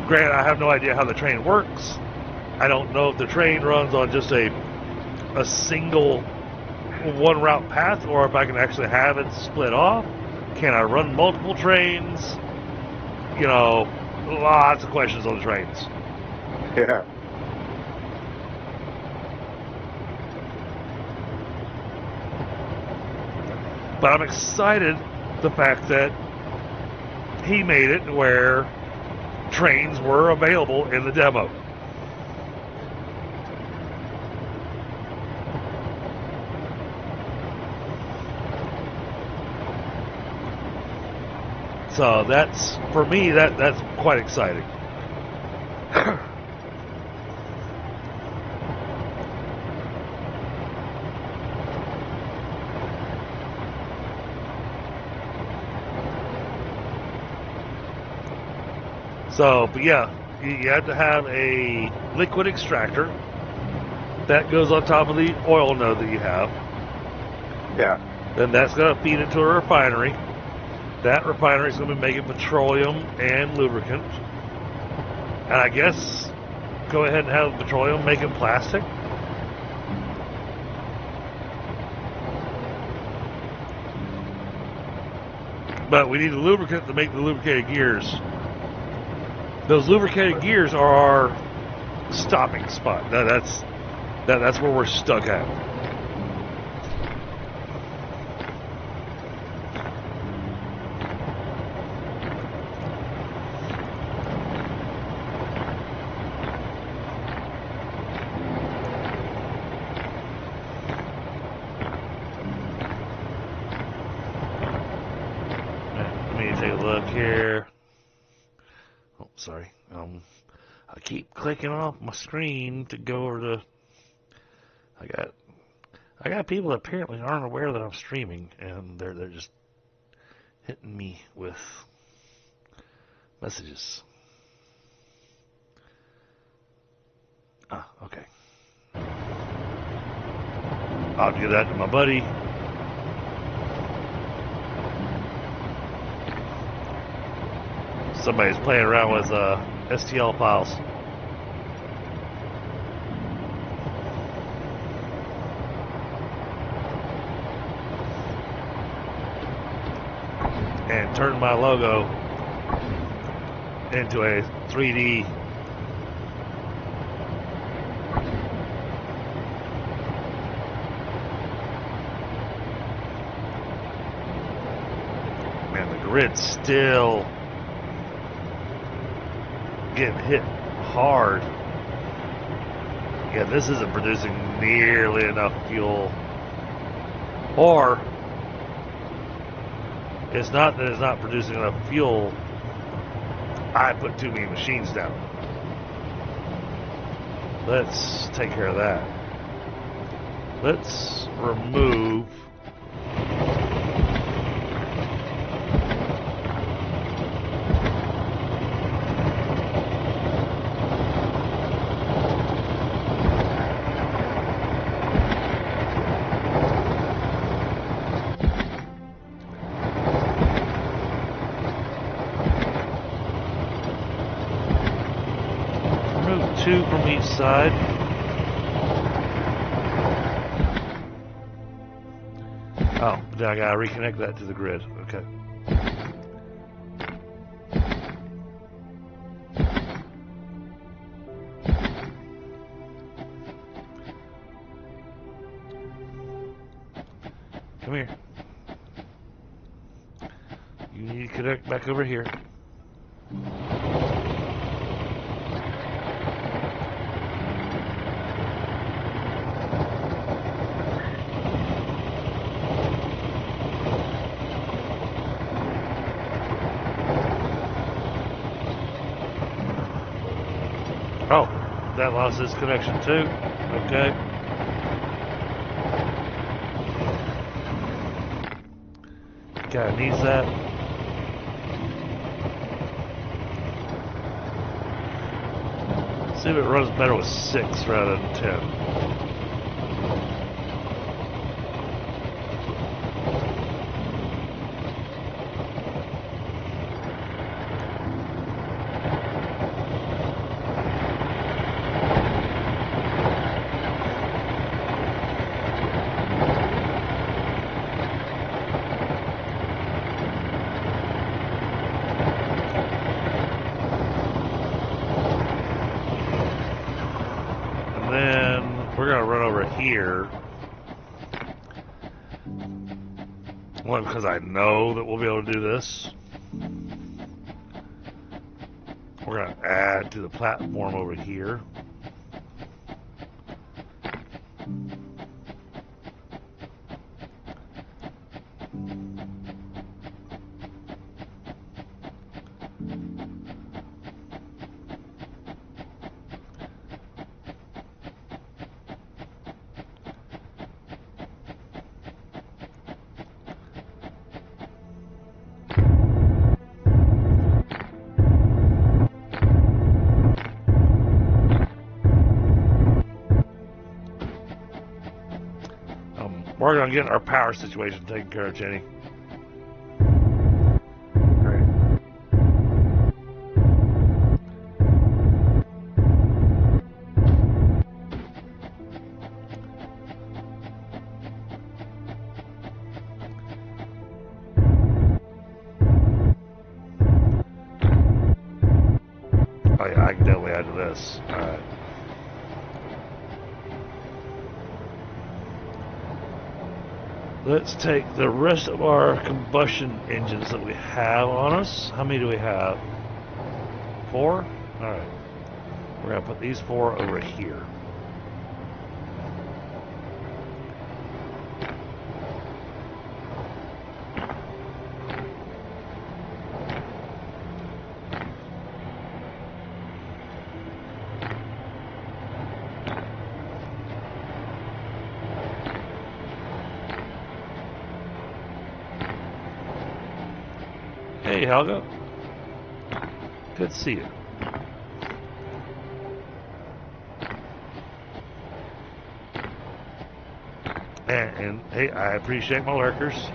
Granted, I have no idea how the train works. I don't know if the train runs on just a single one route path, or if I can actually have it split off. Can I run multiple trains? You know, lots of questions on the trains. Yeah. But I'm excited the fact that he made it where trains were available in the demo. So that's, for me, that's quite exciting. So, but yeah, you have to have a liquid extractor that goes on top of the oil node that you have. Yeah. Then that's going to feed into a refinery. That refinery is going to be making petroleum and lubricant. And I guess go ahead and have petroleum making plastic. But we need the lubricant to make the lubricated gears. Those lubricated gears are our stopping spot. That's where we're stuck at. Let me take a look here. Oh, sorry. I keep clicking off my screen to go over to. I got people that apparently aren't aware that I'm streaming, and they're just hitting me with messages. Ah, okay. I'll give that to my buddy. Somebody's playing around with STL files. And turn my logo into a 3D man, the grid's still getting hit hard. Yeah, this isn't producing nearly enough fuel Or it's not that it's not producing enough fuel. I put too many machines down. Let's take care of that. Let's remove two from each side. Oh, then I gotta reconnect that to the grid. Okay. Come here. You need to connect back over here. Oh, that lost its connection too. Okay. Guy needs that. See if it runs better with 6 rather than 10. Here, one, because I know that we'll be able to do this. We're going to add to the platform over here. We're going to get our power situation taken care of, Jenny. Oh yeah, I can definitely add to this. All right. Let's take the rest of our combustion engines that we have on us. How many do we have? 4? Alright. We're going to put these 4 over here. Hey, Helga. Good to see you. And hey, I appreciate my lurkers.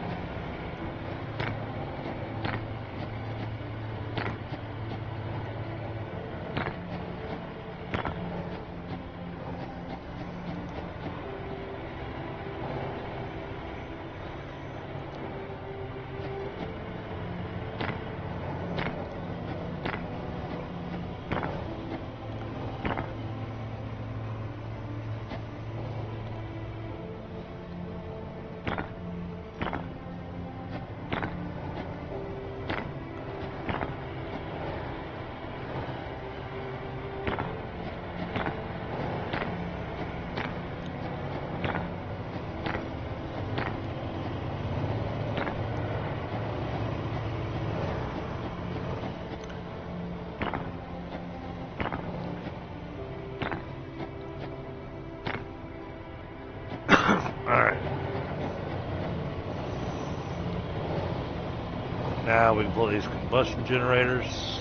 Now we can pull these combustion generators.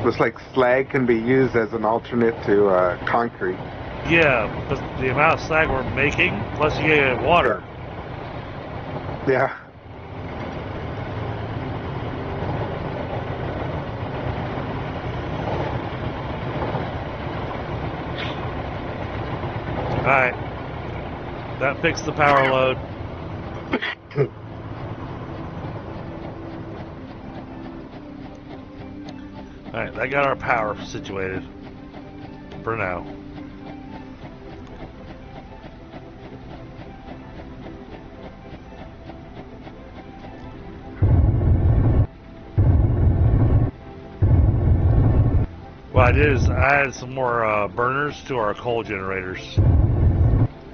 Looks like slag can be used as an alternate to concrete. Yeah, but the amount of slag we're making, plus you get water. Yeah. Alright. That fixed the power load. Alright, that got our power situated. For now. What I did is I added some more burners to our coal generators.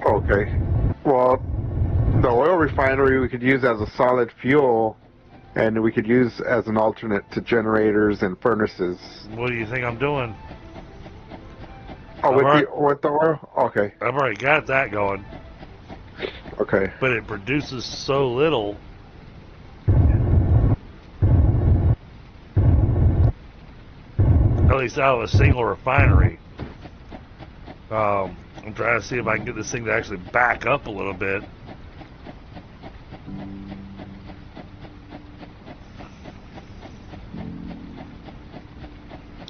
Okay. Well, the oil refinery we could use as a solid fuel, and we could use as an alternate to generators and furnaces. What do you think I'm doing? Oh, with the oil? Okay. I've already got that going. Okay. But it produces so little. At least out of a single refinery. I'm trying to see if I can get this thing to actually back up a little bit.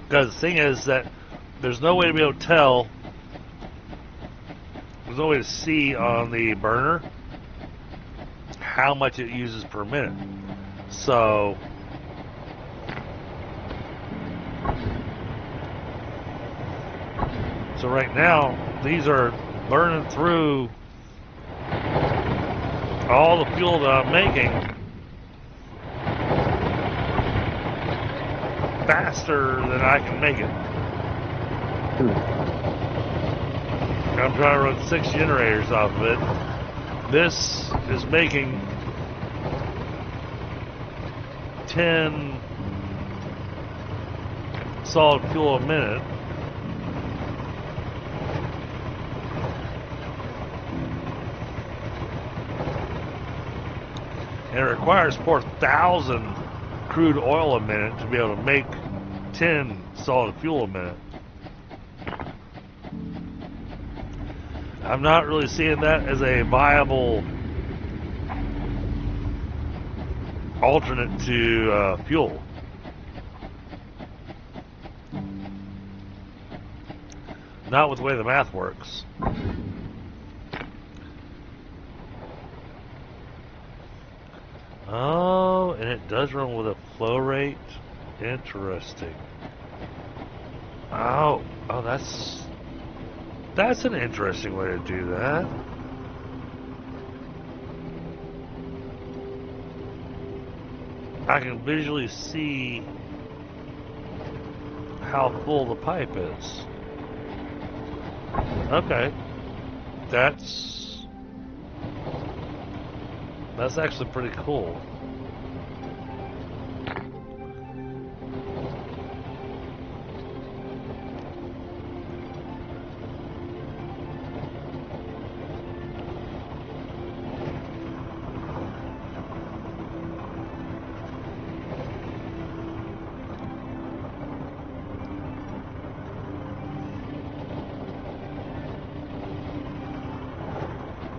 Because the thing is that there's no way to be able to tell, there's no way to see on the burner how much it uses per minute. So right now, these are burning through all the fuel that I'm making faster than I can make it. I'm trying to run 6 generators off of it. This is making 10 solid fuel a minute. And it requires 4,000 crude oil a minute to be able to make 10 solid fuel a minute. I'm not really seeing that as a viable alternate to fuel. Not with the way the math works. Oh, and it does run with a flow rate. Interesting. Oh, that's an interesting way to do that. I can visually see how full the pipe is. Okay, that's actually pretty cool.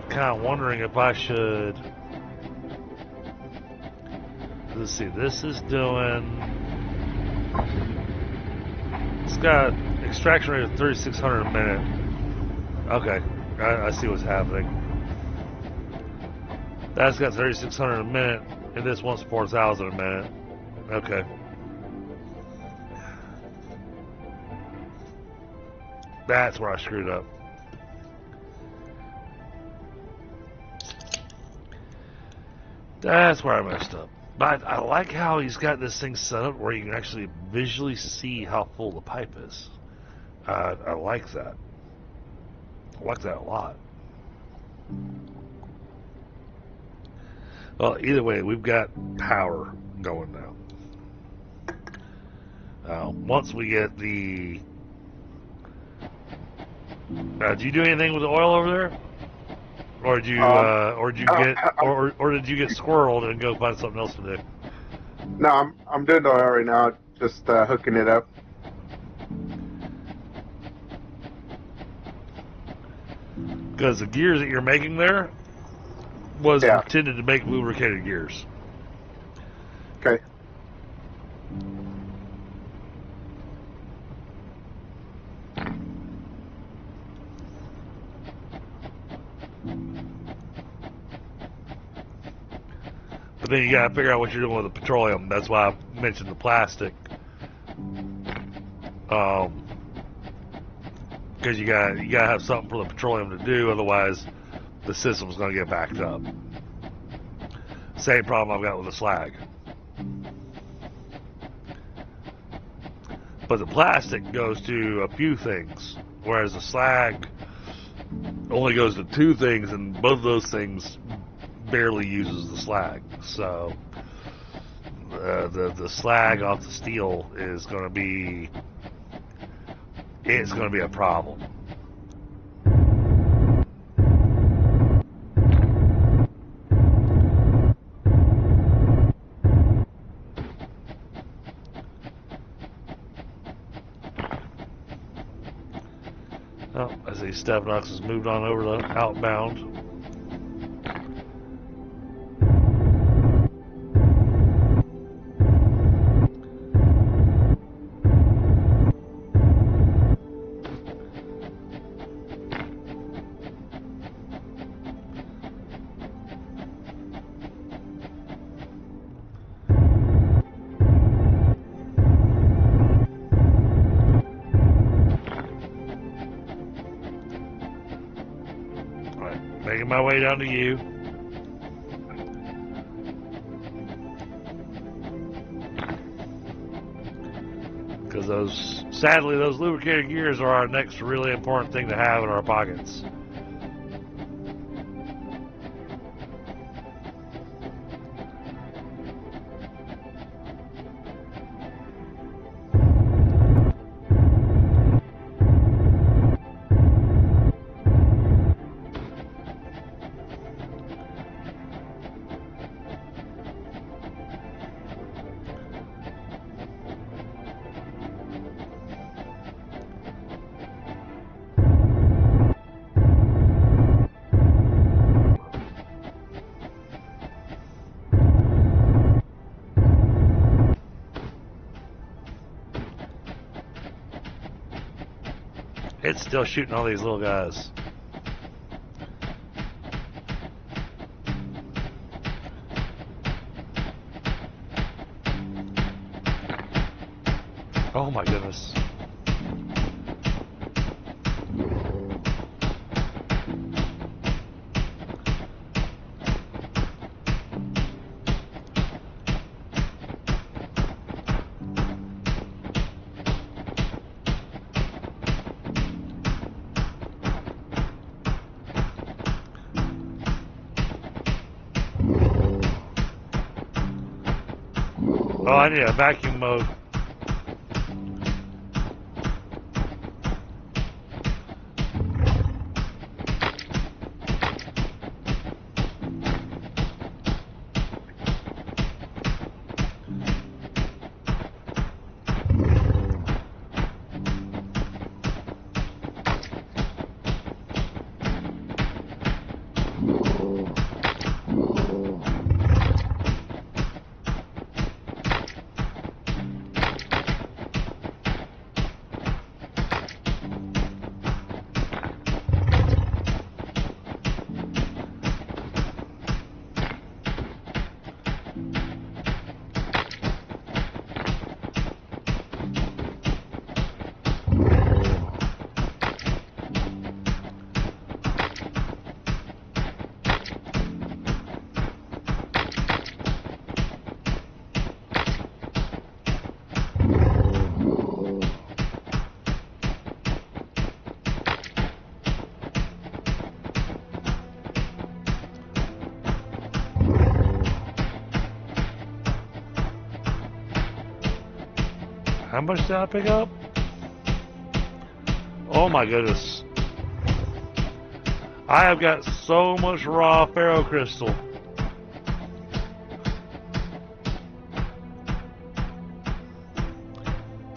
Kind of wondering if I should. Let's see. This is doing. It's got extraction rate of 3,600 a minute. Okay, I see what's happening. That's got 3,600 a minute, and this wants 4,000 a minute. Okay. That's where I screwed up. That's where I messed up. But I like how he's got this thing set up where you can actually visually see how full the pipe is. I like that. I like that a lot. Well, either way, we've got power going now. Once we get the... did you do anything with the oil over there? Or did you, or did you get squirreled and go find something else to do? No, I'm doing the oil right now, just hooking it up. Because the gears that you're making there was intended to make lubricated gears. Okay. But then you gotta figure out what you're doing with the petroleum. That's why I mentioned the plastic. Because you gotta have something for the petroleum to do, otherwise the system's gonna get backed up. Same problem I've got with the slag. But the plastic goes to a few things, whereas the slag only goes to 2 things, and both of those things barely uses the slag. So the slag off the steel is going to be a problem. Oh, I see Stepnox has moved on over to outbound. Making my way down to you. Because sadly, those lubricated gears are our next really important thing to have in our pockets. It's still shooting all these little guys. Oh my goodness. Oh, I need a vacuum mode. How much did I pick up? Oh my goodness. I have got so much raw ferrocrystal.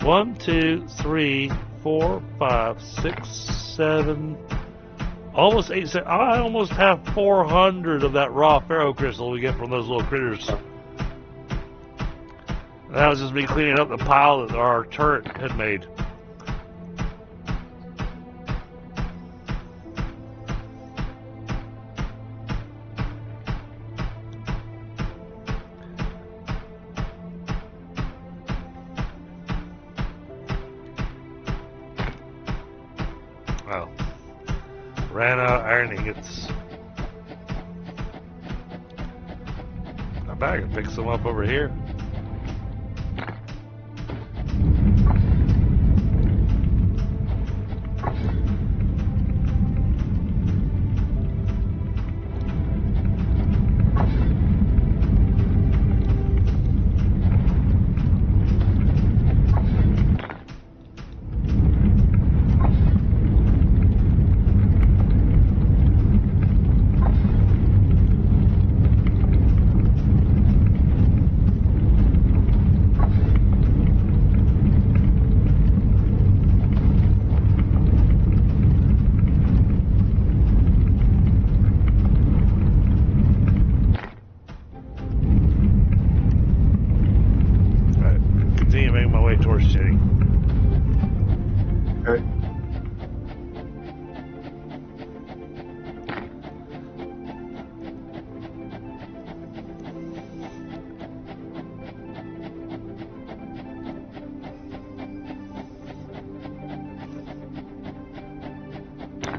One, two, three, 4, 5, 6, 7, almost 8, 7. I almost have 400 of that raw ferrocrystal we get from those little critters. That was just me cleaning up the pile that our turret had made. Oh. Ran out of iron ingots. I bet I can pick some up over here.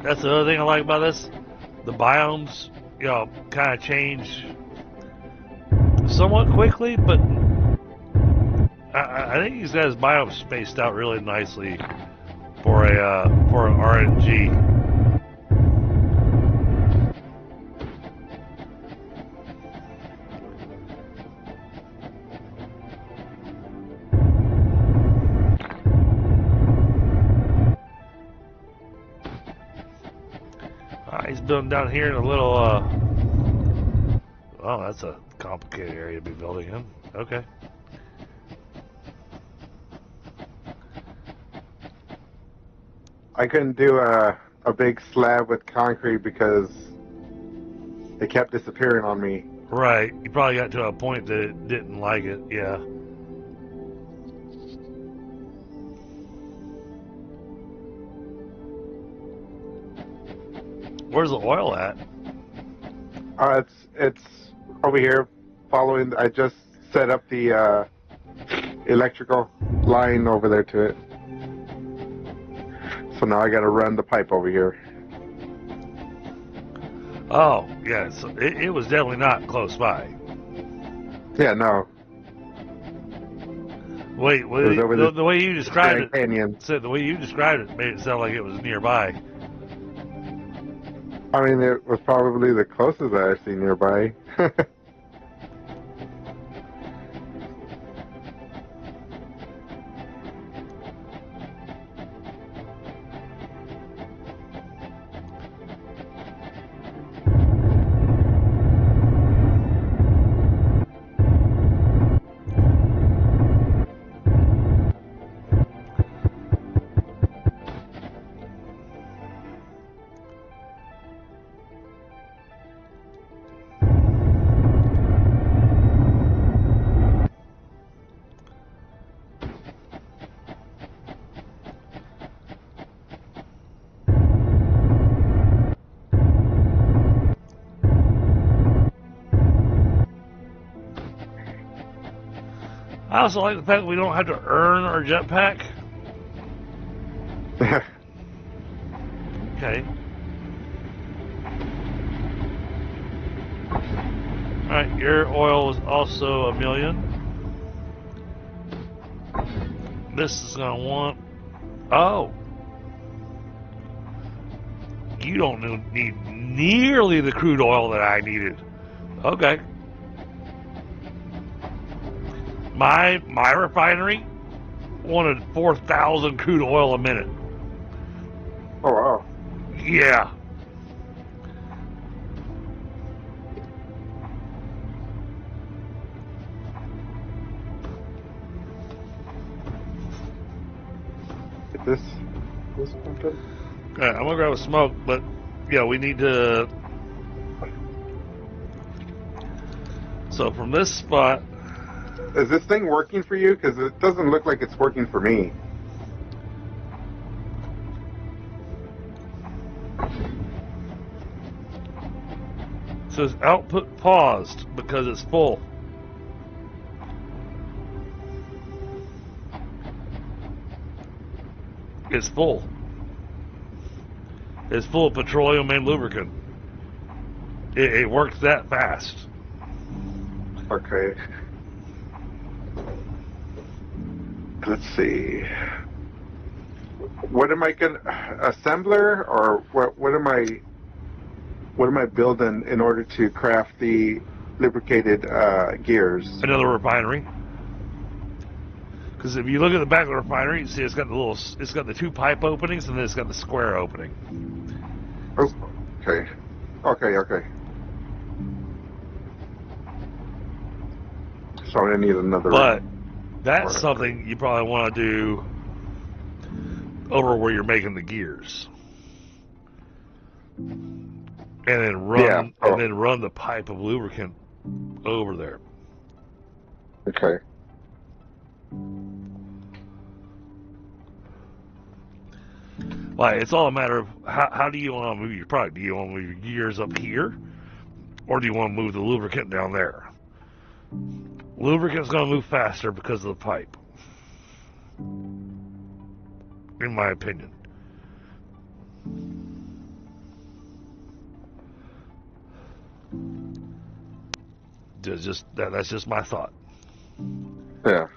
That's the other thing I like about this. The biomes, you know, kind of change somewhat quickly, but I think he's got his biomes spaced out really nicely for an RNG. He's building down here in a little, oh, that's a complicated area to be building in. Okay. I couldn't do a big slab with concrete because it kept disappearing on me. Right. You probably got to a point that it didn't like it, yeah. Where's the oil at? It's over here. Following, I just set up the electrical line over there to it. So now I got to run the pipe over here. Oh, yeah. So it was definitely not close by. Yeah, no. Wait, the way you described it, canyon. So the way you described it made it sound like it was nearby. I mean, it was probably the closest that I see nearby. I also like the fact that we don't have to earn our jetpack. Okay. Alright, your oil is also 1 million. This is going to want... Oh! You don't need nearly the crude oil that I needed. Okay. My refinery wanted 4,000 crude oil a minute. Oh, wow. Yeah. Get this pumping. Alright, I'm gonna grab a smoke, but yeah, we need to. So from this spot. Is this thing working for you? Because it doesn't look like it's working for me. It says output paused because it's full. It's full. It's full of petroleum and lubricant. It works that fast. Okay. Let's see. What am I gonna assembler, or what am I building in order to craft the lubricated gears? Another refinery. Because if you look at the back of the refinery, you see it's got the 2 pipe openings, and then it's got the square opening. Oh, okay. Okay. So I need another. But that's something you probably want to do over where you're making the gears, and then run the pipe of lubricant over there. Okay. Like, it's all a matter of how do you want to move your product? Do you want to move your gears up here, or do you want to move the lubricant down there? Lubricant's going to move faster because of the pipe, in my opinion. That's just my thought. Yeah.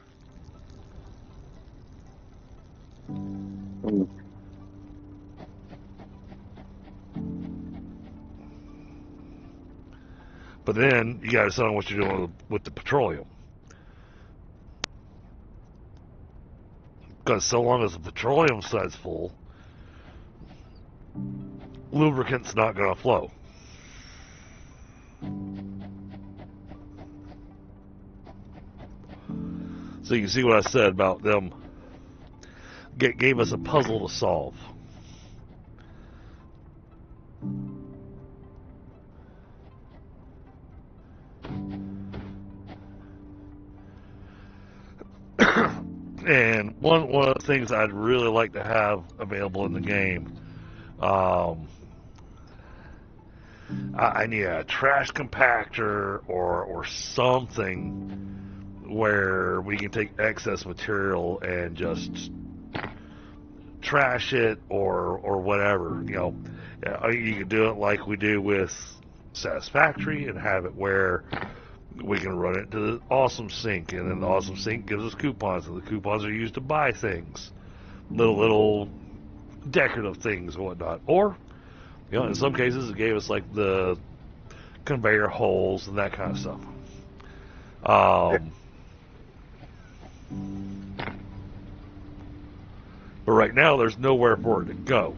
But then you got to decide what you're doing with the petroleum. Because so long as the petroleum side's full, lubricant's not going to flow. So you can see what I said about them. Gave us a puzzle to solve. And one of the things I'd really like to have available in the game, I need a trash compactor or something where we can take excess material and just trash it or whatever. You can do it like we do with Satisfactory and have it where we can run it to the Awesome Sink, and then the Awesome Sink gives us coupons, and the coupons are used to buy things, little decorative things and whatnot. Or, in some cases, it gave us like the conveyor holes and that kind of stuff. But right now, there's nowhere for it to go.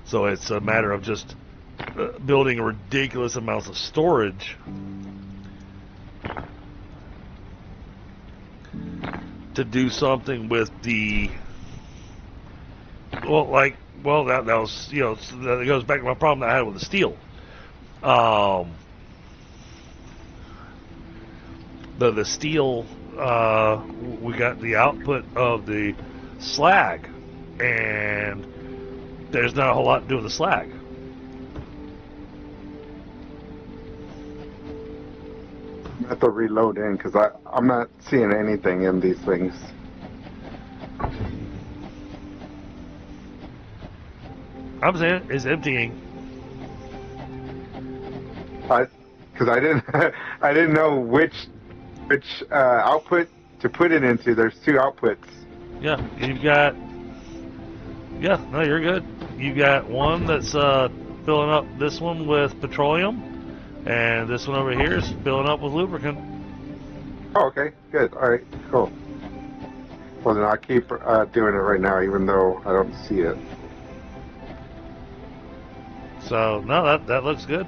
So it's a matter of just building ridiculous amounts of storage to do something with the that was that goes back to my problem that I had with the steel. The steel, we got the output of the slag, and there's not a whole lot to do with the slag. I have to reload in because I'm not seeing anything in these things. I'm saying it's emptying. Because I didn't know which output to put it into. There's two outputs. Yeah, you've got. Yeah, no, you're good. You've got one that's filling up this one with petroleum, and this one over here is filling up with lubricant. Oh, okay, good. All right, cool. Well, then I'll keep doing it right now, even though I don't see it. So, no, that looks good.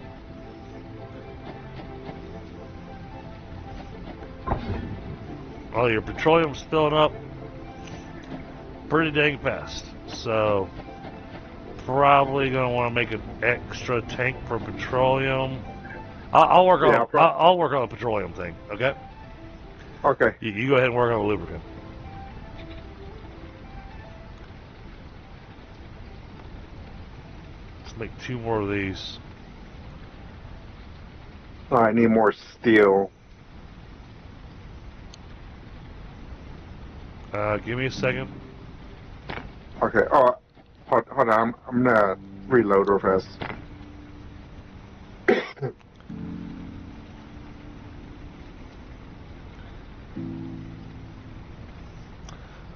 Well, your petroleum's filling up pretty dang fast. So, probably going to want to make an extra tank for petroleum. I'll work on I'll work on a petroleum thing. Okay. Okay. You go ahead and work on the lubricant. Let's make 2 more of these. Oh, I need more steel. Give me a second. Okay. Oh, hold on. I'm gonna reload real fast.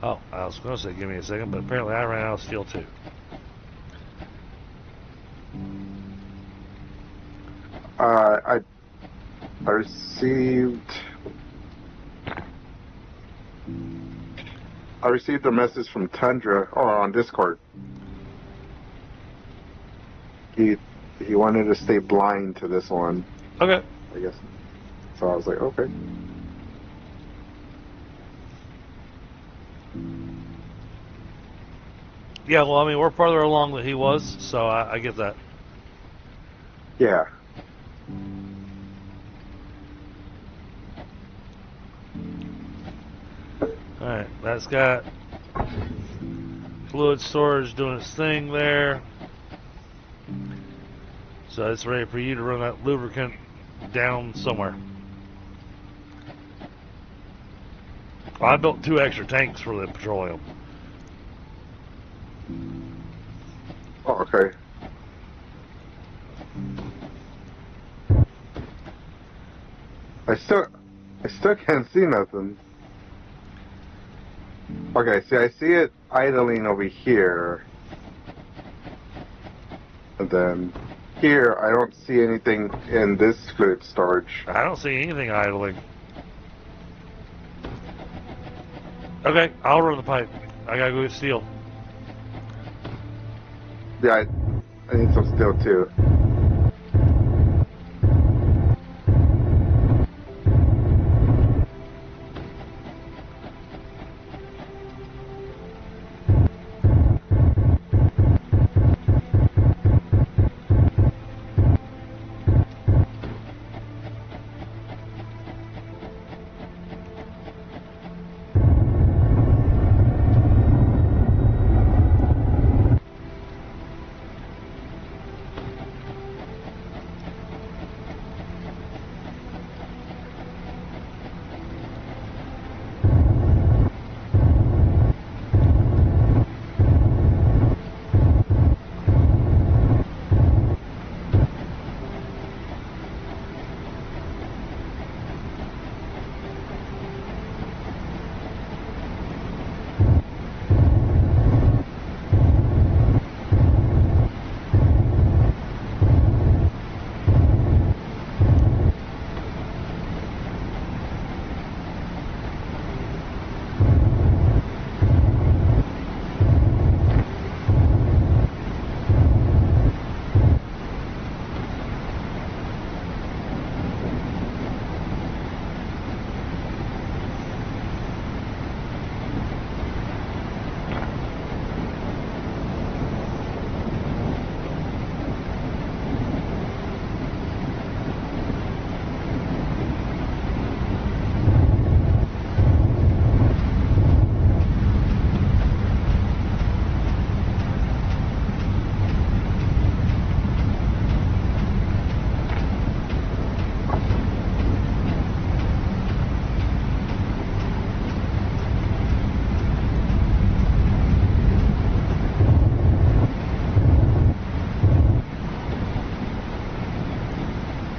Oh, I was going to say give me a second, but apparently I ran out of steel too. I received a message from Tundra on Discord. He wanted to stay blind to this one. Okay. I guess. So I was like, okay. Yeah, well, I mean, we're farther along than he was, so I get that. Yeah. Alright, that's got fluid storage doing its thing there. So it's ready for you to run that lubricant down somewhere. I built 2 extra tanks for the petroleum. Oh, okay. I still can't see nothing. Okay, see, I see it idling over here. And then here, I don't see anything in this fluid storage. I don't see anything idling. Okay, I'll run the pipe. I gotta go get steel. Yeah, I need some steel too.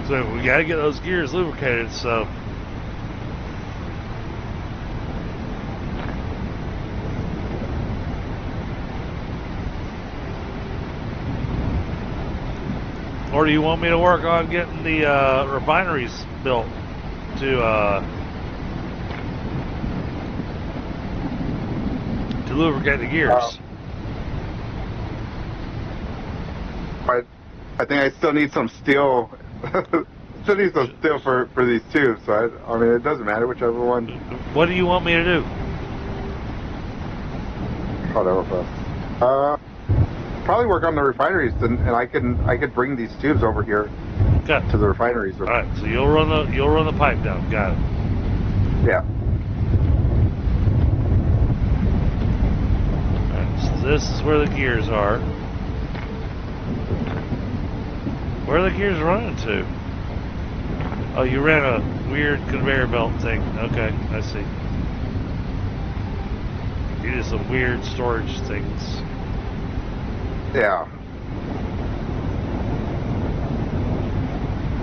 So we got to get those gears lubricated. So. Or do you want me to work on getting the refineries built to lubricate the gears? I think I still need some steel. Still need some steel for these tubes. So I mean, it doesn't matter whichever one. What do you want me to do? Whatever, bro. Probably work on the refineries, and I could bring these tubes over here to the refineries. All right, so you'll run the pipe down. Got it. Yeah. All right, so this is where the gears are. Where are the gears running to? Oh, you ran a weird conveyor belt thing. Okay, I see. You did some weird storage things. Yeah.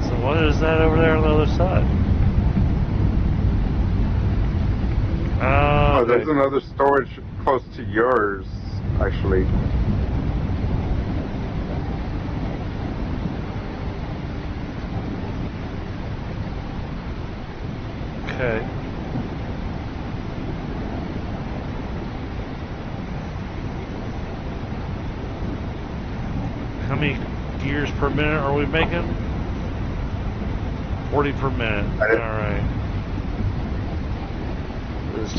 So what is that over there on the other side? Oh, Okay. there's another storage close to yours, actually. Okay. How many gears per minute are we making? 40 per minute. All right. It's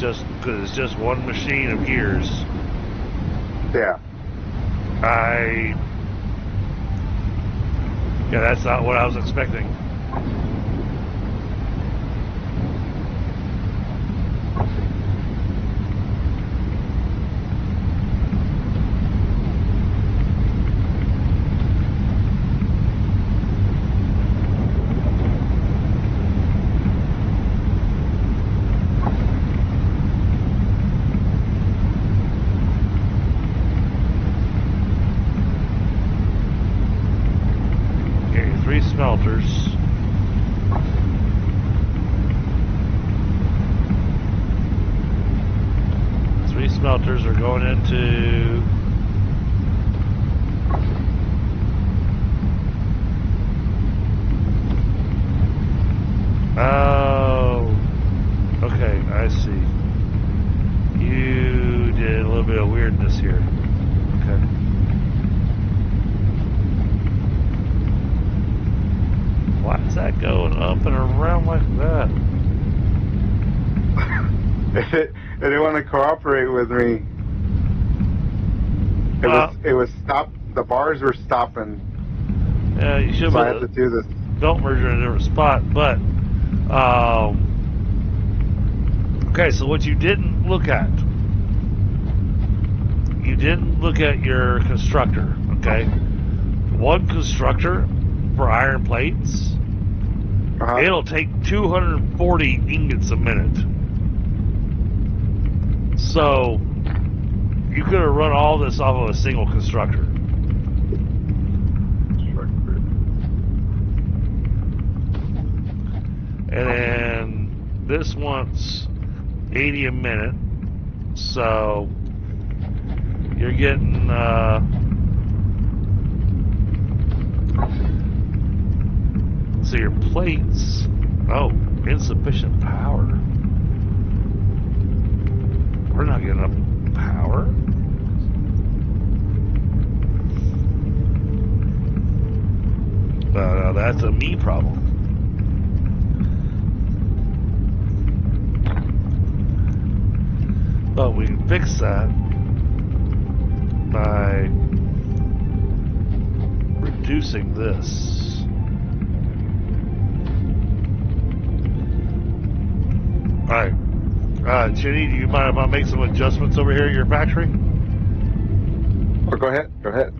just one machine of gears. Yeah. Yeah, that's not what I was expecting. Smelters. Three smelters are going into okay, I see. You did a little bit of weirdness here. Okay. Why is that going up and around like that? It didn't want to cooperate with me. It was stopped. The bars were stopping. Yeah, you should. So I had to do this belt merger in a different spot. But okay, so what you didn't look at? You didn't look at your constructor. Okay, one constructor for iron plates. It'll take 240 ingots a minute. So you could have run all this off of a single constructor. And then this wants 80 a minute. So you're getting so your plates, insufficient power. We're not getting enough power. No, that's a me problem. But we can fix that by reducing this. Alright. Chinny, do you mind if I make some adjustments over here at your factory? Oh, go ahead. Go ahead.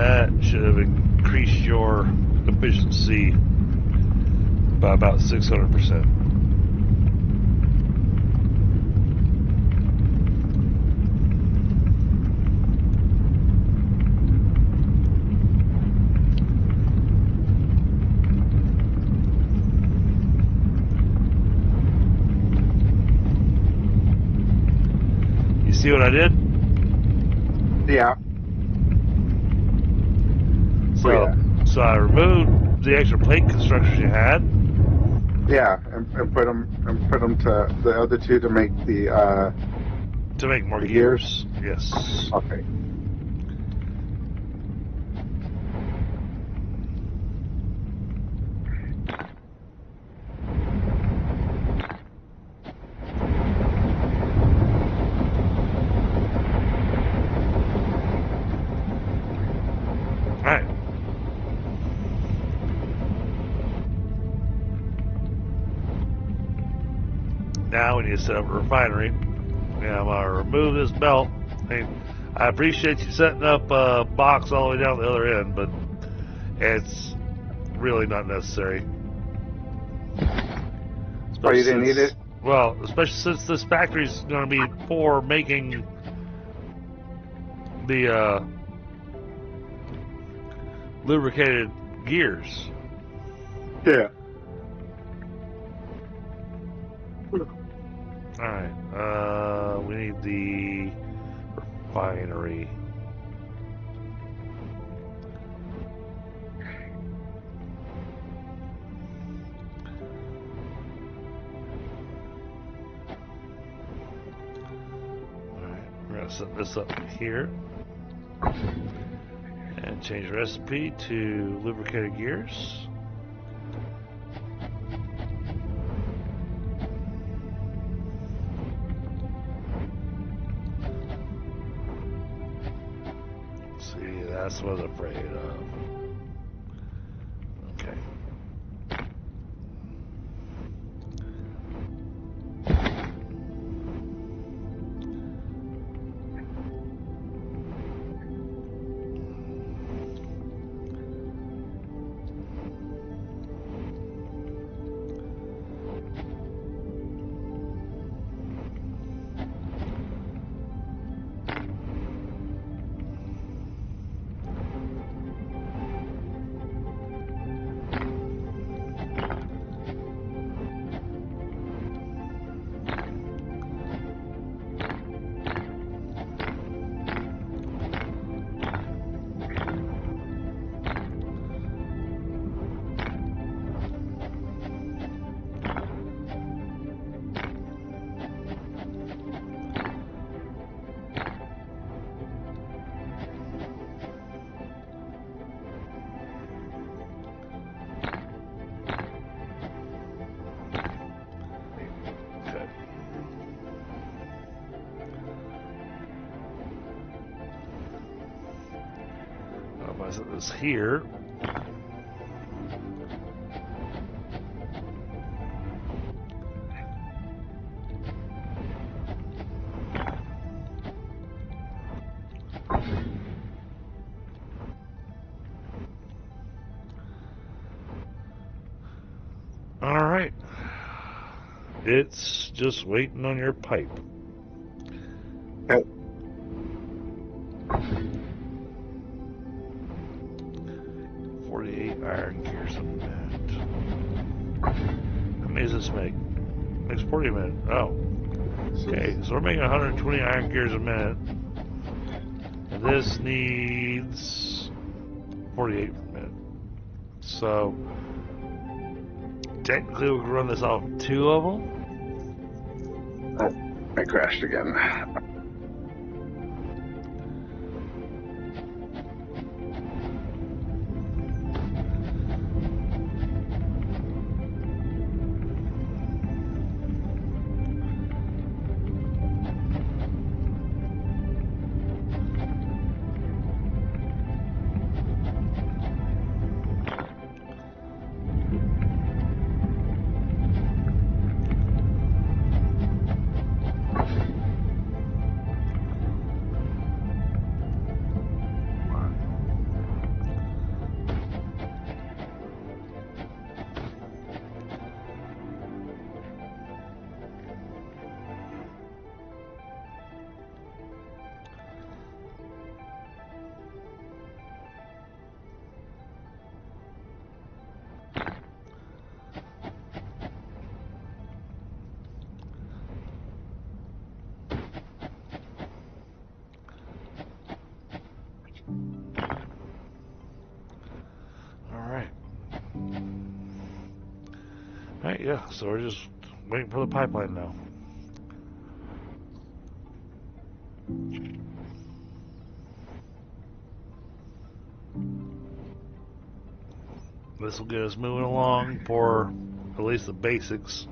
That should have increased your efficiency by about 600%. You see what I did? Yeah. So I removed the extra plate constructors you had. Yeah, and put them to the other two to make the To make more the gears. Yes. Okay. Alright. Now we need to set up a refinery. And I'm going to remove this belt. I appreciate you setting up a box all the way down the other end, but it's really not necessary. Oh, you didn't need it? Well, especially since this factory's going to be for making the lubricated gears. Yeah. Alright, we need the refinery. Alright, we're going to set this up here. And change the recipe to lubricated gears. See, that's what I was afraid of. Okay. If I set this here, all right, it's just waiting on your pipe. Okay. 48 iron gears a minute. How many does this make? Makes 40 a minute. Oh. Okay, so we're making 120 iron gears a minute. And this needs 48 per minute. So, technically we can run this off 2 of them. Oh, I crashed again. Alright, yeah, so we're just waiting for the pipeline now. This will get us moving along for at least the basics.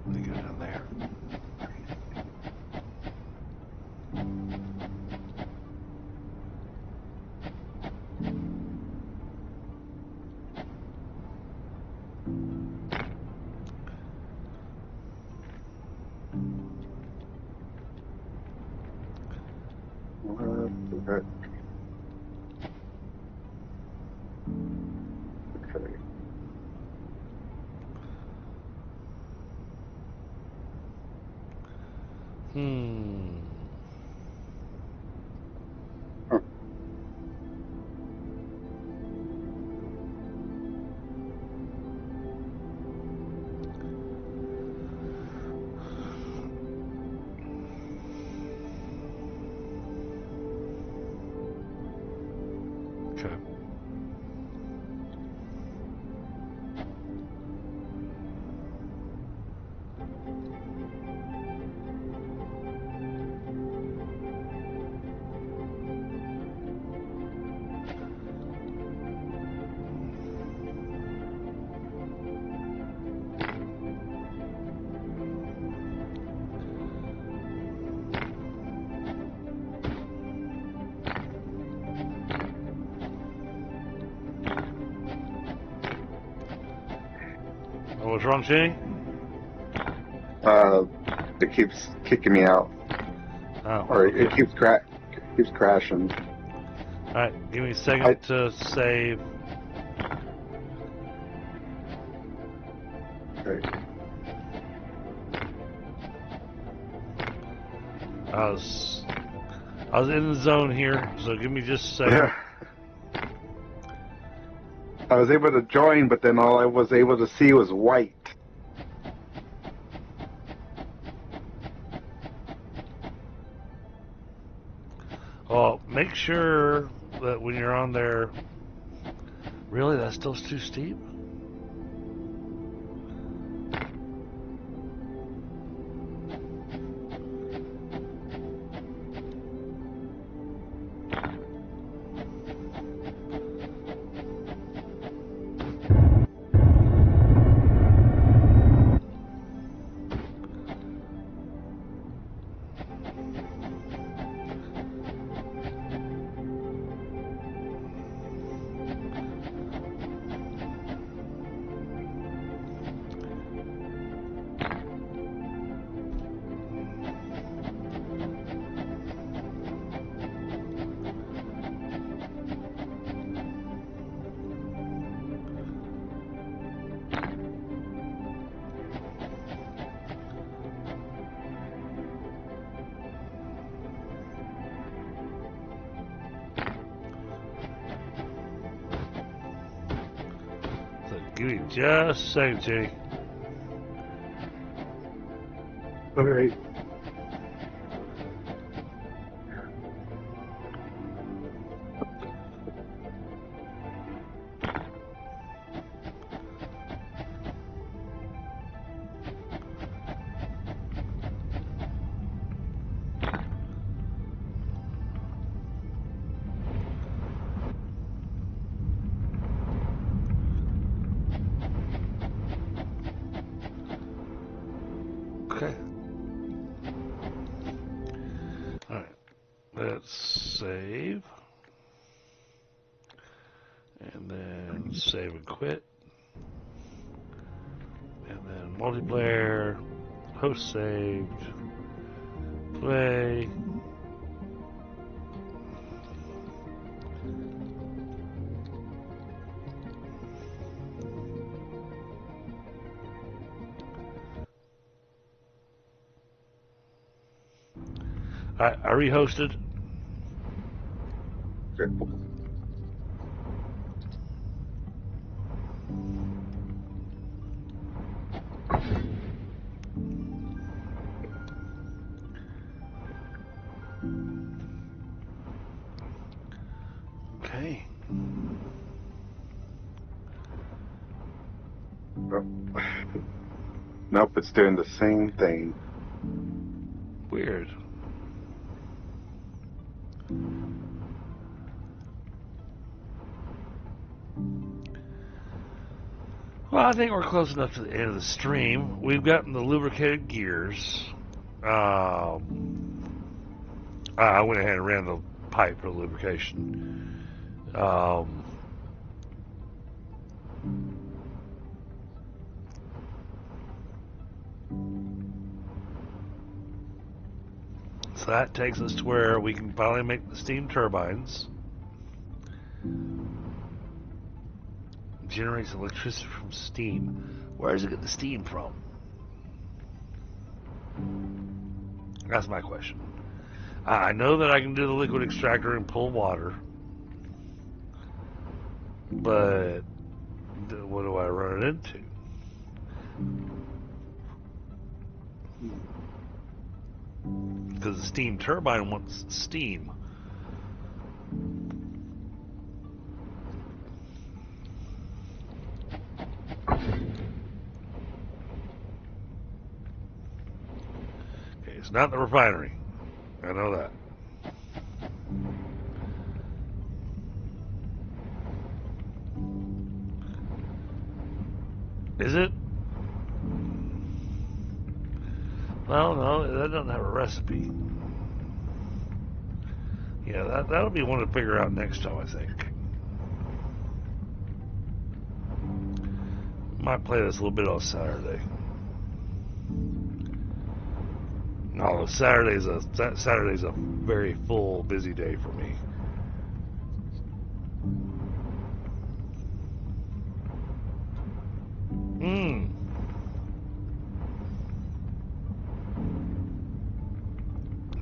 They go down there. Okay. Hmm. Huh. Okay. Oh, what's wrong, Shane? It keeps kicking me out, Oh, or okay. it keeps crashing. Alright, give me a second to save. Okay. I was in the zone here, so give me just a second. Yeah. I was able to join, but then all I was able to see was white. Well, make sure that when you're on there, really, that's still too steep? Give me just a second, Jenny. All right. Okay. Alright. Let's save. And then save and quit. And then multiplayer. Host saved. Play. I rehosted. Okay. Nope, it's doing the same thing. Weird. Well, I think we're close enough to the end of the stream. We've gotten the lubricated gears. I went ahead and ran the pipe for lubrication. So that takes us to where we can finally make the steam turbines. Generates electricity from steam. Where does it get the steam from? That's my question. I know that I can do the liquid extractor and pull water, but what do I run it into? Because the steam turbine wants steam. Okay, it's not the refinery. I know that. Is it? Well, no, that doesn't have a recipe. Yeah, that'll be one to figure out next time, I think. Might play this a little bit on Saturday. No, Saturday's a very full, busy day for me.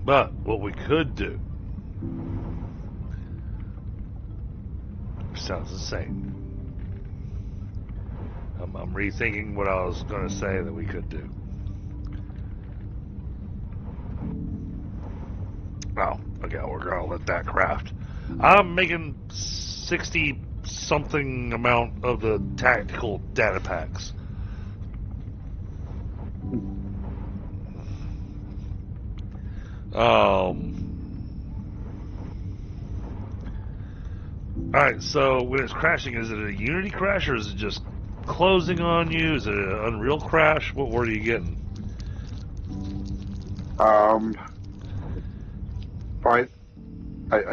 But what we could do sounds the same. I'm rethinking what I was going to say that we could do. Oh, okay, we're going to let that craft. I'm making 60-something amount of the tactical data packs. Alright, so when it's crashing, is it a Unity crash or is it just closing on you? Is it an Unreal crash? What word are you getting? I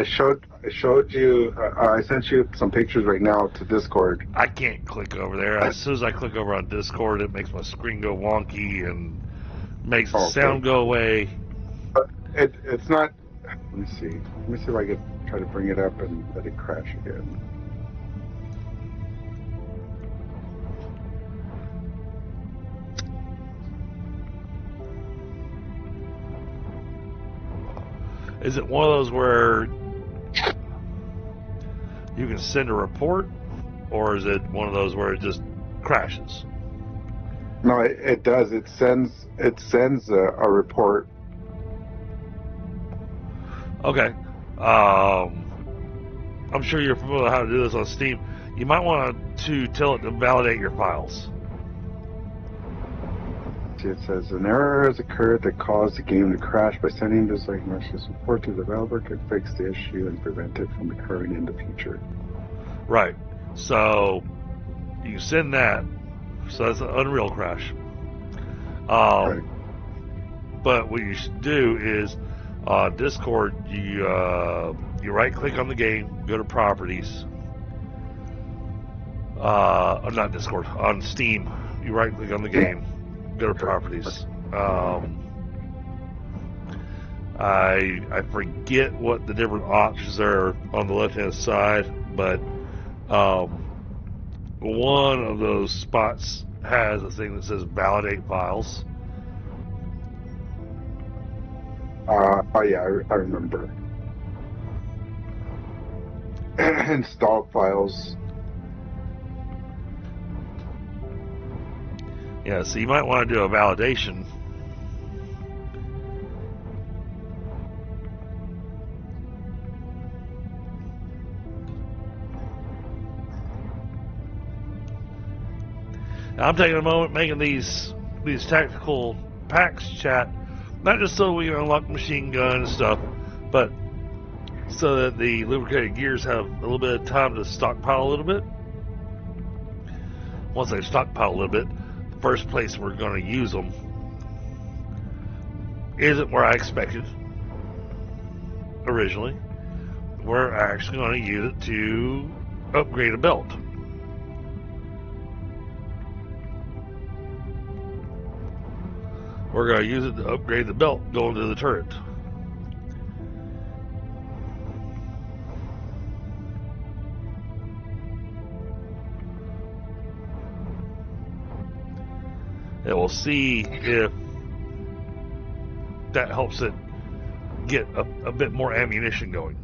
showed you. I sent you some pictures right now to Discord. I can't click over there. As soon as I click over on Discord, it makes my screen go wonky and makes the sound go away. It's not. Let me see. Let me see if I can try to bring it up and let it crash again. Is it one of those where you can send a report, or is it one of those where it just crashes. No, it does. It sends a report. Okay. I'm sure you're familiar with how to do this on Steam. You might want to tell it to validate your files. It says an error has occurred that caused the game to crash. By sending this malicious report to the developer, can fix the issue and prevent it from occurring in the future. Right. So you send that. So that's an Unreal crash. Right. But what you should do is on Discord, you right click on the game, go to properties. Not Discord, on Steam, you right click on the game, go to properties. I forget what the different options are on the left hand side, but one of those spots has a thing that says validate files. Oh yeah, I remember. Install files. Yeah, so you might want to do a validation. Now, I'm taking a moment making these tactical packs, chat, not just so we can unlock machine gun and stuff, but so that the lubricated gears have a little bit of time to stockpile a little bit. Once they stockpile a little bit, the first place we're going to use them isn't where I expected originally. We're actually going to use it to upgrade a belt. We're going to use it to upgrade the belt going to the turret. And we'll see if that helps it get a bit more ammunition going.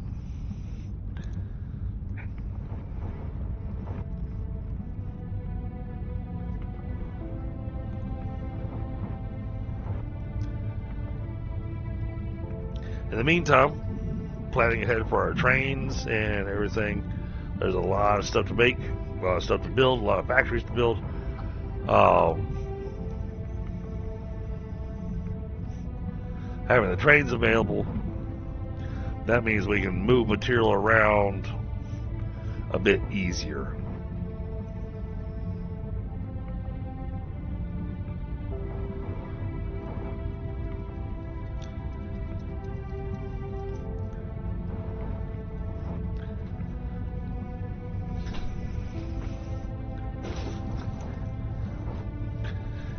In the meantime, planning ahead for our trains and everything. There's a lot of stuff to make, a lot of stuff to build, a lot of factories to build. Having the trains available, that means we can move material around a bit easier.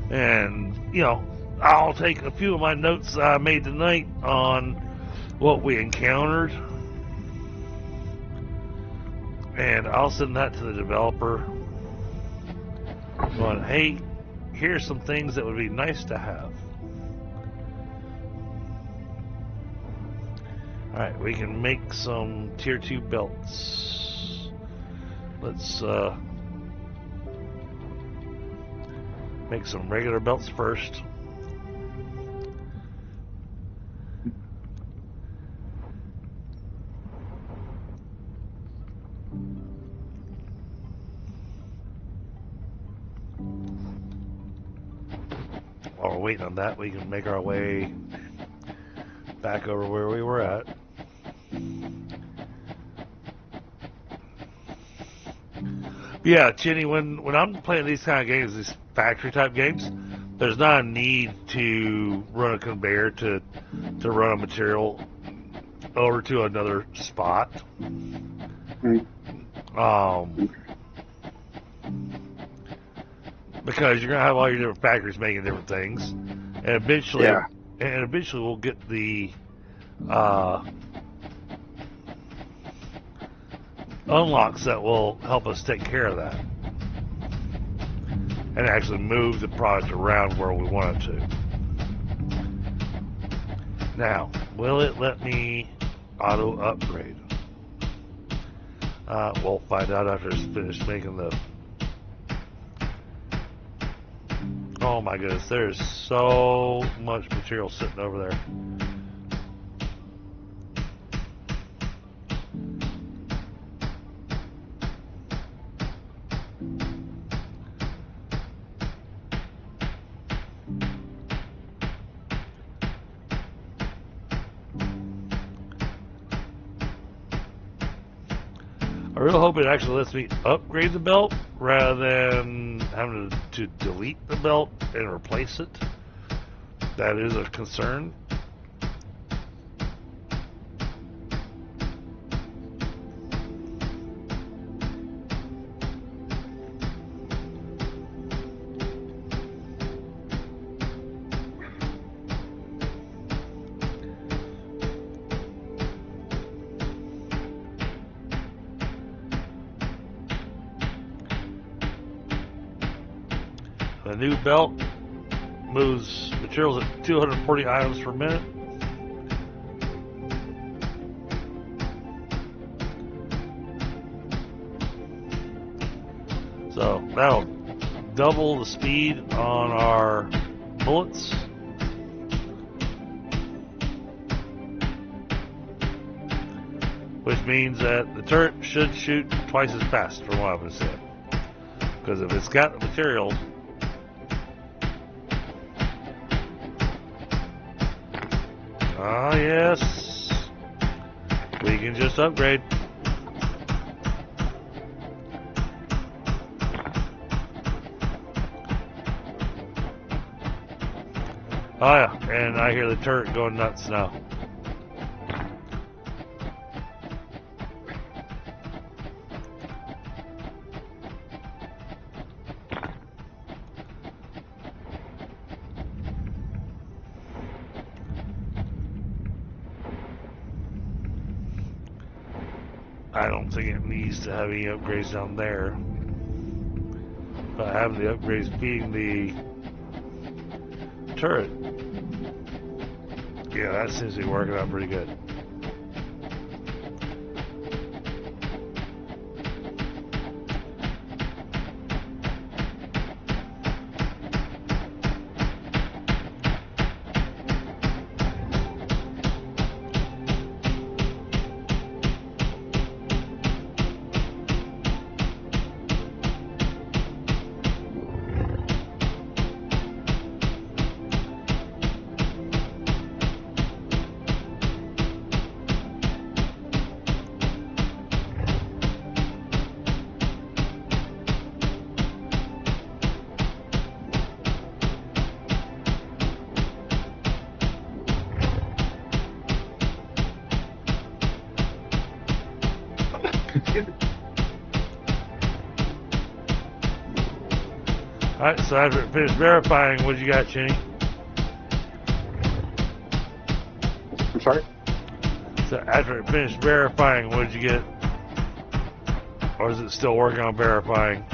And, you know, I'll take a few of my notes I made tonight on what we encountered, and I'll send that to the developer going, hey, here's some things that would be nice to have. Alright, we can make some tier 2 belts. Let's make some regular belts first. While we're waiting on that, we can make our way back over where we were at. Yeah, Chinny, when I'm playing these kind of games, these factory type games, there's not a need to run a conveyor to run a material over to another spot. Because you're gonna have all your different factories making different things, and eventually we'll get the unlocks that will help us take care of that and actually move the product around where we want it to. Now, will it let me auto upgrade? We'll find out after it's finished making the Oh my goodness, there's so much material sitting over there. I really hope it actually lets me upgrade the belt rather than having to delete the belt and replace it. That is a concern. The new belt moves materials at 240 items per minute. So that'll double the speed on our bullets. Which means that the turret should shoot twice as fast from what I've been saying. Because if it's got the material, yes, we can just upgrade. Oh yeah, and I hear the turret going nuts now. I don't think it needs to have any upgrades down there. But having the upgrades feeding the turret, yeah, that seems to be working out pretty good. Alright, so after it finished verifying, what you got, Chinny? I'm sorry? So after it finished verifying, what did you get? Or is it still working on verifying?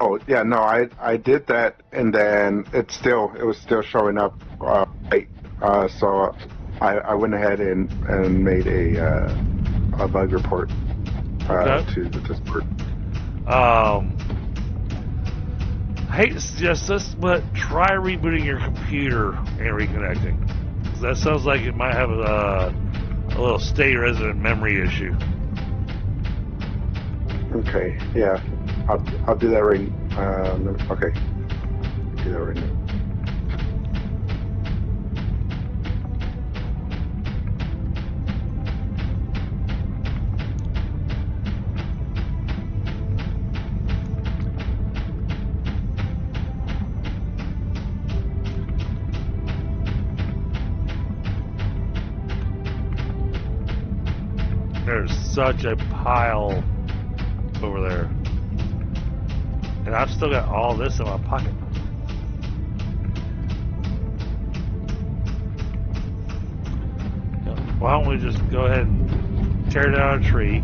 Oh yeah, no, I did that, and then it was still showing up right. So I went ahead and made a bug report Okay. to the Discord. I hate to suggest this, but try rebooting your computer and reconnecting. That sounds like it might have a little stay resident memory issue. Okay, yeah, I'll do that right. Okay, do that right now. There's such a pile over there. And I've still got all this in my pocket. Why don't we just go ahead and tear down a tree?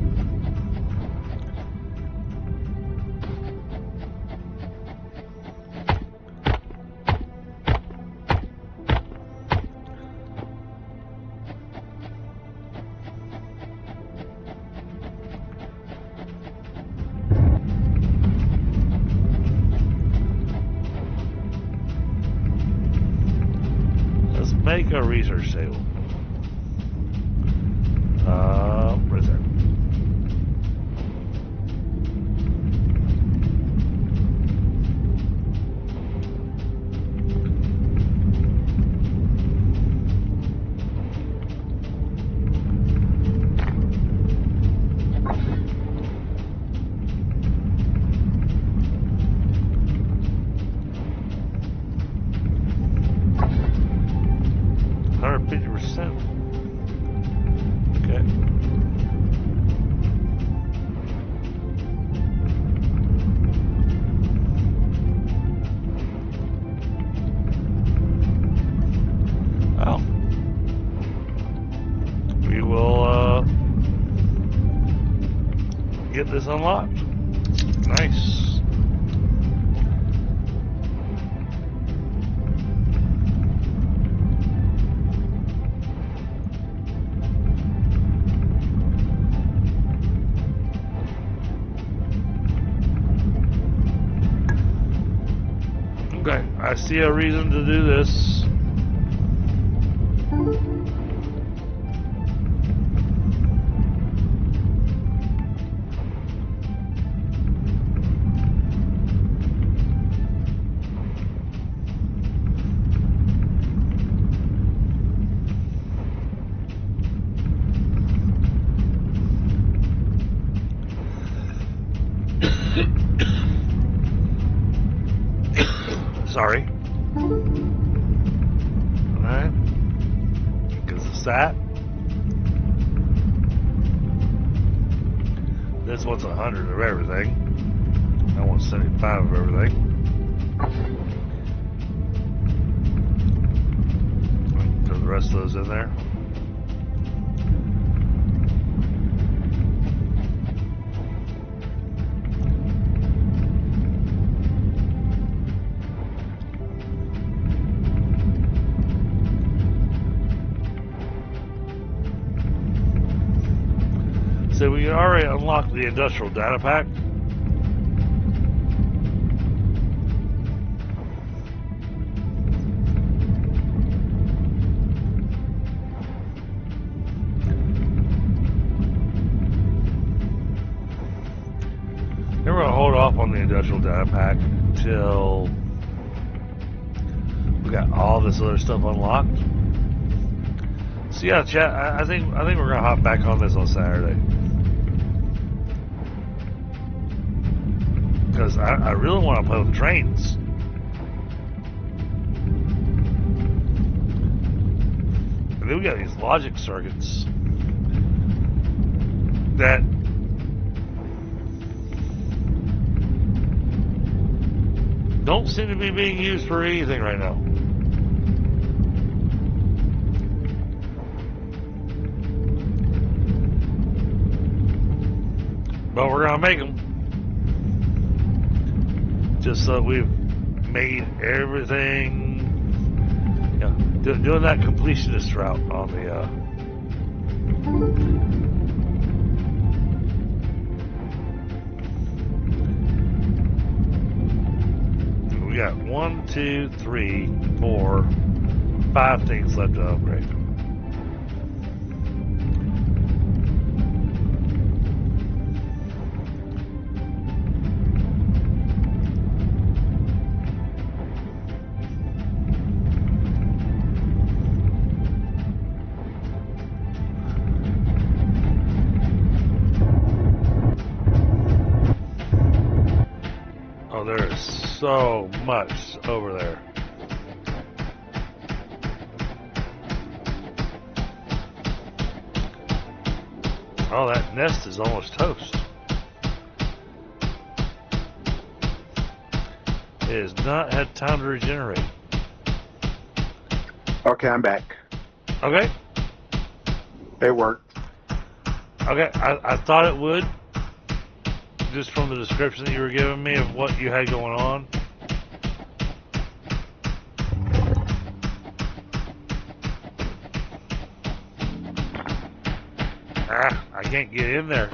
take a research table. What is that? Get this unlocked. Nice. Okay, I see a reason to do this. Sorry. Alright. Because it's that. This one's 100 of everything. That one's 75 of everything. Put the rest of those in there. So we already unlocked the industrial data pack. Then we're going to hold off on the industrial data pack until we got all this other stuff unlocked. So yeah, chat. I think we're gonna hop back on this on Saturday. Because I really want to play with trains. And then we got these logic circuits that don't seem to be being used for anything right now. But we're gonna make them. Just so we've made everything, you know, doing that completionist route on the we got 1, 2, 3, 4, 5 things left to upgrade. So much over there. Oh, that nest is almost toast. It has not had time to regenerate. Okay, I'm back. Okay. It worked. Okay, I thought it would. Just from the description that you were giving me of what you had going on. I can't get in there.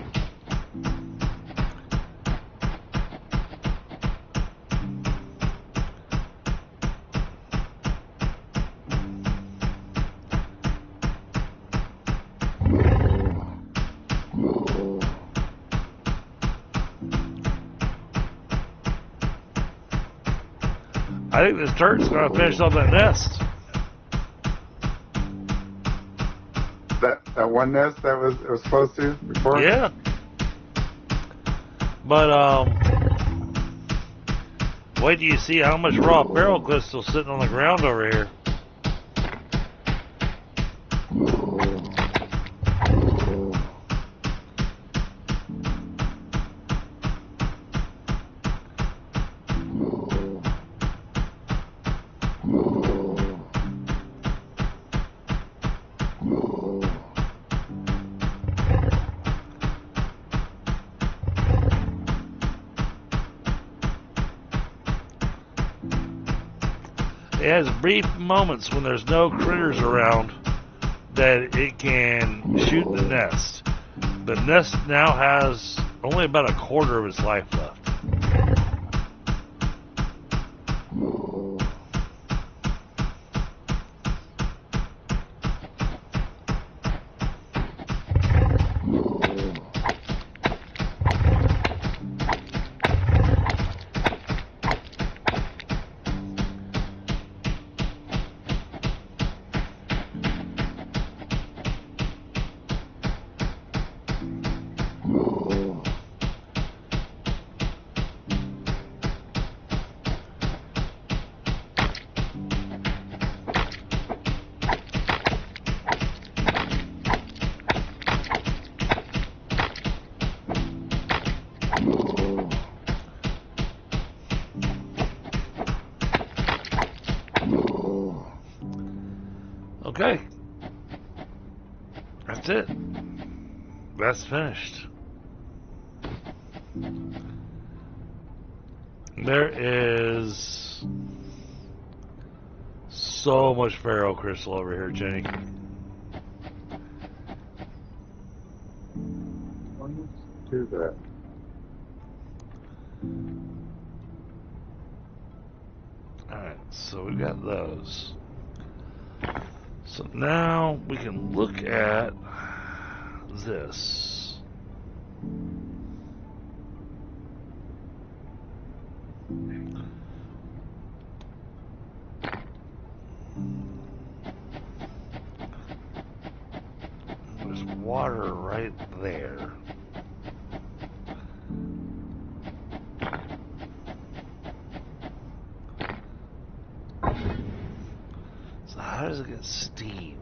I think this turret's going to finish on that nest. That one nest that it was supposed to before? Yeah. But, wait till you see how much raw barrel crystal sitting on the ground over here. It has brief moments when there's no critters around that it can shoot the nest. The nest now has only about a quarter of its life left. Okay. That's it. That's finished. There is so much ferro crystal over here, Jenny. Let's do that. Alright, so we've got those. So now we can look at this. There's water right there. So how does it get steam?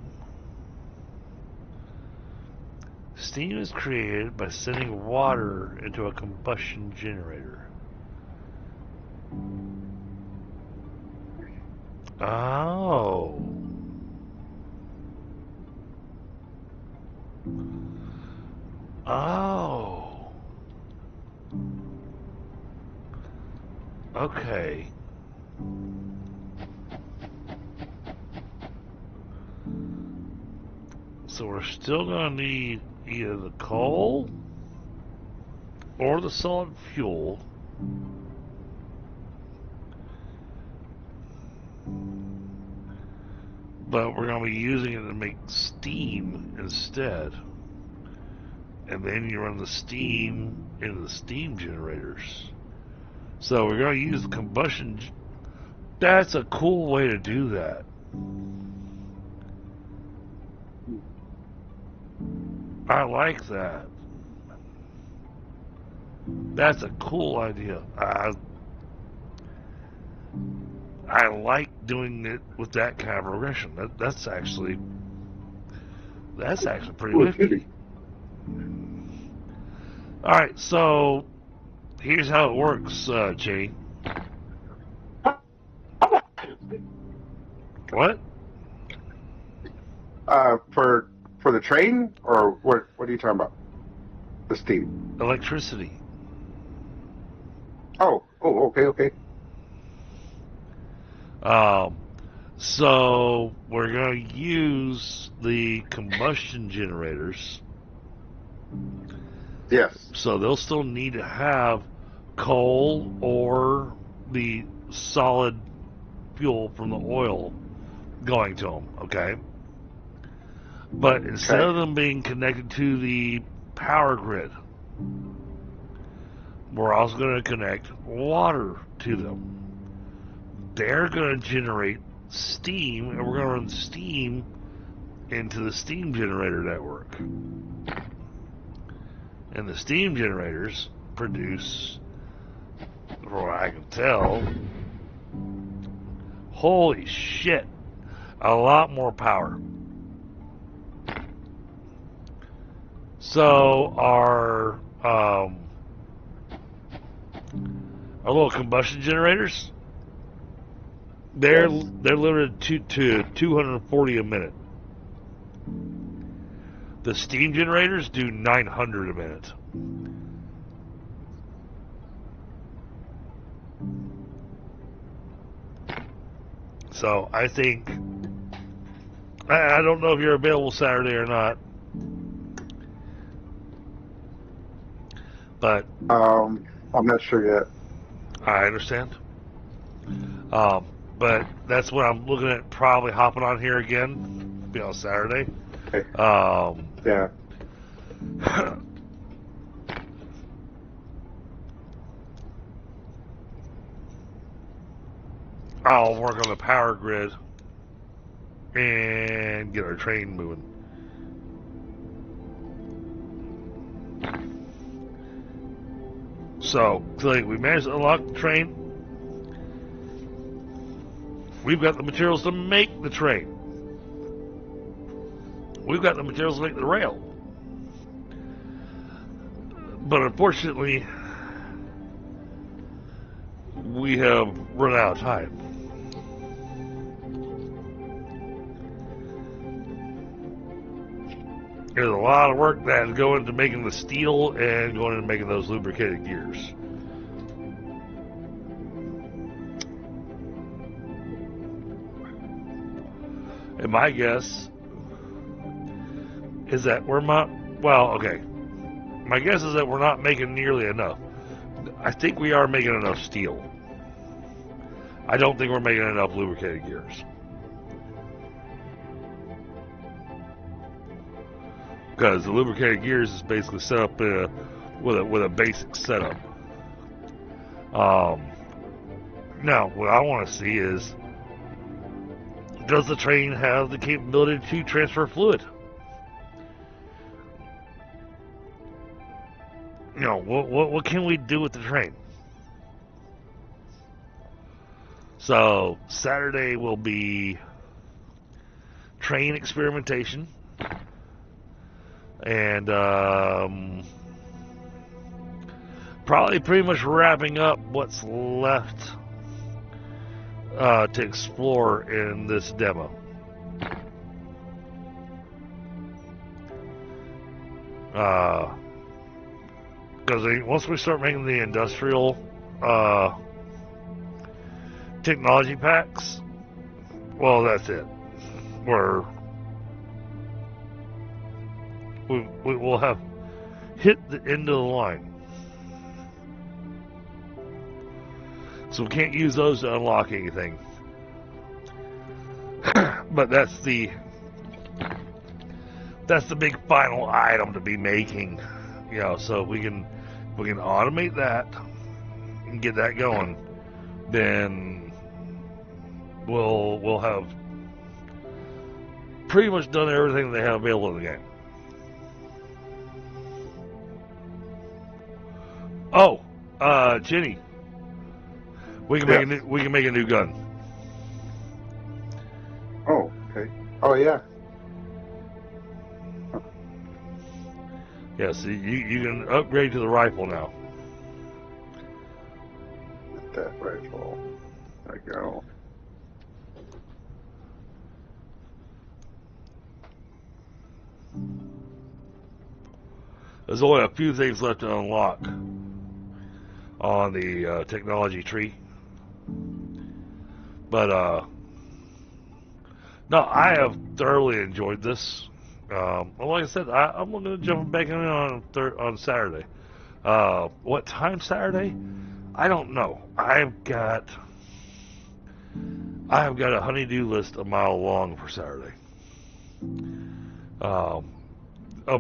Steam is created by sending water into a combustion generator. Oh. Oh. Okay. So we're still going to need either the coal or the solid fuel. But we're going to be using it to make steam instead. And then you run the steam into the steam generators. So we're going to use the combustion. That's a cool way to do that. I like that. That's a cool idea. I like doing it with that kind of progression. That's actually pretty nifty. All right, so here's how it works, Jay. What? For the train, or what are you talking about? The steam. Electricity. Oh, okay. So we're going to use the combustion generators. Yes. So they'll still need to have coal or the solid fuel from the oil going to them, okay? But instead of them being connected to the power grid, we're also going to connect water to them. they're going to generate steam, and we're going to run steam into the steam generator network. And the steam generators produce, from what I can tell, holy shit, a lot more power. So our little combustion generators, they're limited to 240 a minute. The steam generators do 900 a minute. So I think, I don't know if you're available Saturday or not, but I'm not sure yet. I understand. But that's what I'm looking at, probably hopping on here again, be on Saturday. Okay. Yeah. I'll work on the power grid and get our train moving. So, we managed to unlock the train. We've got the materials to make the train. We've got the materials to make the rail. But unfortunately, we have run out of time. There's a lot of work that is going into making the steel and going into making those lubricated gears. And my guess is that we're not, my guess is that we're not making nearly enough. I think we are making enough steel. I don't think we're making enough lubricated gears. Because the lubricated gears is basically set up with a basic setup. Now, what I want to see is, does the train have the capability to transfer fluid? You know, what can we do with the train? So, Saturday will be train experimentation. And probably pretty much wrapping up what's left to explore in this demo. Because once we start making the industrial technology packs, well, that's it. We will have hit the end of the line. So we can't use those to unlock anything. But that's the big final item to be making. You know, so if we can automate that and get that going, then we'll have pretty much done everything they have available in the game. Oh, Jenny, we can make a new gun. Oh, okay. Oh, yeah. Yes, you can upgrade to the rifle now. That rifle. There we go. There's only a few things left to unlock on the technology tree. But, no, I have thoroughly enjoyed this. Like I said, I'm looking at jumping back in on Saturday. What time Saturday? I don't know. I've got a honey-do list a mile long for Saturday. Of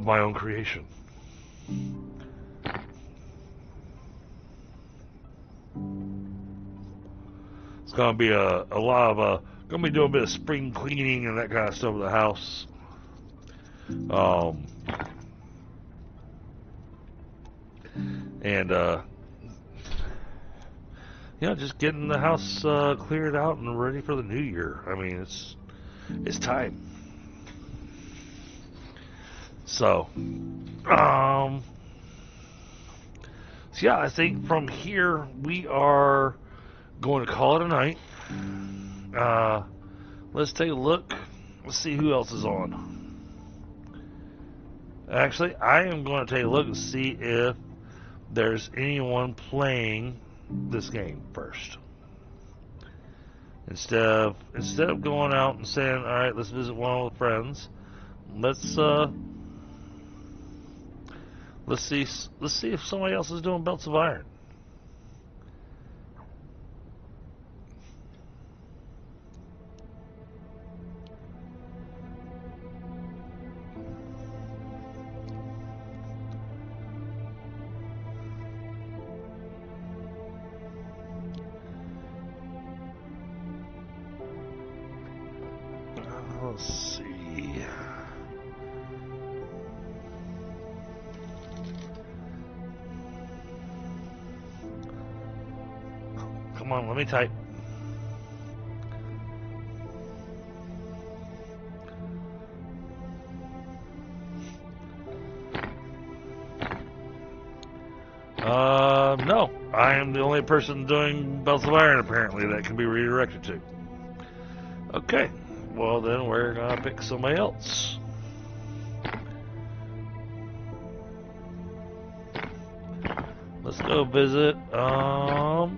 my own creation. It's going to be a lot of going to be doing a bit of spring cleaning and that kind of stuff in the house. And just getting the house cleared out and ready for the new year. I mean, it's time. So, yeah, I think from here we are going to call it a night. Let's take a look. Let's see who else is on. Actually, I am going to take a look and see if there's anyone playing this game first. Instead of going out and saying, all right, let's visit one of the friends, let's see if somebody else is doing belts of iron. Let's see. Come on, let me type. No. I am the only person doing belts of iron, apparently, that can be redirected to. Okay. Well, then we're going to pick somebody else. Let's go visit, wow,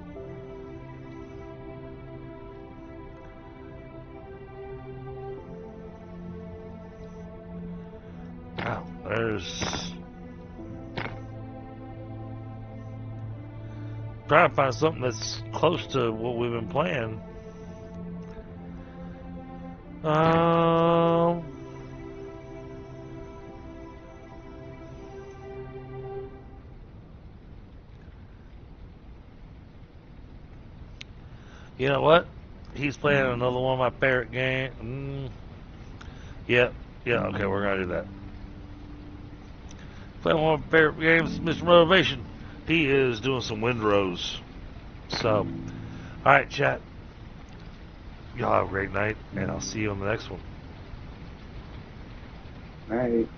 there's... Trying to find something that's close to what we've been playing. You know what? He's playing another one of my favorite games. Yeah, okay, we're gonna do that. Playing one of my favorite games, Mr. Motivation. He is doing some windrows. So, alright, chat. Y'all have a great night, and I'll see you on the next one. Night.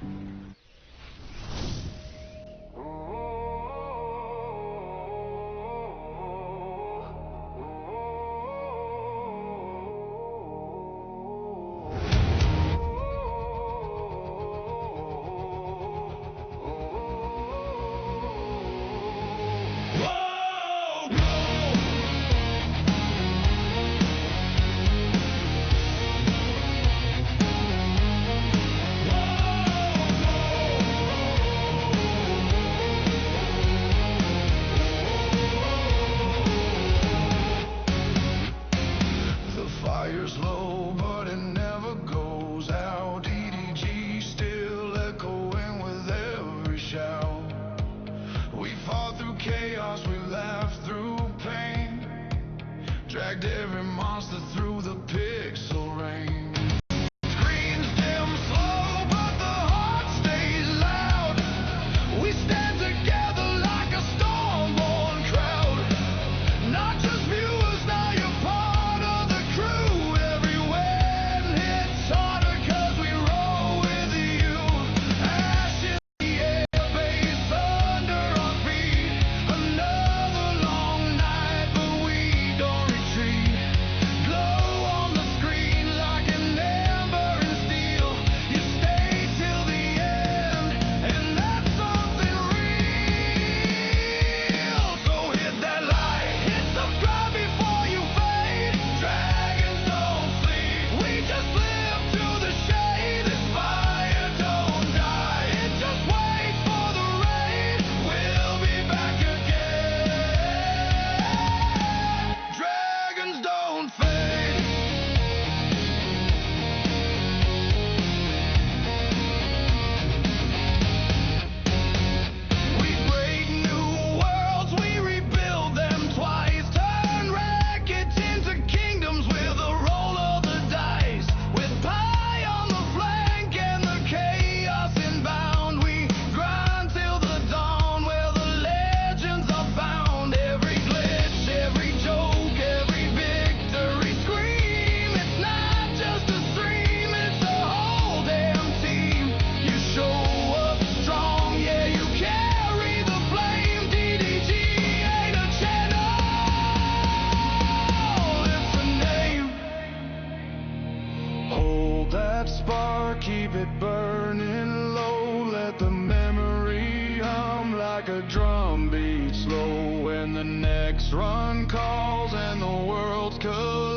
run calls and the world's collapsing.